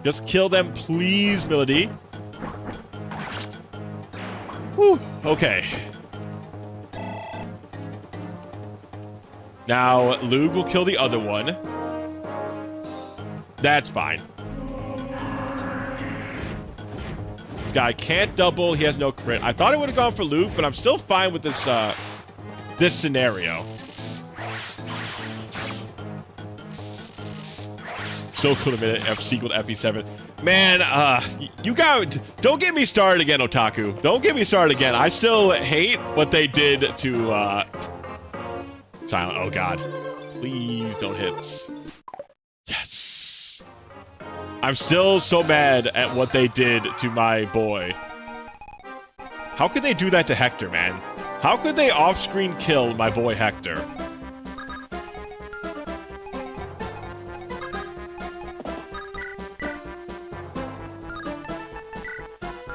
Just kill them, please, Milady. Whew. Okay. Now, Lug will kill the other one. That's fine. This guy can't double. He has no crit. I thought I would have gone for Luke, but I'm still fine with this this scenario. So cool to minute F sequel to FE7. Man, you got... Don't get me started again, Otaku. Don't get me started again. I still hate what they did to, Silent. Oh, God. Please don't hit. Yes. I'm still so mad at what they did to my boy. How could they do that to Hector, man? How could they off-screen kill my boy Hector?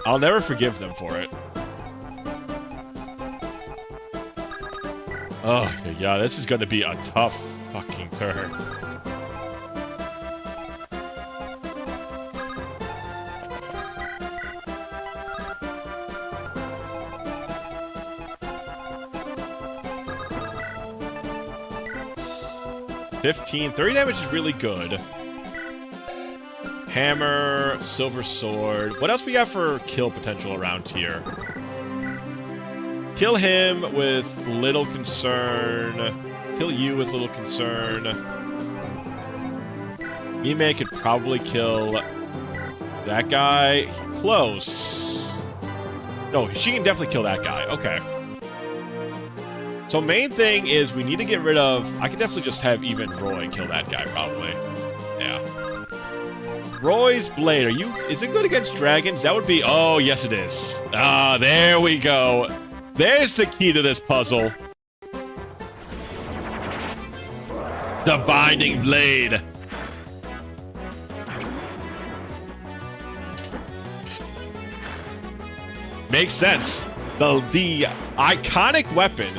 I'll never forgive them for it. Oh, yeah, this is gonna be a tough fucking turn. $30 damage is really good. Hammer, silver sword. What else we got for kill potential around here? Kill him with little concern. Kill you with little concern. Ime could probably kill that guy. Close. No, she can definitely kill that guy. Okay. So main thing is we need to get rid of... I can definitely just have even Roy kill that guy, probably. Yeah. Roy's blade, is it good against dragons? That would be, oh, yes it is. Ah, there we go. There's the key to this puzzle. The binding blade. Makes sense. The iconic weapon,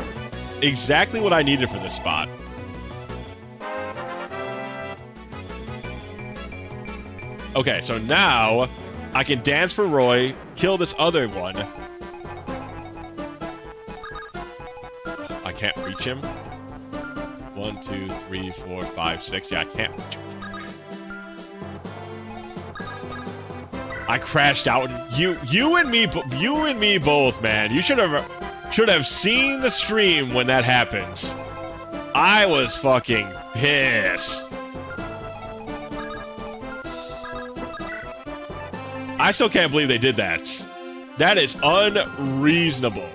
exactly what I needed for this spot. Okay, so now I can dance for Roy, kill this other one. I can't reach him. 1, 2, 3, 4, 5, 6. Yeah, I can't reach him. I crashed out. You and me both, man. You should have seen the stream when that happened. I was fucking pissed. I still can't believe they did that. That is unreasonable.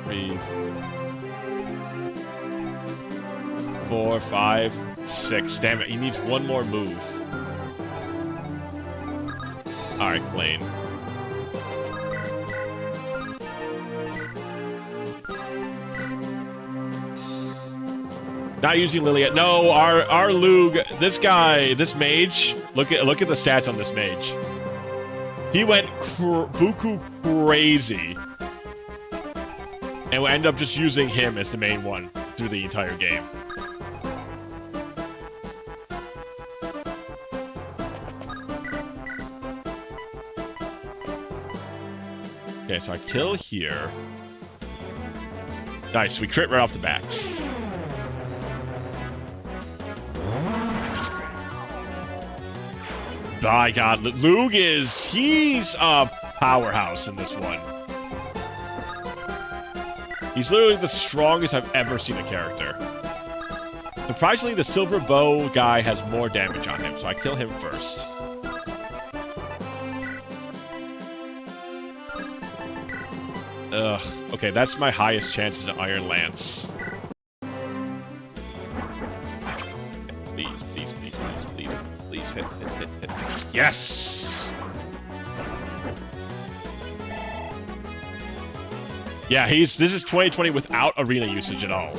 Three, 4, 5, 6. Damn it, he needs one more move. Alright, Clane. Not using Liliet. No, our Lug, this guy, this mage, look at the stats on this mage. He went buku crazy. And we end up just using him as the main one through the entire game. Okay, so I kill here. Nice, we crit right off the bat. My God, Lug he's a powerhouse in this one. He's literally the strongest I've ever seen a character. Surprisingly, the silver bow guy has more damage on him, so I kill him first. Ugh. Okay, that's my highest chances at Iron Lance. Please, please, please, please, please, please hit. Yes! Yeah, this is 2020 without arena usage at all.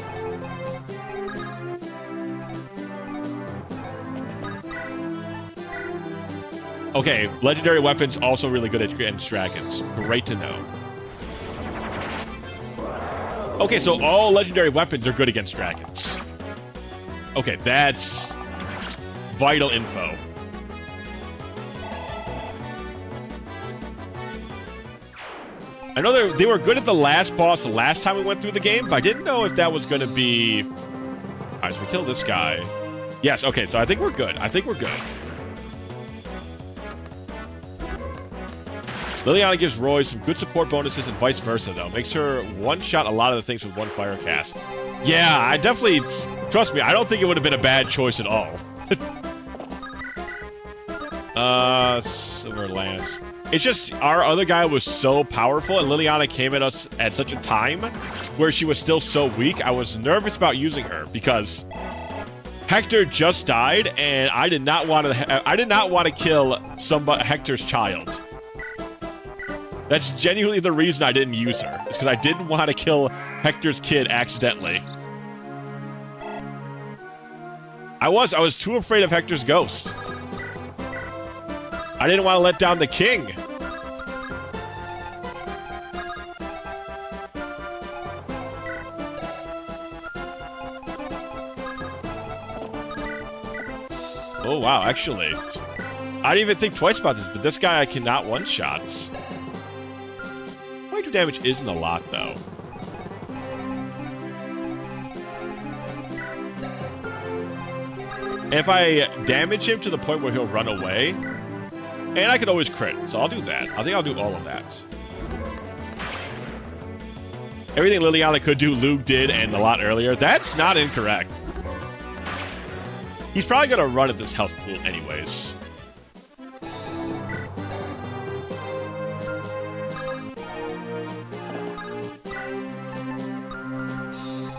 Okay, legendary weapons also really good against dragons. Great to know. Okay, so all legendary weapons are good against dragons. Okay, that's vital info. I know they were good at the last boss the last time we went through the game, but I didn't know if that was going to be... Alright, so we killed this guy. Yes, okay, so I think we're good. I think we're good. Liliana gives Roy some good support bonuses and vice versa, though. Makes her one-shot a lot of the things with one fire cast. Yeah, I definitely... Trust me, I don't think it would have been a bad choice at all. Silver Lance. It's just our other guy was so powerful, and Liliana came at us at such a time where she was still so weak. I was nervous about using her because Hector just died, and I did not want to kill Hector's child. That's genuinely the reason I didn't use her. It's because I didn't want to kill Hector's kid accidentally. I was too afraid of Hector's ghost. I didn't want to let down the king. Oh, wow, actually. I didn't even think twice about this, but this guy I cannot one-shot. 22 damage isn't a lot, though. And if I damage him to the point where he'll run away, and I could always crit, so I'll do that. I think I'll do all of that. Everything Liliana could do, Luke did, and a lot earlier. That's not incorrect. He's probably going to run at this health pool anyways.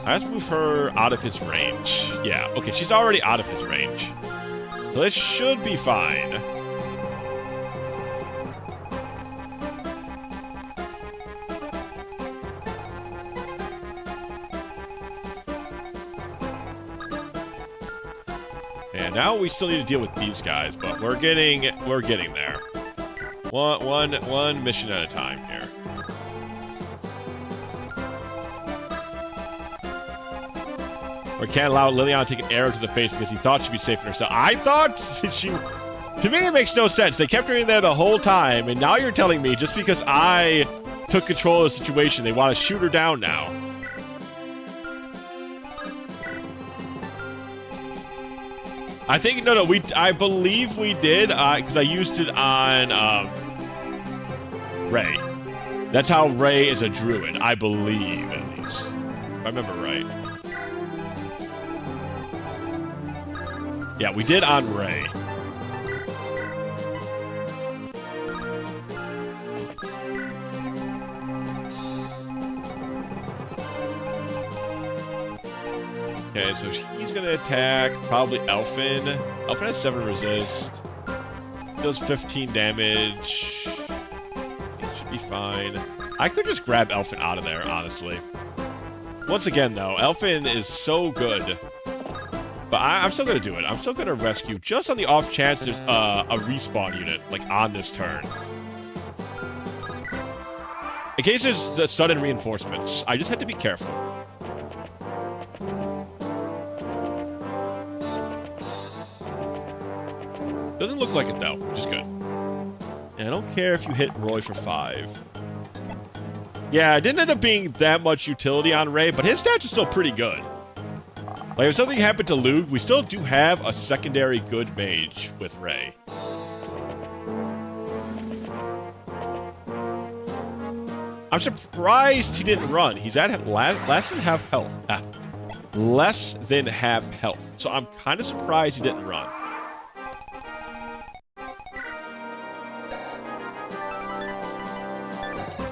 I have to move her out of his range. Yeah, okay, she's already out of his range. So this should be fine. And now we still need to deal with these guys, but we're getting there. One mission at a time here. We can't allow Liliana to take an arrow to the face because he thought she'd be safe in herself. I thought she... To me, it makes no sense. They kept her in there the whole time, and now you're telling me just because I took control of the situation, they want to shoot her down now. I think, no, I believe we did, because I used it on, Ray. That's how Ray is a druid, I believe, at least. If I remember right. Yeah, we did on Ray. Okay, so he's gonna attack probably Elfin. Elfin has 7 resist. Does 15 damage. It should be fine. I could just grab Elfin out of there, honestly. Once again, though, Elfin is so good. But I'm still gonna do it. I'm still gonna rescue just on the off chance there's a respawn unit, like, on this turn. In case there's the sudden reinforcements, I just had to be careful. Doesn't look like it, though, which is good. And I don't care if you hit Roy for 5. Yeah, it didn't end up being that much utility on Ray, but his stats are still pretty good. Like, if something happened to Luke, we still do have a secondary good mage with Ray. I'm surprised he didn't run. He's at less than half health. Less than half health. So I'm kind of surprised he didn't run.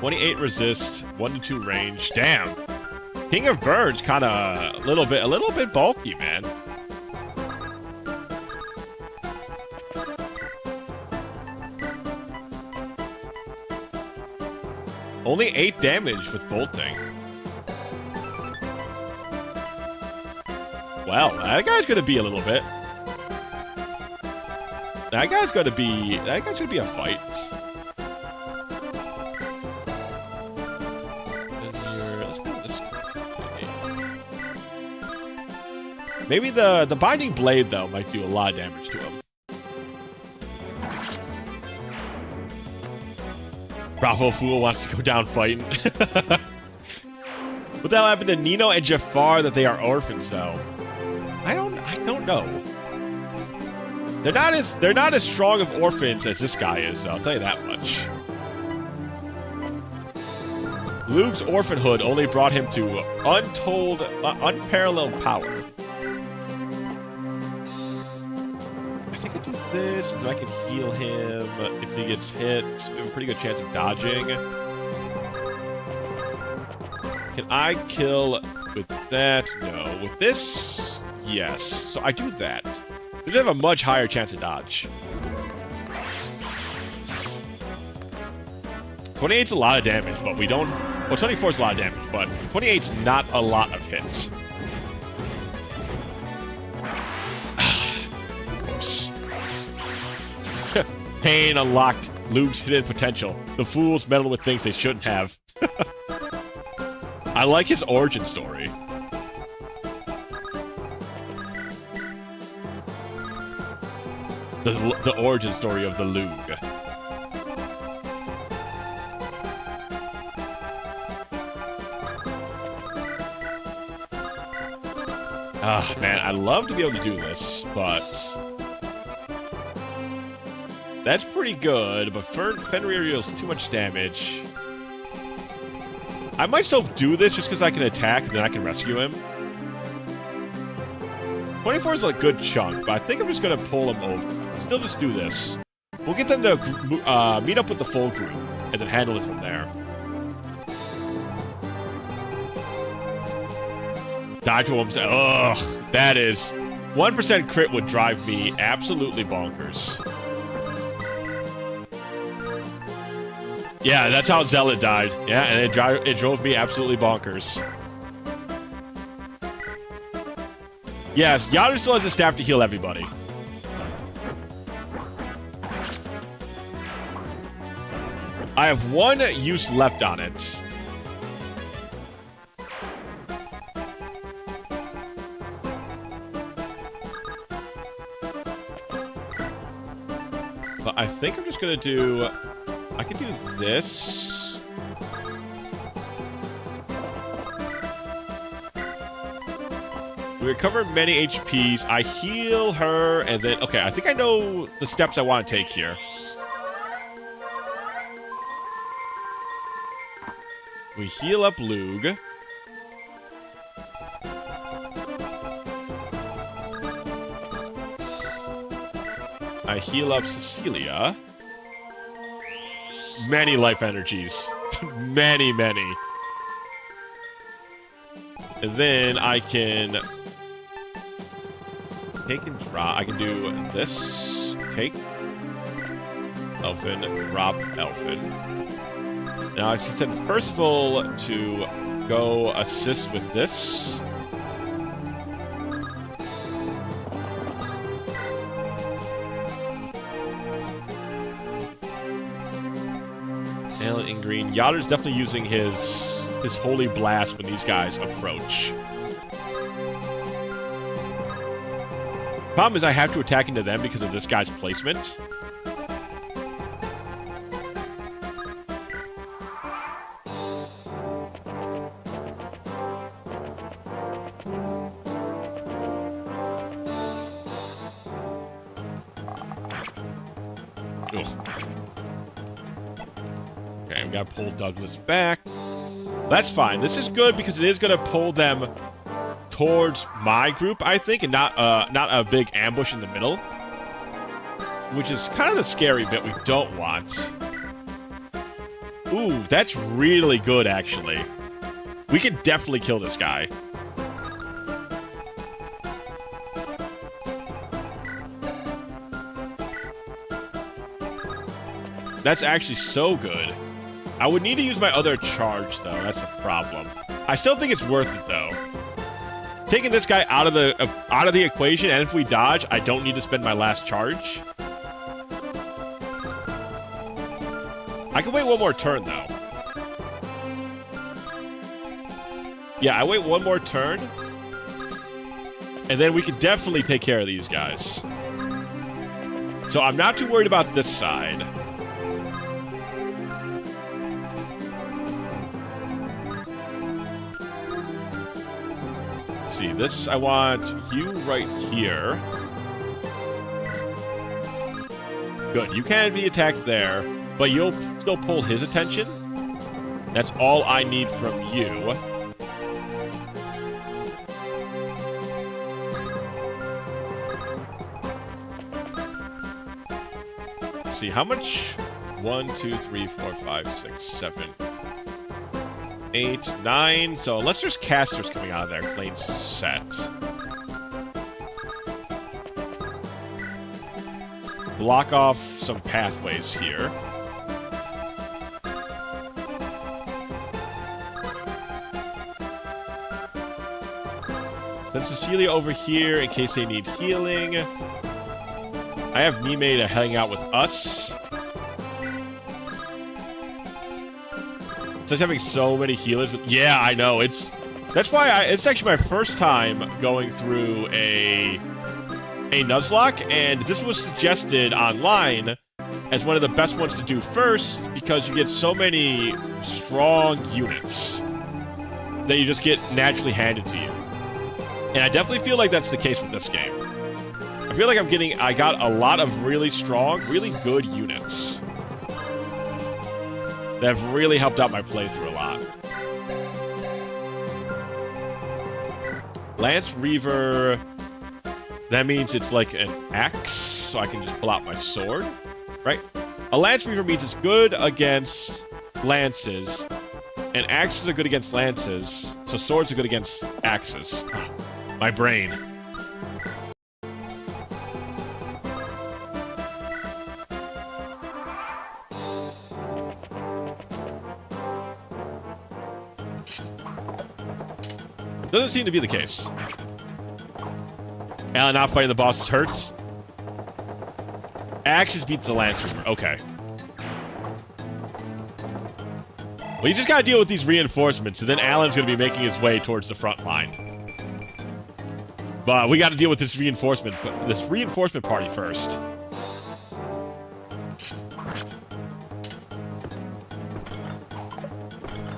.28 resist, 1 to 2 range. Damn. King of Birds kind of a little bit bulky, man. Only 8 damage with bolting. Well, that guy's gonna be a little bit. That guy's gonna be a fight. Maybe the Binding Blade, though, might do a lot of damage to him. Bravo Fool wants to go down fighting. What the hell happened to Nino and Jafar that they are orphans, though? I don't know. They're not as strong of orphans as this guy is, though, I'll tell you that much. Luke's orphanhood only brought him to unparalleled power. I think I do this, and then I can heal him if he gets hit. We have a pretty good chance of dodging. Can I kill with that? No. With this? Yes. So I do that. We have a much higher chance of dodge. 28's a lot of damage, but we don't... Well, 24's a lot of damage, but 28's not a lot of hits. Oops. Pain unlocked Luke's hidden potential. The fools meddle with things they shouldn't have. I like his origin story. The origin story of the Lug. Ah, man, I'd love to be able to do this, but... That's pretty good, but Fenrir deals too much damage. I might still do this just because I can attack and then I can rescue him. 24 is a good chunk, but I think I'm just going to pull him over. Still just do this. We'll get them to meet up with the full group and then handle it from there. Dodge Wolves. Ugh, that is... 1% crit would drive me absolutely bonkers. Yeah, that's how Zealot died. Yeah, and it drove me absolutely bonkers. Yes, Yadu still has a staff to heal everybody. I have one use left on it. But I think I'm just gonna do... I can do this. We recover many HPs. I heal her, and then... Okay, I think I know the steps I want to take here. We heal up Lug. I heal up Cecilia. Many life energies. many. And then I can take and drop. I can do this. Take. Elfin. Drop Elfin. Now I should send Percival to go assist with this. In green. Yatter's definitely using his holy blast when these guys approach. Problem is I have to attack into them because of this guy's placement. Gotta pull Douglas back. That's fine. This is good because it is gonna pull them towards my group, I think, and not a big ambush in the middle. Which is kind of the scary bit we don't want. Ooh, that's really good, actually. We can definitely kill this guy. That's actually so good. I would need to use my other charge, though. That's the problem. I still think it's worth it, though. Taking this guy out of the equation, and if we dodge, I don't need to spend my last charge. I can wait one more turn, though. Yeah, I wait one more turn, and then we can definitely take care of these guys. So I'm not too worried about this side. See, this, I want you right here. Good, you can be attacked there, but you'll still pull his attention. That's all I need from you. Let's see, how much? 1, 2, 3, 4, 5, 6, 7, 8, 9. So unless there's casters coming out of there, plane's set. Block off some pathways here. Send Cecilia over here in case they need healing. I have Mime to hang out with us. Such having so many healers. Yeah, I know. That's why it's actually my first time going through a Nuzlocke, and this was suggested online as one of the best ones to do first because you get so many strong units that you just get naturally handed to you. And I definitely feel like that's the case with this game. I feel like I got a lot of really strong, really good units that have really helped out my playthrough a lot. Lance Reaver, that means it's like an axe, so I can just pull out my sword, right? A Lance Reaver means it's good against lances, and axes are good against lances, so swords are good against axes. My brain. Doesn't seem to be the case. And not fighting the bosses hurts. Axes beats the Lance Reaver. Okay. Well, you just gotta deal with these reinforcements, and then Alan's gonna be making his way towards the front line. But we gotta deal with this reinforcement party first.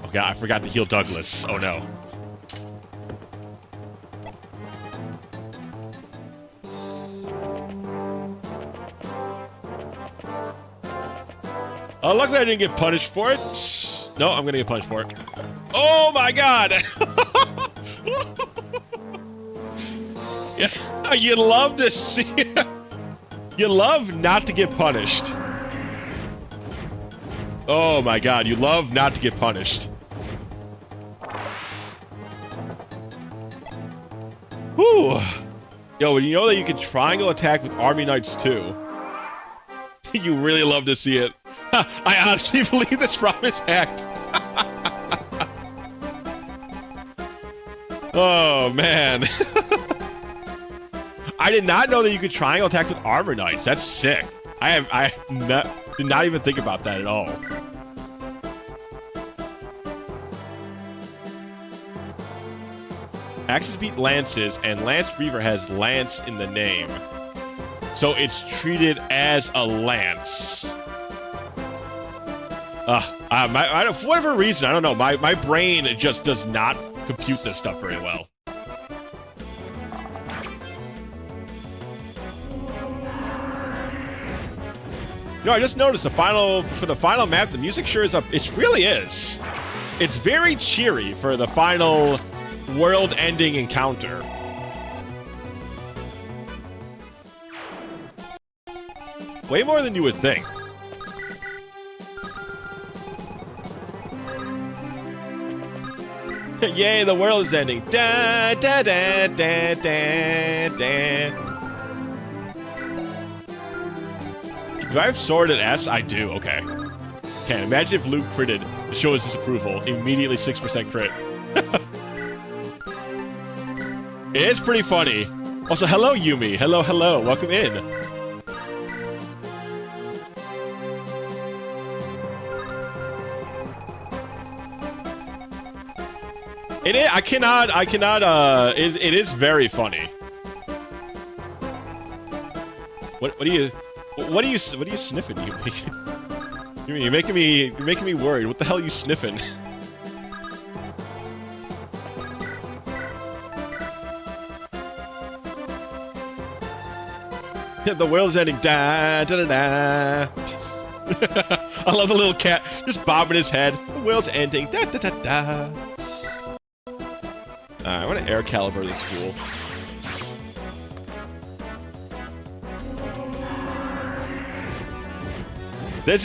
Okay, I forgot to heal Douglas. Oh no. Luckily I didn't get punished for it. No, I'm gonna get punished for it. Oh my god! Yeah, you love to see it. You love not to get punished. Oh my god, you love not to get punished. Whew. Yo, you know that you can triangle attack with Army Knights too? You really love to see it. I honestly believe this ROM is hacked. Oh, man. I did not know that you could triangle attack with Armor Knights. That's sick. Did not even think about that at all. Axes beat Lances, and Lance Reaver has Lance in the name. So it's treated as a Lance. For whatever reason, I don't know, my brain just does not compute this stuff very well. You know, I just noticed for the final map, the music sure is up. It really is. It's very cheery for the final world-ending encounter. Way more than you would think. Yay, the world is ending. Da da da da da da. Do I have sword at S? I do, okay. Okay, imagine if Luke critted to show his disapproval. Immediately 6% crit. It is pretty funny. Also, hello, Yumi. Hello, hello. Welcome in. It is, it is very funny. What are you sniffing? You're making me worried. What the hell are you sniffing? The world's ending. Da da da da. I love the little cat just bobbing his head. The world's ending. Da da da da. Alright, I want to air caliber this fool.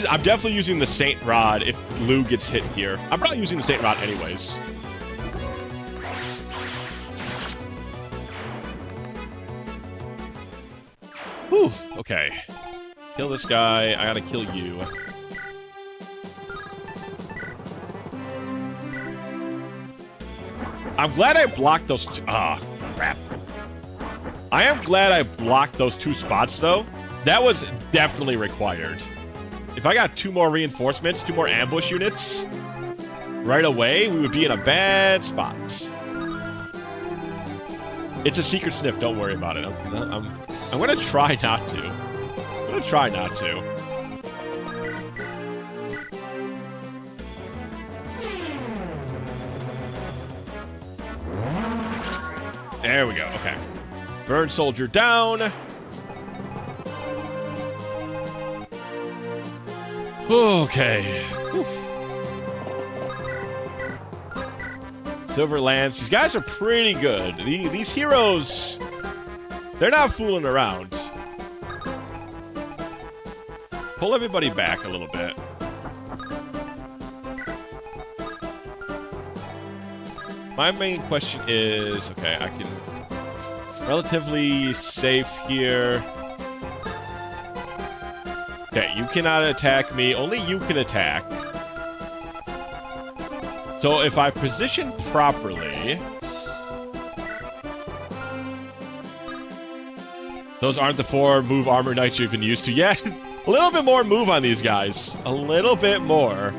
I'm definitely using the Saint Rod if Lou gets hit here. I'm probably using the Saint Rod anyways. Whew, okay. Kill this guy. I gotta kill you. I'm glad I blocked those crap. I am glad I blocked those 2 spots, though. That was definitely required. If I got 2 more reinforcements, 2 more ambush units right away, we would be in a bad spot. It's a secret sniff. Don't worry about it. I'm gonna try not to. I'm gonna try not to. There we go. Okay. Burn soldier down. Okay. Oof. Silver Lance. These guys are pretty good. These heroes, they're not fooling around. Pull everybody back a little bit. My main question is, okay, I can relatively safe here. Okay, you cannot attack me. Only you can attack. So if I position properly... Those aren't the 4 move armor knights you've been used to yet. A little bit more move on these guys. A little bit more.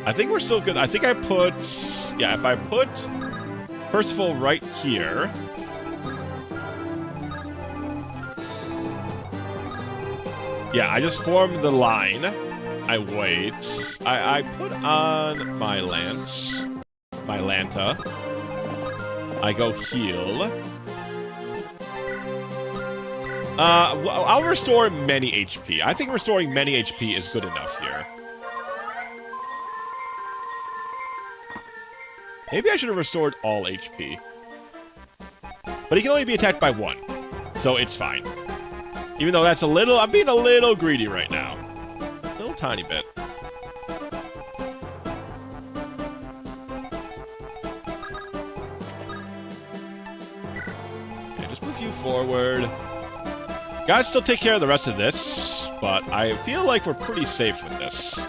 I think we're still good. I think I put... Yeah, if I put Percival right here... Yeah, I just formed the line. I wait. I put on my lance. My Lanta. I go heal. I'll restore many HP. I think restoring many HP is good enough here. Maybe I should have restored all HP. But he can only be attacked by 1. So it's fine. Even though that's a little... I'm being a little greedy right now. A little tiny bit. Okay, just move you forward. Gotta still take care of the rest of this, but I feel like we're pretty safe with this.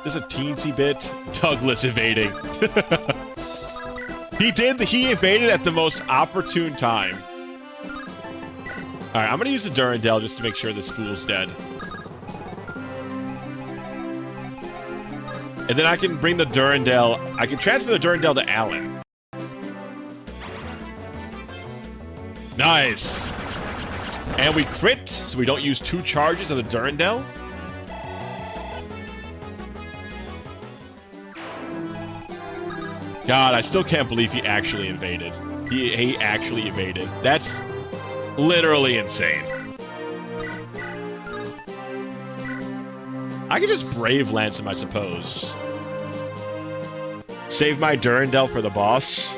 There's a teensy bit. Douglas evading. He evaded at the most opportune time. Alright, I'm gonna use the Durandal just to make sure this fool's dead. And then I can bring the Durandal... I can transfer the Durandal to Alan. Nice! And we crit, so we don't use 2 charges of the Durandal. God, I still can't believe he actually invaded. He actually evaded. That's literally insane. I could just Brave Lance him, I suppose. Save my Durandal for the boss.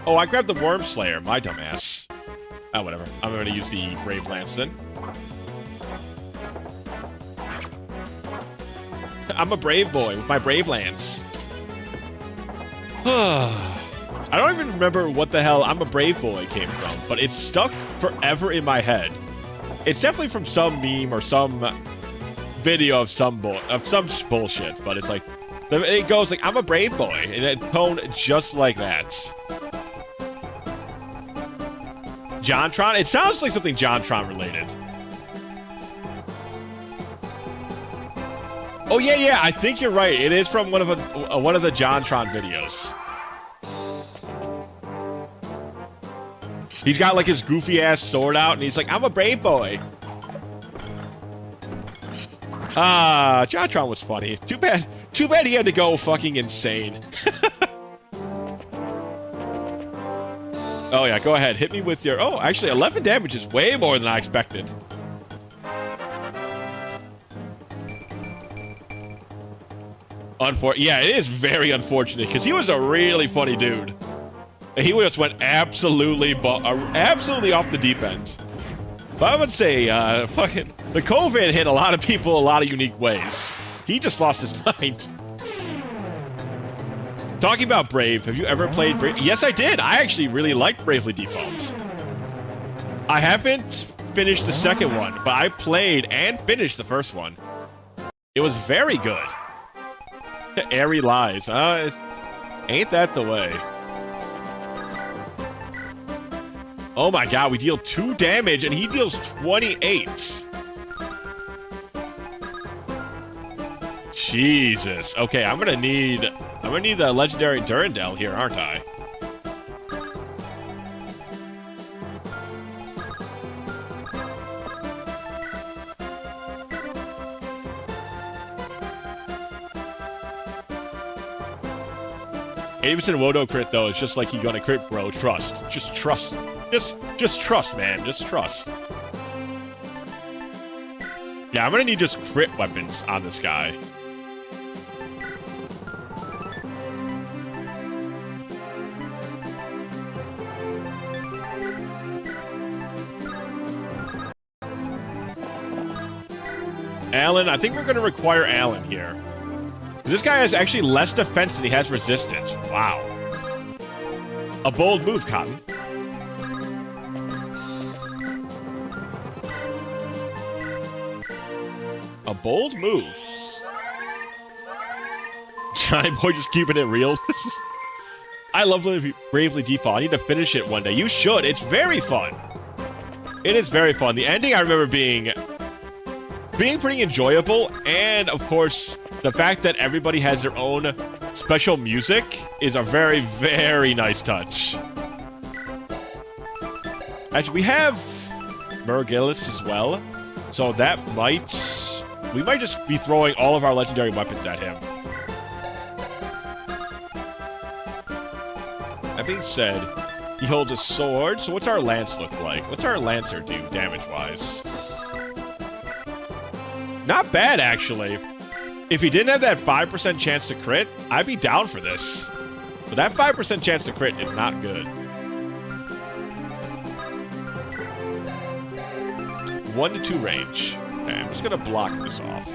Oh, I grabbed the Worm Slayer, my dumbass. Oh, whatever. I'm gonna use the Brave Lance then. I'm a brave boy with my Brave Lance. I don't even remember what the hell I'm a brave boy came from, but it's stuck forever in my head. It's definitely from some meme or some video of some bullshit, but it's like, it goes like, I'm a brave boy, and it toned just like that. JonTron? It sounds like something JonTron related. Oh yeah, I think you're right. It is from one of the JonTron videos. He's got like his goofy ass sword out, and he's like, "I'm a brave boy." JonTron was funny. Too bad he had to go fucking insane. Oh, yeah, go ahead. Hit me with your... Oh, actually, 11 damage is way more than I expected. Yeah, it is very unfortunate, because he was a really funny dude. He just went absolutely off the deep end. But I would say, fucking... The COVID hit a lot of people a lot of unique ways. He just lost his mind. Talking about Brave, have you ever played Brave? Yes, I did. I actually really liked Bravely Default. I haven't finished the second one, but I played and finished the first one. It was very good. Airy lies. Ain't that the way? Oh my god, we deal 2 damage and he deals 28. Jesus. Okay, I'm gonna need the legendary Durandal here, aren't I? Aimson Wodo crit though, it's just like he gonna crit, bro. Trust. Just trust. Just trust, man. Just trust. Yeah, I'm gonna need just crit weapons on this guy. Alan, I think we're going to require Alan here. This guy has actually less defense than he has resistance. Wow. A bold move, Cotton. A bold move. Giant Boy just keeping it real. I love Bravely Default. I need to finish it one day. You should. It's very fun. It is very fun. The ending I remember being pretty enjoyable, and of course the fact that everybody has their own special music is a very, very nice touch. Actually, we have Murgillis as well, so that we might just be throwing all of our legendary weapons at him. That being said, he holds a sword, so what's our lance look like? What's our lancer do damage-wise? Not bad, actually. If he didn't have that 5% chance to crit, I'd be down for this. But that 5% chance to crit is not good. 1 to 2 range. Okay, I'm just gonna block this off.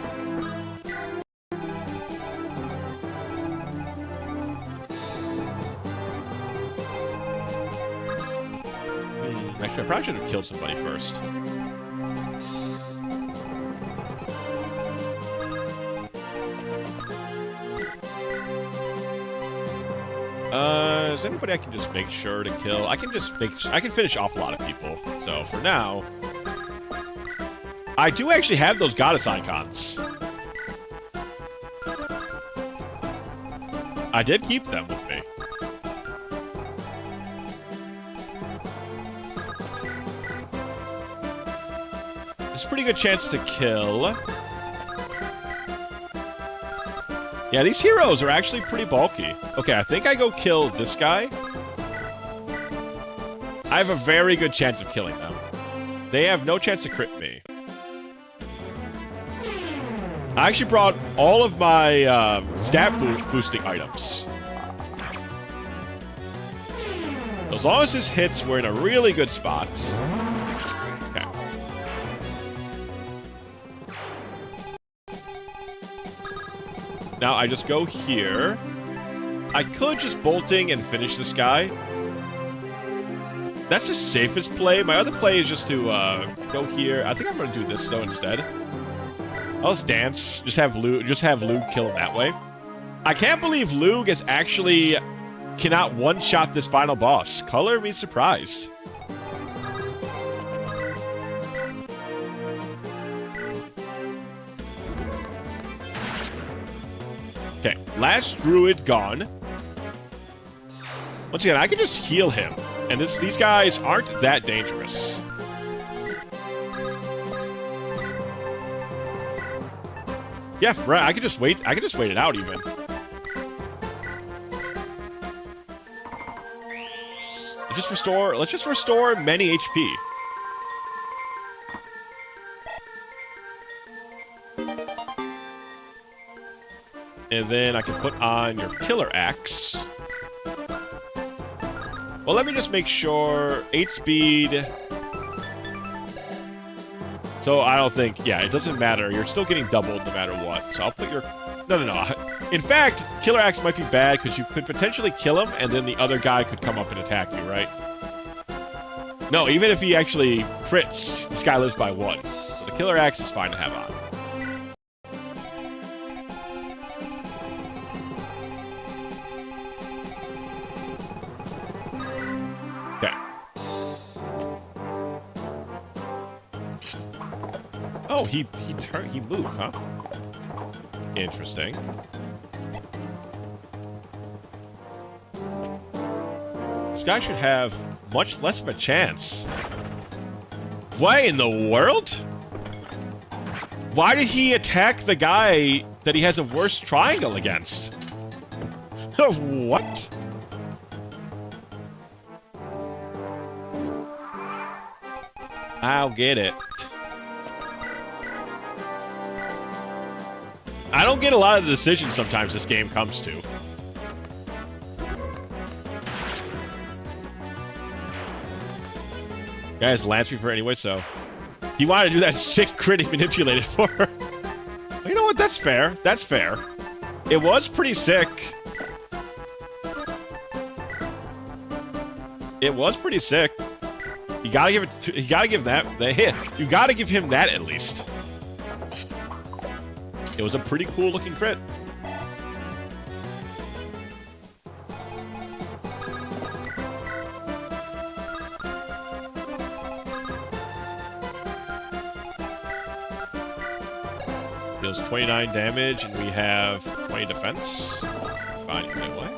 Actually, I probably should have killed somebody first. Is anybody I can just make sure to kill? I can finish off a lot of people. So for now, I do actually have those goddess icons. I did keep them with me. There's a pretty good chance to kill. Yeah, these heroes are actually pretty bulky. Okay, I think I go kill this guy. I have a very good chance of killing them. They have no chance to crit me. I actually brought all of my stat boosting items. As long as this hits, we're in a really good spot. Okay. Now I just go here. I could just bolting and finish this guy. That's the safest play. My other play is just to go here. I think I'm going to do this though instead. I'll just dance. Just have Lug kill him that way. I can't believe Lug is actually cannot one-shot this final boss. Color me surprised. Okay, last druid gone. Once again, I can just heal him, and these guys aren't that dangerous. Yeah, right. I could just wait. I could just wait it out even. Let's just restore many HP. And then I can put on your killer axe. Well, let me just make sure 8 speed. So I don't think, yeah, it doesn't matter. You're still getting doubled no matter what. So I'll put your, no. In fact, killer axe might be bad because you could potentially kill him and then the other guy could come up and attack you, right? No, even if he actually crits, this guy lives by 1. So the killer axe is fine to have on. Oh, he moved, huh? Interesting. This guy should have much less of a chance. Why in the world? Why did he attack the guy that he has a worse triangle against? What? I'll get it. I don't get a lot of the decisions sometimes this game comes to. Guys, Lance Reaper anyway, so... He wanted to do that sick crit he manipulated for her. You know what? That's fair. That's fair. It was pretty sick. It was pretty sick. You gotta give it... You gotta give that... The hit. You gotta give him that at least. It was a pretty cool looking crit. Deals 29 damage and we have 20 defense. Fine, anyway.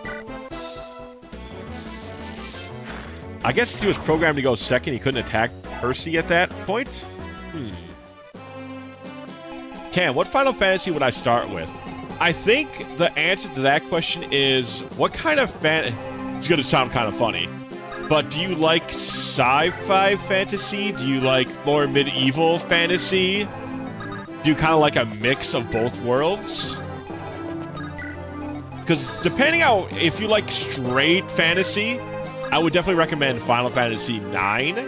I guess he was programmed to go second. He couldn't attack Percy at that point. Cam, what Final Fantasy would I start with? I think the answer to that question is, what kind of It's going to sound kind of funny, but do you like sci-fi fantasy? Do you like more medieval fantasy? Do you kind of like a mix of both worlds? Because depending on if you like straight fantasy, I would definitely recommend Final Fantasy IX.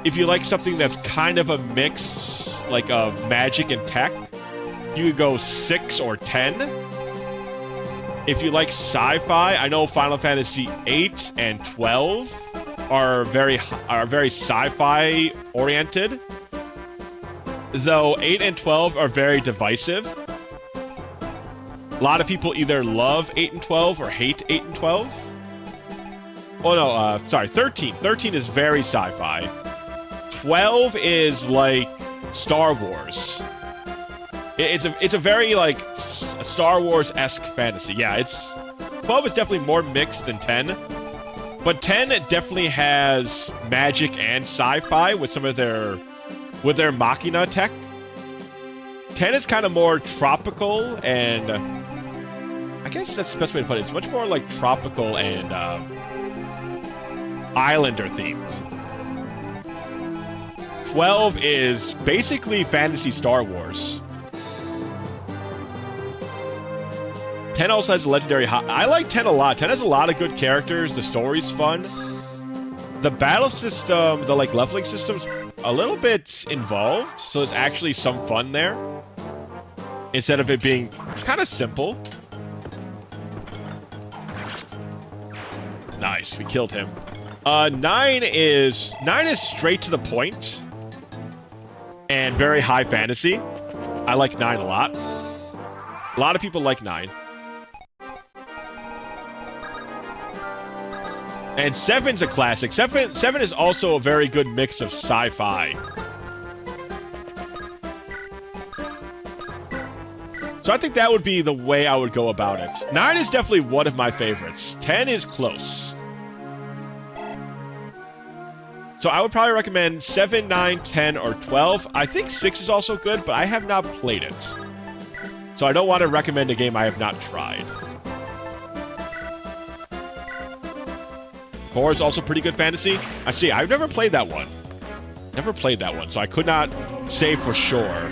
If you like something that's kind of a mix, like of magic and tech, you could go 6 or 10. If you like sci-fi, I know Final Fantasy 8 and 12 are very sci-fi oriented. Though 8 and 12 are very divisive. A lot of people either love 8 and 12 or hate 8 and 12. Oh no, sorry, 13. 13 is very sci-fi. 12 is like Star Wars. It's a very like Star Wars-esque fantasy. Yeah, 12 is definitely more mixed than 10, but 10 definitely has magic and sci-fi with some of their Machina tech. 10 is kind of more tropical and I guess that's the best way to put it. It's much more like tropical and Islander themed. 12 is basically fantasy Star Wars. 10 also has a legendary I like 10 a lot. 10 has a lot of good characters. The story's fun. The battle system, the like leveling system's a little bit involved, so there's actually some fun there. Instead of it being kind of simple. Nice, we killed him. 9 is straight to the point. And very high fantasy. I like 9 a lot. A lot of people like 9. And 7's a classic. 7 is also a very good mix of sci-fi. So I think that would be the way I would go about it. 9 is definitely one of my favorites. 10 is close. So I would probably recommend 7, 9, 10, or 12. I think 6 is also good, but I have not played it. So I don't want to recommend a game I have not tried. 4 is also pretty good fantasy. Actually, I've never played that one. Never played that one, so I could not say for sure.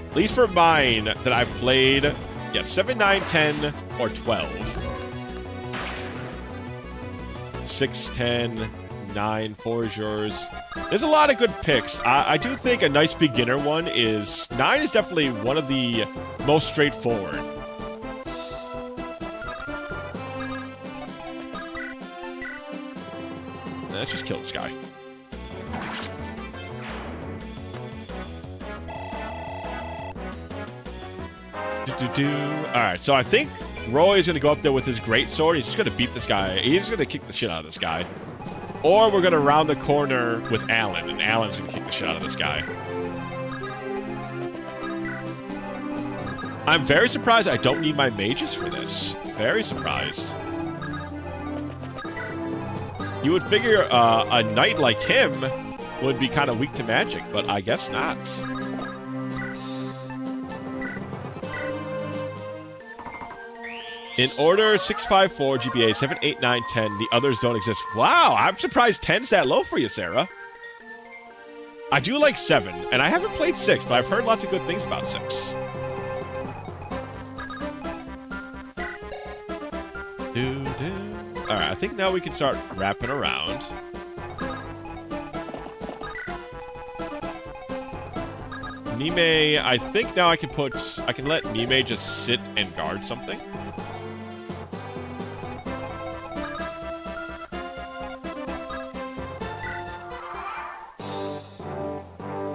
At least for mine that I've played, yeah, 7, 9, 10, or 12. 6, 10, 9, 4 is yours. There's a lot of good picks. I do think a nice beginner one is... 9 is definitely one of the most straightforward. Let's just kill this guy. Alright, so I think Roy is going to go up there with his greatsword. He's just going to beat this guy. He's going to kick the shit out of this guy. Or we're going to round the corner with Alan, and Alan's going to kick the shit out of this guy. I'm very surprised I don't need my mages for this. Very surprised. You would figure a knight like him would be kind of weak to magic, but I guess not. In order, 6, 5, 4, GPA, 7, 8, 9, 10. The others don't exist. Wow, I'm surprised 10's that low for you, Sarah. I do like 7, and I haven't played 6, but I've heard lots of good things about 6. Alright, I think now we can start wrapping around. Nime, I think now I can let Nime just sit and guard something.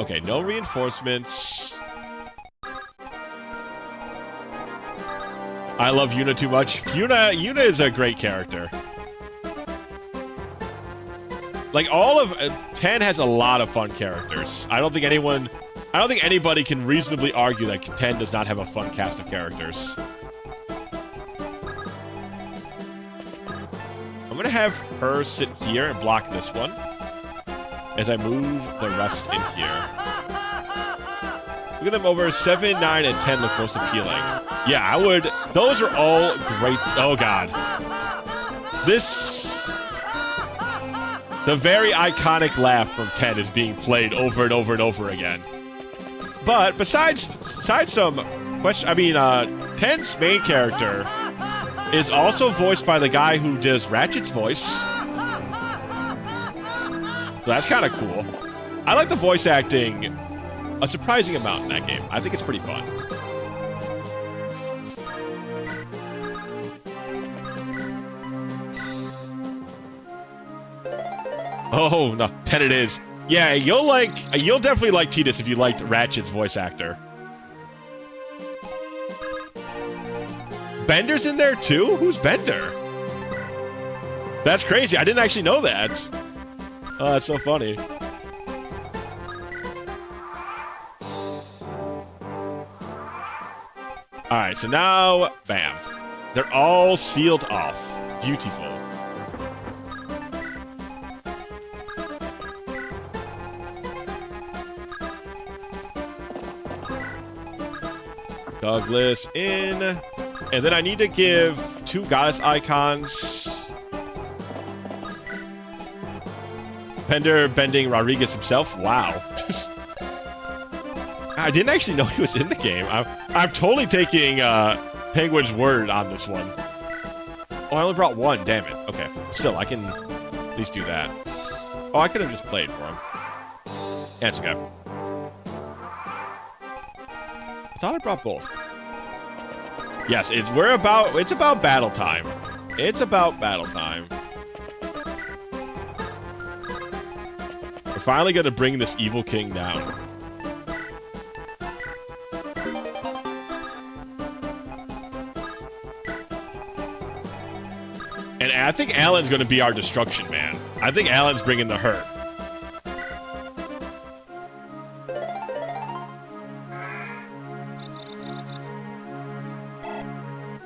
Okay, no reinforcements. I love Yuna too much. Yuna is a great character. Like, all of 10 has a lot of fun characters. I don't think anybody can reasonably argue that 10 does not have a fun cast of characters. I'm gonna have her sit here and block this one as I move the rest in here. Look at them over 7, 9, and 10 look most appealing. Yeah, I would. Those are all great. Oh, God. The very iconic laugh from 10 is being played over and over and over again. But besides some question, 10's main character is also voiced by the guy who does Ratchet's voice. So that's kind of cool. I like the voice acting a surprising amount in that game. I think it's pretty fun. Oh, no. 10 it is. Yeah, you'll definitely like Tidus if you liked Ratchet's voice actor. Bender's in there too? Who's Bender? That's crazy. I didn't actually know that. Oh, that's so funny. Alright, so now, bam. They're all sealed off. Beautiful. Douglas in. And then I need to give 2 goddess icons. Pender bending Rodriguez himself. Wow. I didn't actually know he was in the game. I'm totally taking Penguin's word on this one. Oh, I only brought 1. Damn it. Okay. Still, I can at least do that. Oh, I could have just played for him. Yeah, it's okay. I thought I brought both. Yes, it's about battle time. It's about battle time. We're finally gonna bring this evil king down. And I think Alan's gonna be our destruction man. I think Alan's bringing the hurt.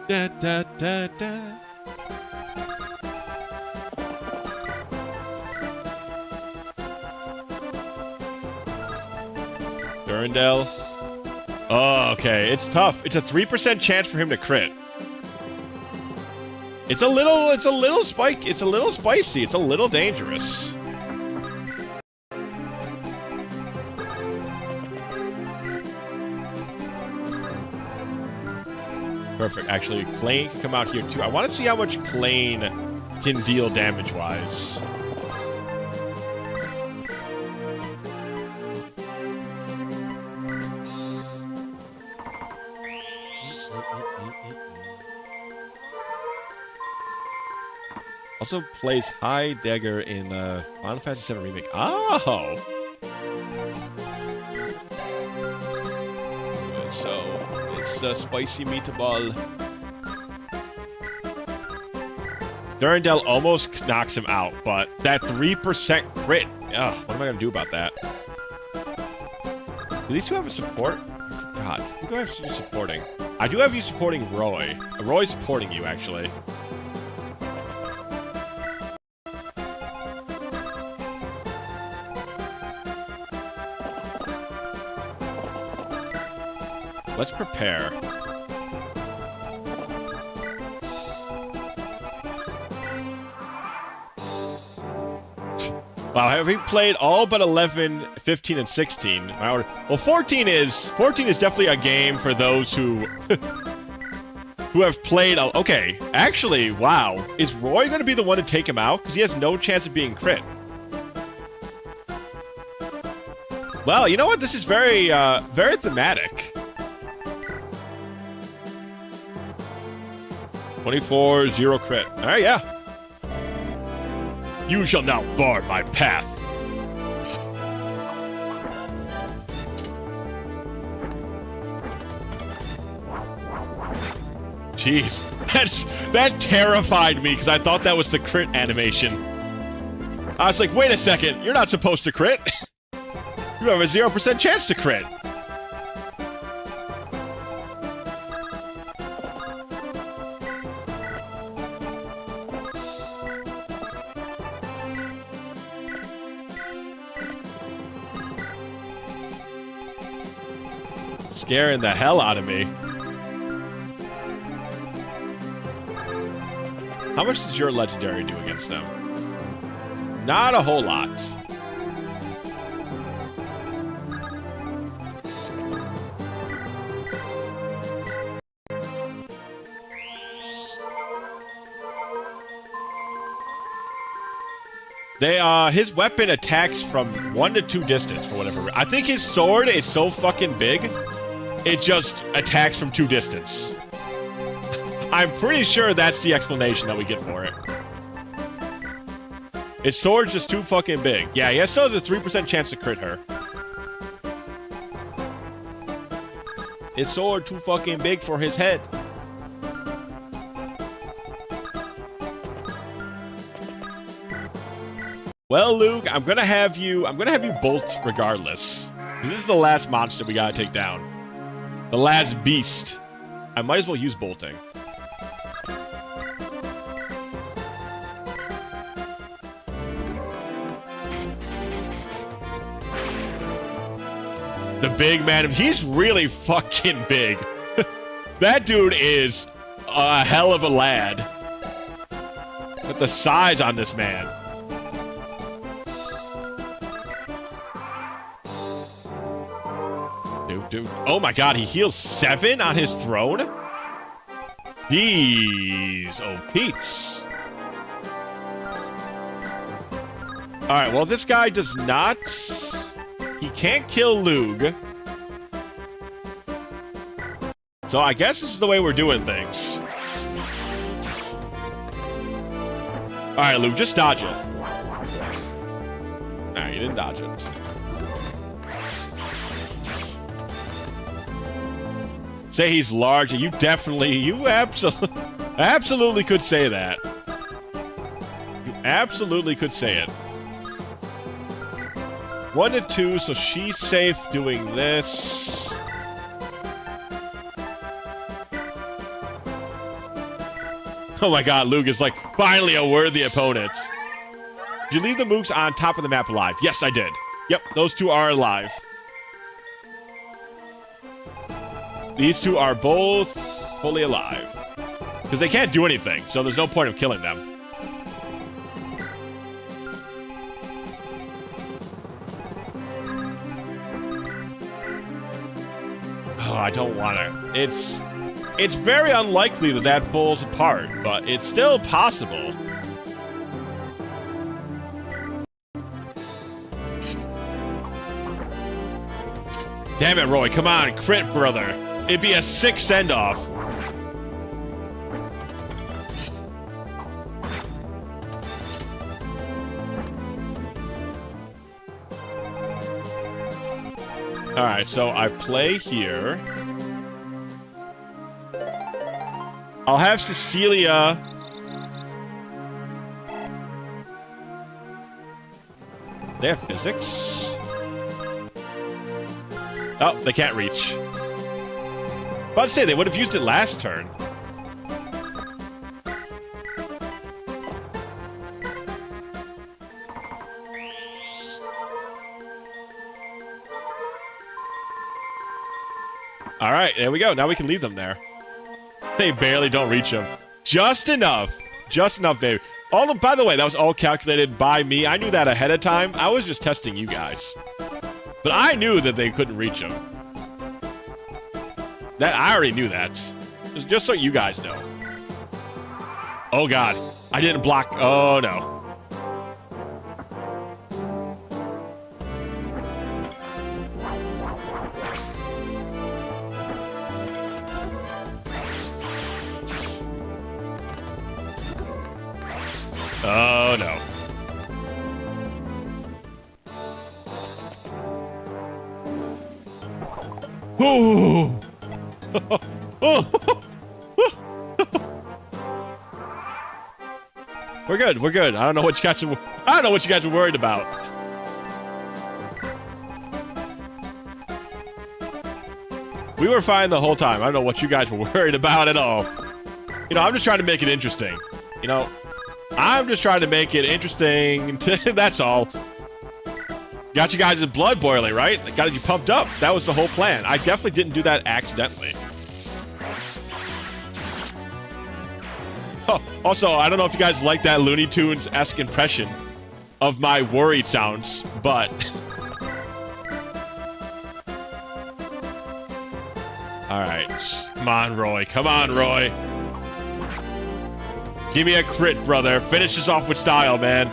Da, da, da, da. Durandal. Oh, okay. It's tough. It's a 3% chance for him to crit. It's a little spicy. It's a little dangerous. Perfect. Actually, Klane can come out here too. I want to see how much Klane can deal damage-wise. Also plays High Dagger in Final Fantasy VII Remake. Oh! So, it's a spicy meatball. Durandal almost knocks him out, but that 3% crit. Ugh, what am I going to do about that? Do these two have a support? God, who do I have you supporting? I do have you supporting Roy. Roy's supporting you, actually. Let's prepare. Wow, have we played all but 11, 15, and 16? Well, 14 is definitely a game for those who who have played. Okay, actually, wow, is Roy going to be the one to take him out? Because he has no chance of being crit. Well, you know what? This is very, very thematic. 24, 0 crit. All right, yeah. You shall now bar my path. Jeez, that terrified me because I thought that was the crit animation. I was like, wait a second, you're not supposed to crit. You have a 0% chance to crit. Scaring the hell out of me. How much does your legendary do against them? Not a whole lot. His weapon attacks from 1 to 2 distance for whatever reason. I think his sword is so fucking big, it just attacks from 2 distance. I'm pretty sure that's the explanation that we get for it. His sword's just too fucking big. Yeah, he still has a 3% chance to crit her. His sword too fucking big for his head. Well, Luke, I'm gonna have you bolt regardless. This is the last monster we gotta take down. The last beast. I might as well use bolting. The big man, he's really fucking big. That dude is a hell of a lad. Look at the size on this man. Dude. Oh my god, he heals 7 on his throne? Jeez. Oh, Pete's. Alright, well, this guy does not... He can't kill Lug. So I guess this is the way we're doing things. Alright, Lug, just dodge it. Nah, you didn't dodge it. Say he's large, and you absolutely could say that. You absolutely could say it. 1 to 2, so she's safe doing this. Oh my god, Luke is like, finally a worthy opponent. Did you leave the mooks on top of the map alive? Yes, I did. Yep, those two are alive. These two are both fully alive. Because they can't do anything, so there's no point of killing them. Oh, I don't want to. It's very unlikely that that falls apart, but it's still possible. Damn it, Roy. Come on, crit, brother. It'd be a sick send-off. Alright, so I play here. I'll have Cecilia. They have physics? Oh, they can't reach. About to say, they would have used it last turn. Alright, there we go. Now we can leave them there. They barely don't reach him. Just enough. Just enough, baby. By the way, that was all calculated by me. I knew that ahead of time. I was just testing you guys. But I knew that they couldn't reach him. I already knew that. Just so you guys know. Oh, God. I didn't block. Oh, no. Oh, no. Ooh. We're good. We're good. I don't know what you guys were worried about. We were fine the whole time. I don't know what you guys were worried about at all. You know, I'm just trying to make it interesting. You know, I'm just trying to make it interesting. That's all. Got you guys' blood boiling, right? Got you pumped up. That was the whole plan. I definitely didn't do that accidentally. Oh, also, I don't know if you guys like that Looney Tunes-esque impression of my worried sounds, but... Alright. Come on, Roy. Come on, Roy. Give me a crit, brother. Finish this off with style, man.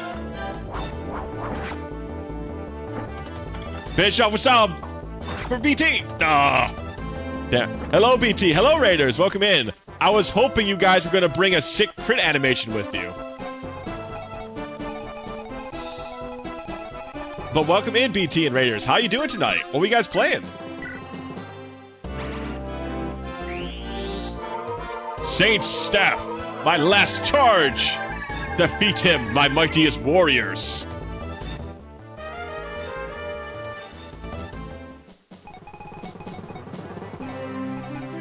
Finish off with style for BT. Ah, damn. Hello, BT. Hello, Raiders. Welcome in. I was hoping you guys were going to bring a sick crit animation with you. But welcome in, BT and Raiders. How you doing tonight? What are you guys playing? Saint Staff, my last charge. Defeat him, my mightiest warriors.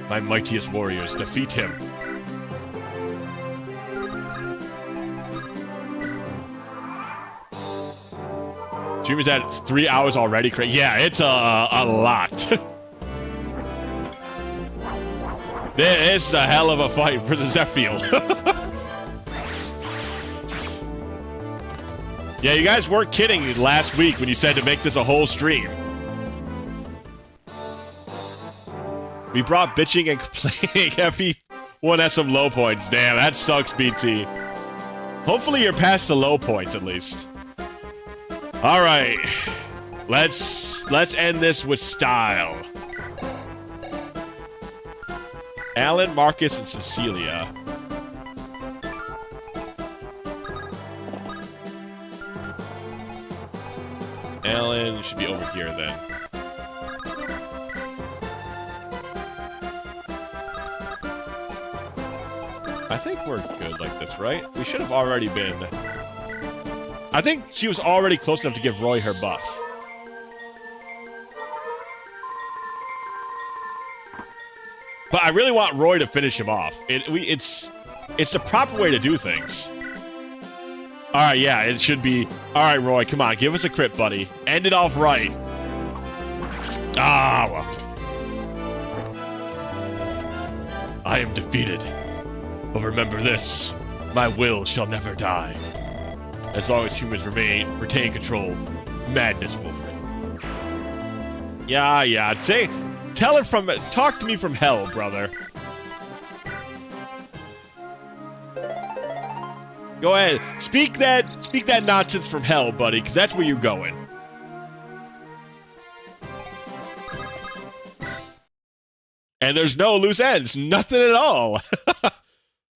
My mightiest warriors, defeat him. Streamer's at 3 hours already. Yeah, it's a lot. This is a hell of a fight for the Zephyr. Yeah, you guys weren't kidding last week when you said to make this a whole stream. We brought bitching and complaining. FE1 has some low points. Damn, that sucks, BT. Hopefully you're past the low points, at least. Alright. Let's end this with style. Alan, Marcus, and Cecilia. Alan should be over here, then. I think we're good like this, right? We should have already been... I think she was already close enough to give Roy her buff. But I really want Roy to finish him off. It's the proper way to do things. Alright, yeah, it should be... Alright, Roy, come on, give us a crit, buddy. End it off right. Ah, well. I am defeated. But remember this, my will shall never die. As long as humans retain control, madness will reign. Yeah. Talk to me from hell, brother. Go ahead, speak that nonsense from hell, buddy, because that's where you're going. And there's no loose ends, nothing at all.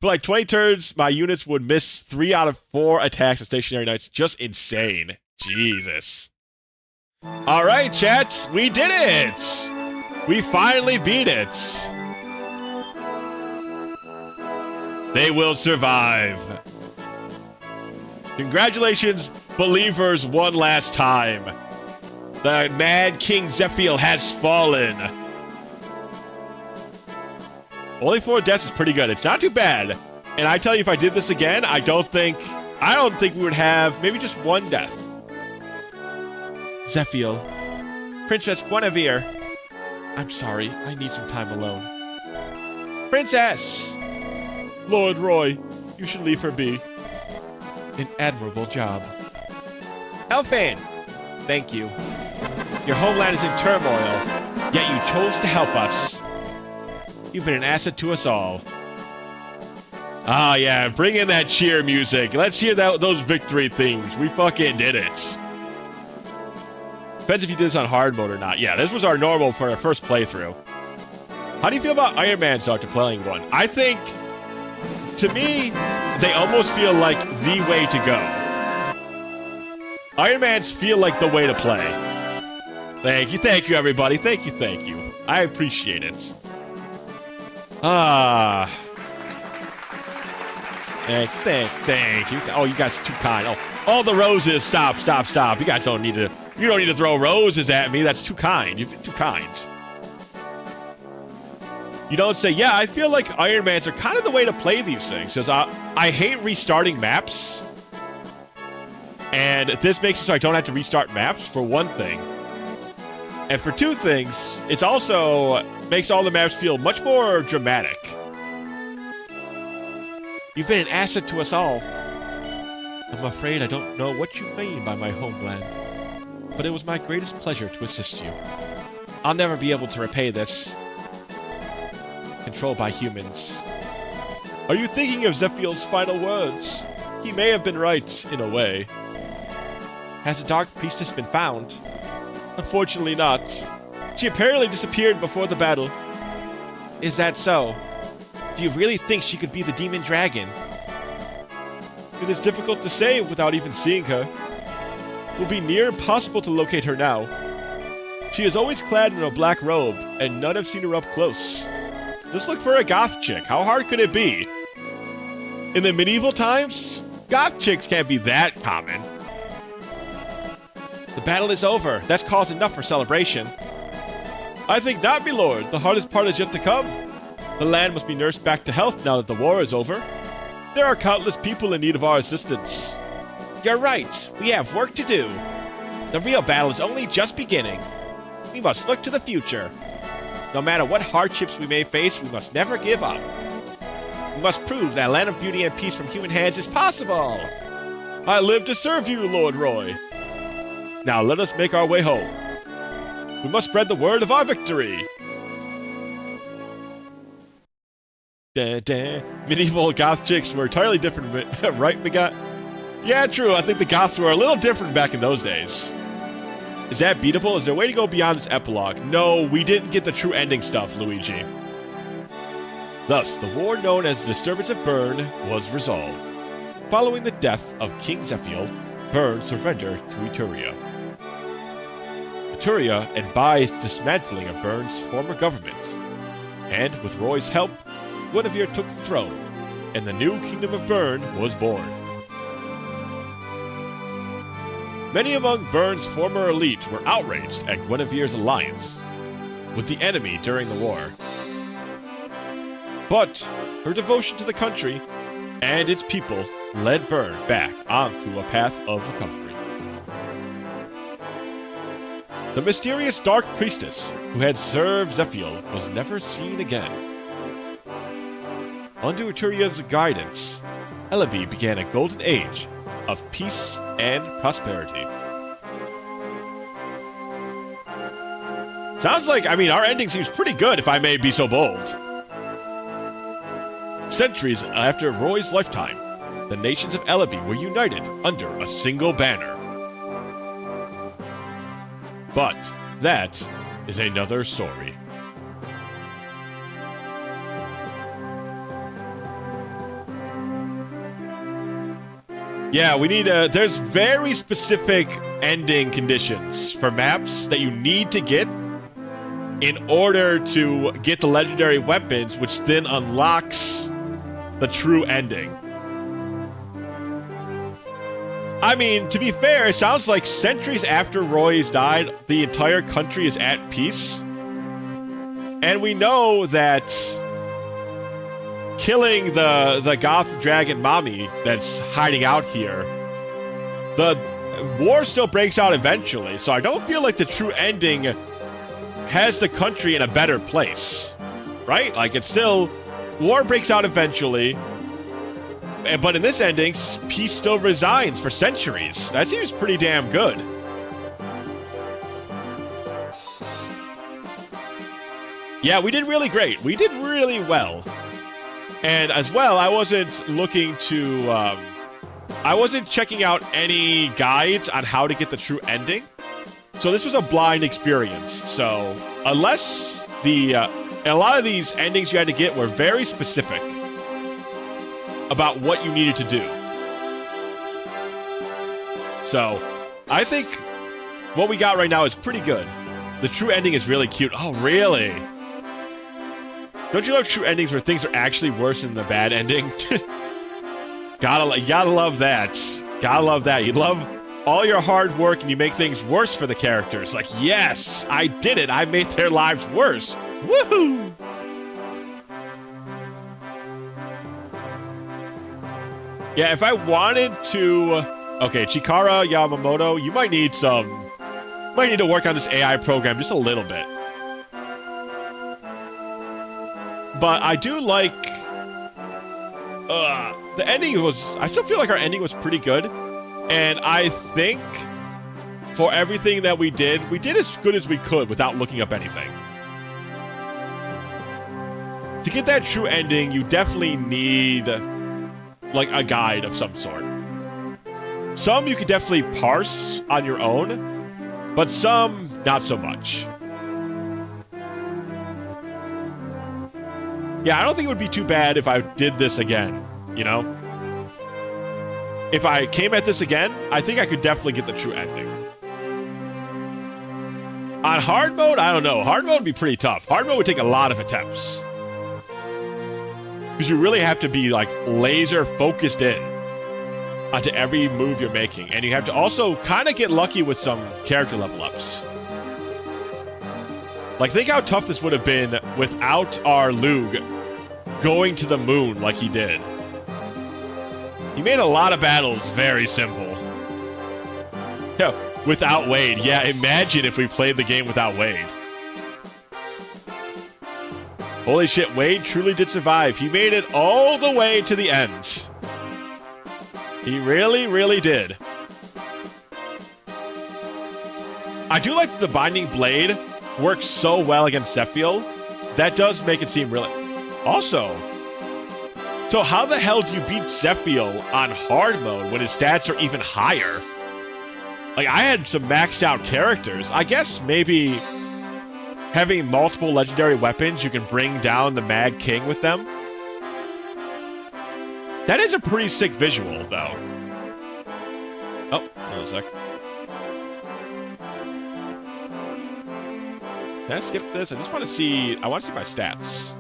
For like 20 turns, my units would miss 3 out of 4 attacks on stationary knights. Just insane. Jesus. All right, chats, we did it. We finally beat it. They will survive. Congratulations, believers, one last time. The Mad King Zephiel has fallen. Only 4 deaths is pretty good. It's not too bad. And I tell you, if I did this again, I don't think we would have maybe just 1 death. Zephiel. Princess Guinevere. I'm sorry, I need some time alone. Princess! Lord Roy, you should leave her be. An admirable job. Elfane! Thank you. Your homeland is in turmoil, yet you chose to help us. You've been an asset to us all. Ah, yeah, bring in that cheer music. Let's hear those victory themes. We fucking did it. Depends if you did this on hard mode or not. Yeah, this was our normal for our first playthrough. How do you feel about Iron Man's after playing one? I think, to me, they almost feel like the way to go. Iron Mans feel like the way to play. Thank you, everybody. Thank you. I appreciate it. Ah. Thank you. Oh, you guys are too kind. Oh, all the roses. Stop. You guys don't need to throw roses at me. That's too kind. You've been too kind. You don't say, yeah, I feel like Iron Mans are kind of the way to play these things. Because I hate restarting maps. And this makes it so I don't have to restart maps, for one thing. And for 2 things, it's also makes all the maps feel much more dramatic. You've been an asset to us all. I'm afraid I don't know what you mean by my homeland, but it was my greatest pleasure to assist you. I'll never be able to repay this. Controlled by humans. Are you thinking of Zephiel's final words? He may have been right, in a way. Has the Dark Priestess been found? Unfortunately not. She apparently disappeared before the battle. Is that so? Do you really think she could be the demon dragon? It is difficult to say without even seeing her. It will be near impossible to locate her now. She is always clad in a black robe, and none have seen her up close. Just look for a goth chick. How hard could it be? In the medieval times, goth chicks can't be that common. The battle is over. That's cause enough for celebration. I think not, my lord. The hardest part is yet to come. The land must be nursed back to health now that the war is over. There are countless people in need of our assistance. You're right. We have work to do. The real battle is only just beginning. We must look to the future. No matter what hardships we may face, we must never give up. We must prove that a land of beauty and peace from human hands is possible. I live to serve you, Lord Roy. Now let us make our way home. We must spread the word of our victory. Medieval goth chicks were entirely different, right, Migat? Yeah, true. I think the goths were a little different back in those days. Is that beatable? Is there a way to go beyond this epilogue? No, we didn't get the true ending stuff, Luigi. Thus, the war known as the Disturbance of Bern was resolved. Following the death of King Zephiel, Bern surrendered to Etruria. Etruria advised dismantling of Bern's former government, and with Roy's help, Guinevere took the throne, and the new Kingdom of Bern was born. Many among Bern's former elite were outraged at Guinevere's alliance with the enemy during the war. But her devotion to the country and its people led Bern back onto a path of recovery. The mysterious Dark Priestess who had served Zephiel was never seen again. Under Uturia's guidance, Ellaby began a golden age of peace and prosperity. Sounds like, I mean, our ending seems pretty good, if I may be so bold. Centuries after Roy's lifetime, the nations of Ellaby were united under a single banner. But that is another story. Yeah, we need there's very specific ending conditions for maps that you need to get in order to get the legendary weapons, which then unlocks the true ending. I mean, to be fair, it sounds like centuries after Roy's died, the entire country is at peace. And we know that killing the goth dragon mommy that's hiding out here, the war still breaks out eventually, so I don't feel like the true ending has the country in a better place, right? Like, it's still, war breaks out eventually, but in this ending, peace still resides for centuries. That seems pretty damn good. Yeah, we did really great. We did really well. And as well, I wasn't looking to, I wasn't checking out any guides on how to get the true ending. So this was a blind experience. So unless a lot of these endings you had to get were very specific about what you needed to do. So I think what we got right now is pretty good. The true ending is really cute. Oh, really? Don't you love true endings where things are actually worse than the bad ending? gotta love that. Gotta love that. You love all your hard work and you make things worse for the characters. Like, yes, I did it. I made their lives worse. Woohoo! Yeah, if I wanted to... Okay, Chikara Yamamoto, you might need to work on this AI program just a little bit. But I do like... the ending was... I still feel like our ending was pretty good. And I think for everything that we did as good as we could without looking up anything. To get that true ending, you definitely need like a guide of some sort. Some you could definitely parse on your own, but some not so much. Yeah, I don't think it would be too bad if I did this again, you know? If I came at this again, I think I could definitely get the true ending. On hard mode, I don't know. Hard mode would be pretty tough. Hard mode would take a lot of attempts. Because you really have to be, like, laser focused in onto every move you're making. And you have to also kind of get lucky with some character level ups. Like, think how tough this would have been without our Lug going to the moon like he did. He made a lot of battles very simple. Yeah, without Wade. Yeah, imagine if we played the game without Wade. Holy shit, Wade truly did survive. He made it all the way to the end. He really, really did. I do like that the Binding Blade works so well against Zephiel. That does make it seem really... Also, so how the hell do you beat Zephiel on hard mode when his stats are even higher? Like, I had some maxed out characters. I guess maybe having multiple legendary weapons, you can bring down the Mad King with them. That is a pretty sick visual, though. Oh, hold on a sec. Can I skip this? I just want to see... I want to see my stats.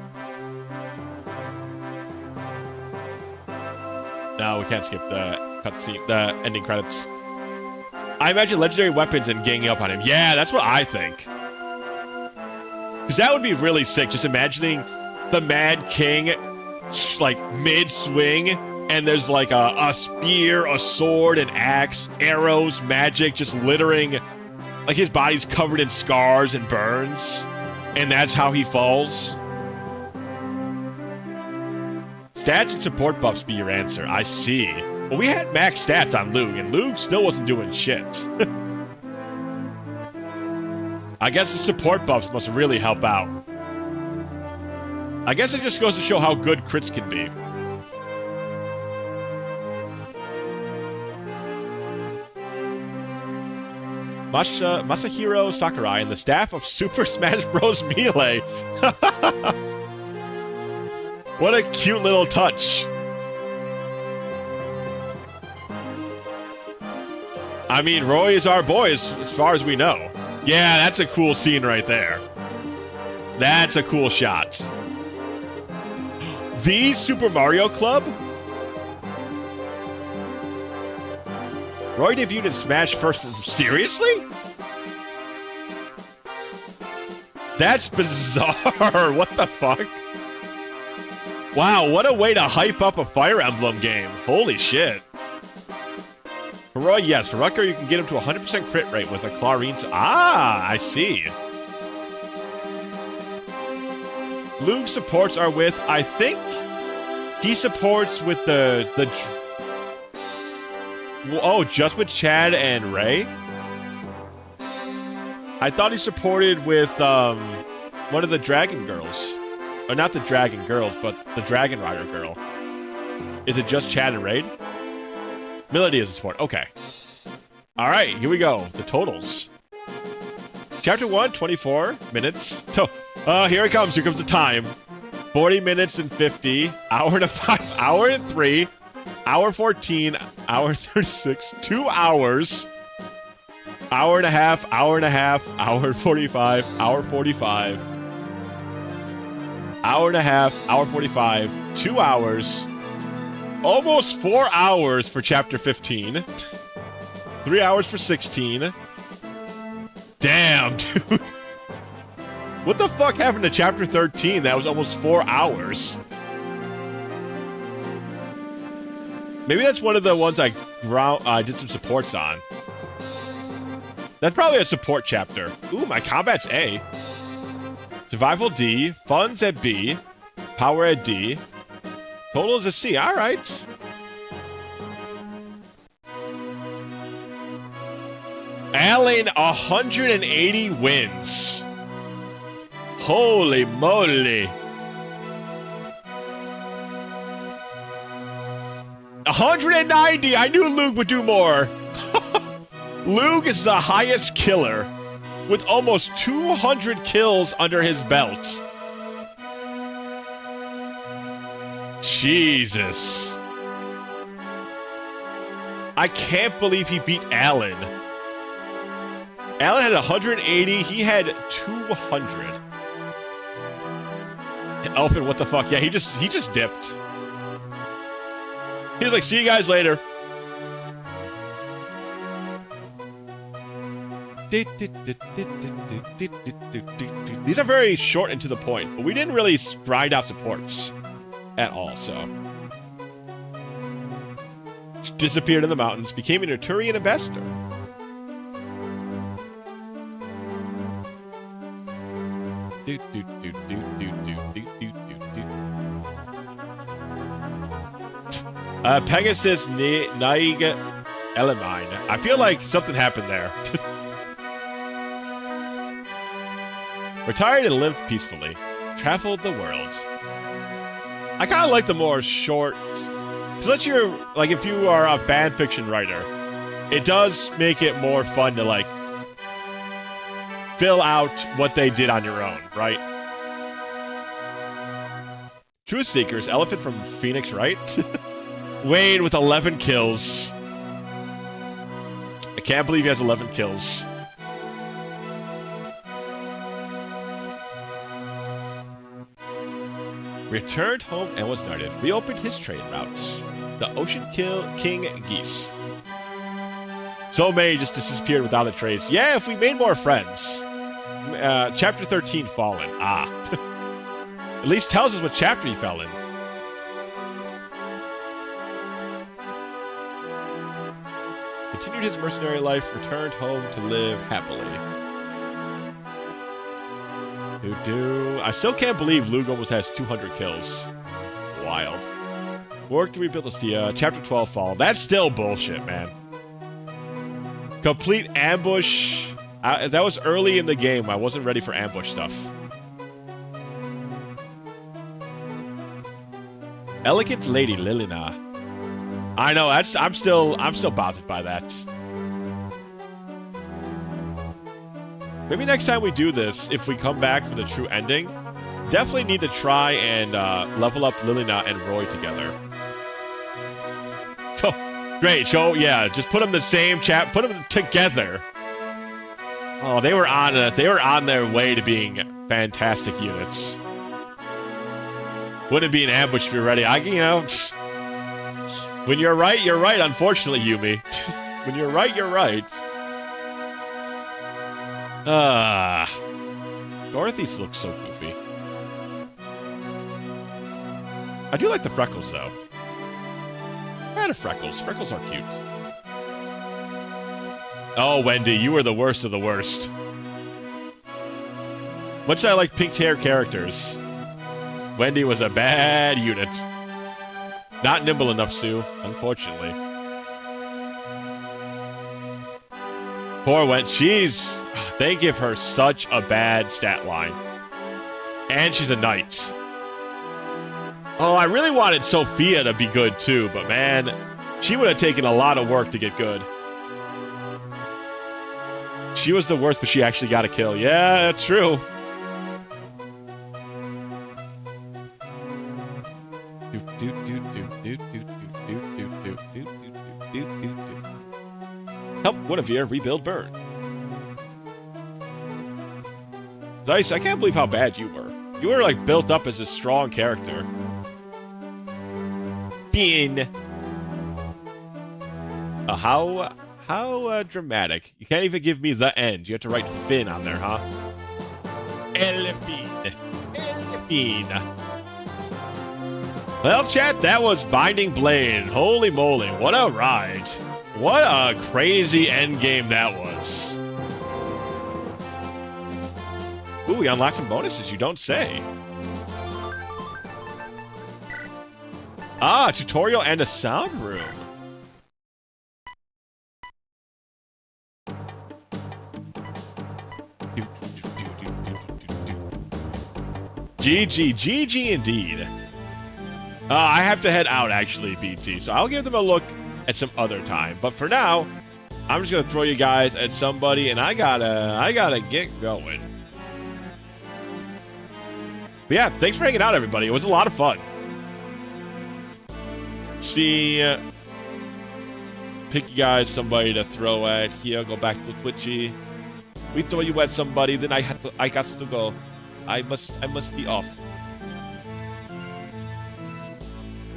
No, we can't skip the cutscene, the ending credits. I imagine legendary weapons and ganging up on him. Yeah, that's what I think. Because that would be really sick. Just imagining the Mad King, like, mid-swing, and there's, like, a spear, a sword, an axe, arrows, magic, just littering. Like, his body's covered in scars and burns. And that's how he falls. Stats and support buffs be your answer. I see. Well, we had max stats on Luke, and Luke still wasn't doing shit. I guess the support buffs must really help out. I guess it just goes to show how good crits can be. Masahiro Sakurai and the staff of Super Smash Bros. Melee. What a cute little touch. I mean, Roy is our boy as far as we know. Yeah, that's a cool scene right there. That's a cool shot. The Super Mario Club? Roy debuted in Smash first. Seriously? That's bizarre. What the fuck? Wow, what a way to hype up a Fire Emblem game. Holy shit. For Roy, yes. For Rucker, you can get him to 100% crit rate with a Clarine. Ah, I see. Luke supports are with, I think, he supports with the oh, just with Chad and Ray? I thought he supported with one of the Dragon Girls. Or not the Dragon Girls, but the Dragon Rider girl. Is it just Chad and Raid? Melody is a support. Okay. Alright, here we go. The totals. Chapter 1, 24 minutes. Here it comes. Here comes the time. 40 minutes and 50. Hour and 5. Hour and 3. Hour 14. Hour 36. 2 hours. Hour and a half. Hour and a half. Hour 45. Hour 45. Hour and a half. Hour 45. 2 hours. Almost 4 hours for Chapter 15. 3 hours for 16. Damn, dude. What the fuck happened to Chapter 13? That was almost 4 hours. Maybe that's one of the ones I did some supports on. That's probably a support chapter. Ooh, my combat's A. Survival D. Funds at B. Power at D. Total is a C. Alright. Allen, 180 wins. Holy moly. 190! I knew Luke would do more. Luke is the highest killer, with almost 200 kills under his belt. Jesus. I can't believe he beat Alan. Alan had 180, he had 200. Elfin, what the fuck? Yeah, he just dipped. He was like, see you guys later. These are very short and to the point, but we didn't really grind out supports at all, so. Disappeared in the mountains, became an Arturian ambassador. Pegasus Naiga Elamine. I feel like something happened there. Retired and lived peacefully. Traveled the world. I kind of like the more short. To let you, like, if you are a fan fiction writer, it does make it more fun to, like, fill out what they did on your own, right? Truth Seekers, Elephant from Phoenix, right? Wayne with 11 kills. I can't believe he has 11 kills. Returned home and was knighted. Reopened his trade routes. The Ocean King Geese. So many just disappeared without a trace. Yeah, if we made more friends. Chapter 13, Fallen. Ah. At least tells us what chapter he fell in. Continued his mercenary life, returned home to live happily. I still can't believe Luke almost has 200 kills. Wild. Work to rebuild the Chapter 12 fall. That's still bullshit, man. Complete ambush. That was early in the game. I wasn't ready for ambush stuff. Elegant Lady Lilina. I know, I'm still bothered by that. Maybe next time we do this, if we come back for the true ending, definitely need to try and level up Lilina and Roy together. Oh, great, so yeah, just put them the same chat, put them together. Oh, they were on their way to being fantastic units. Wouldn't be an ambush if you're ready. When you're right, you're right, unfortunately, Yumi. When you're right, you're right. Dorothy's looks so goofy. I do like the freckles, though. I'm fan of freckles. Freckles are cute. Oh, Wendy, you were the worst of the worst. Much I like pink hair characters, Wendy was a bad unit. Not nimble enough, Sue, unfortunately. Poor Wendy. They give her such a bad stat line. And she's a knight. Oh, I really wanted Sophia to be good, too, but man, she would have taken a lot of work to get good. She was the worst, but she actually got a kill. Yeah, that's true. Help Guinevere rebuild burn. Dice, I can't believe how bad you were. You were like built up as a strong character. Finn. How dramatic. You can't even give me the end. You have to write Finn on there, huh? Elfin. Well, chat, that was Binding Blade. Holy moly, what a ride. What a crazy endgame that was. Ooh, we unlocked some bonuses, you don't say. Ah, a tutorial and a sound room. GG indeed. I have to head out, actually, BT, so I'll give them a look at some other time. But for now, I'm just gonna throw you guys at somebody, and I gotta get going. But yeah, thanks for hanging out, everybody. It was a lot of fun. See, pick you guys somebody to throw at here. Go back to Twitchy. We throw you at somebody, then I got to go. I must be off.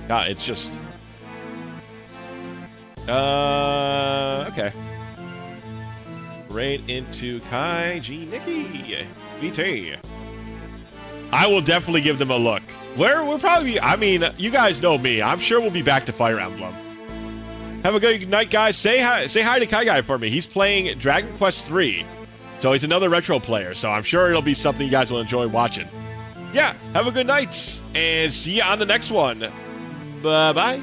God, it's just... okay. Right into Kai G Nikki. VT. I will definitely give them a look. We'll probably... I mean, you guys know me. I'm sure we'll be back to Fire Emblem. Have a good night, guys. Say hi to Kai Guy for me. He's playing Dragon Quest III. So he's another retro player. So I'm sure it'll be something you guys will enjoy watching. Yeah, have a good night. And see you on the next one. Bye-bye.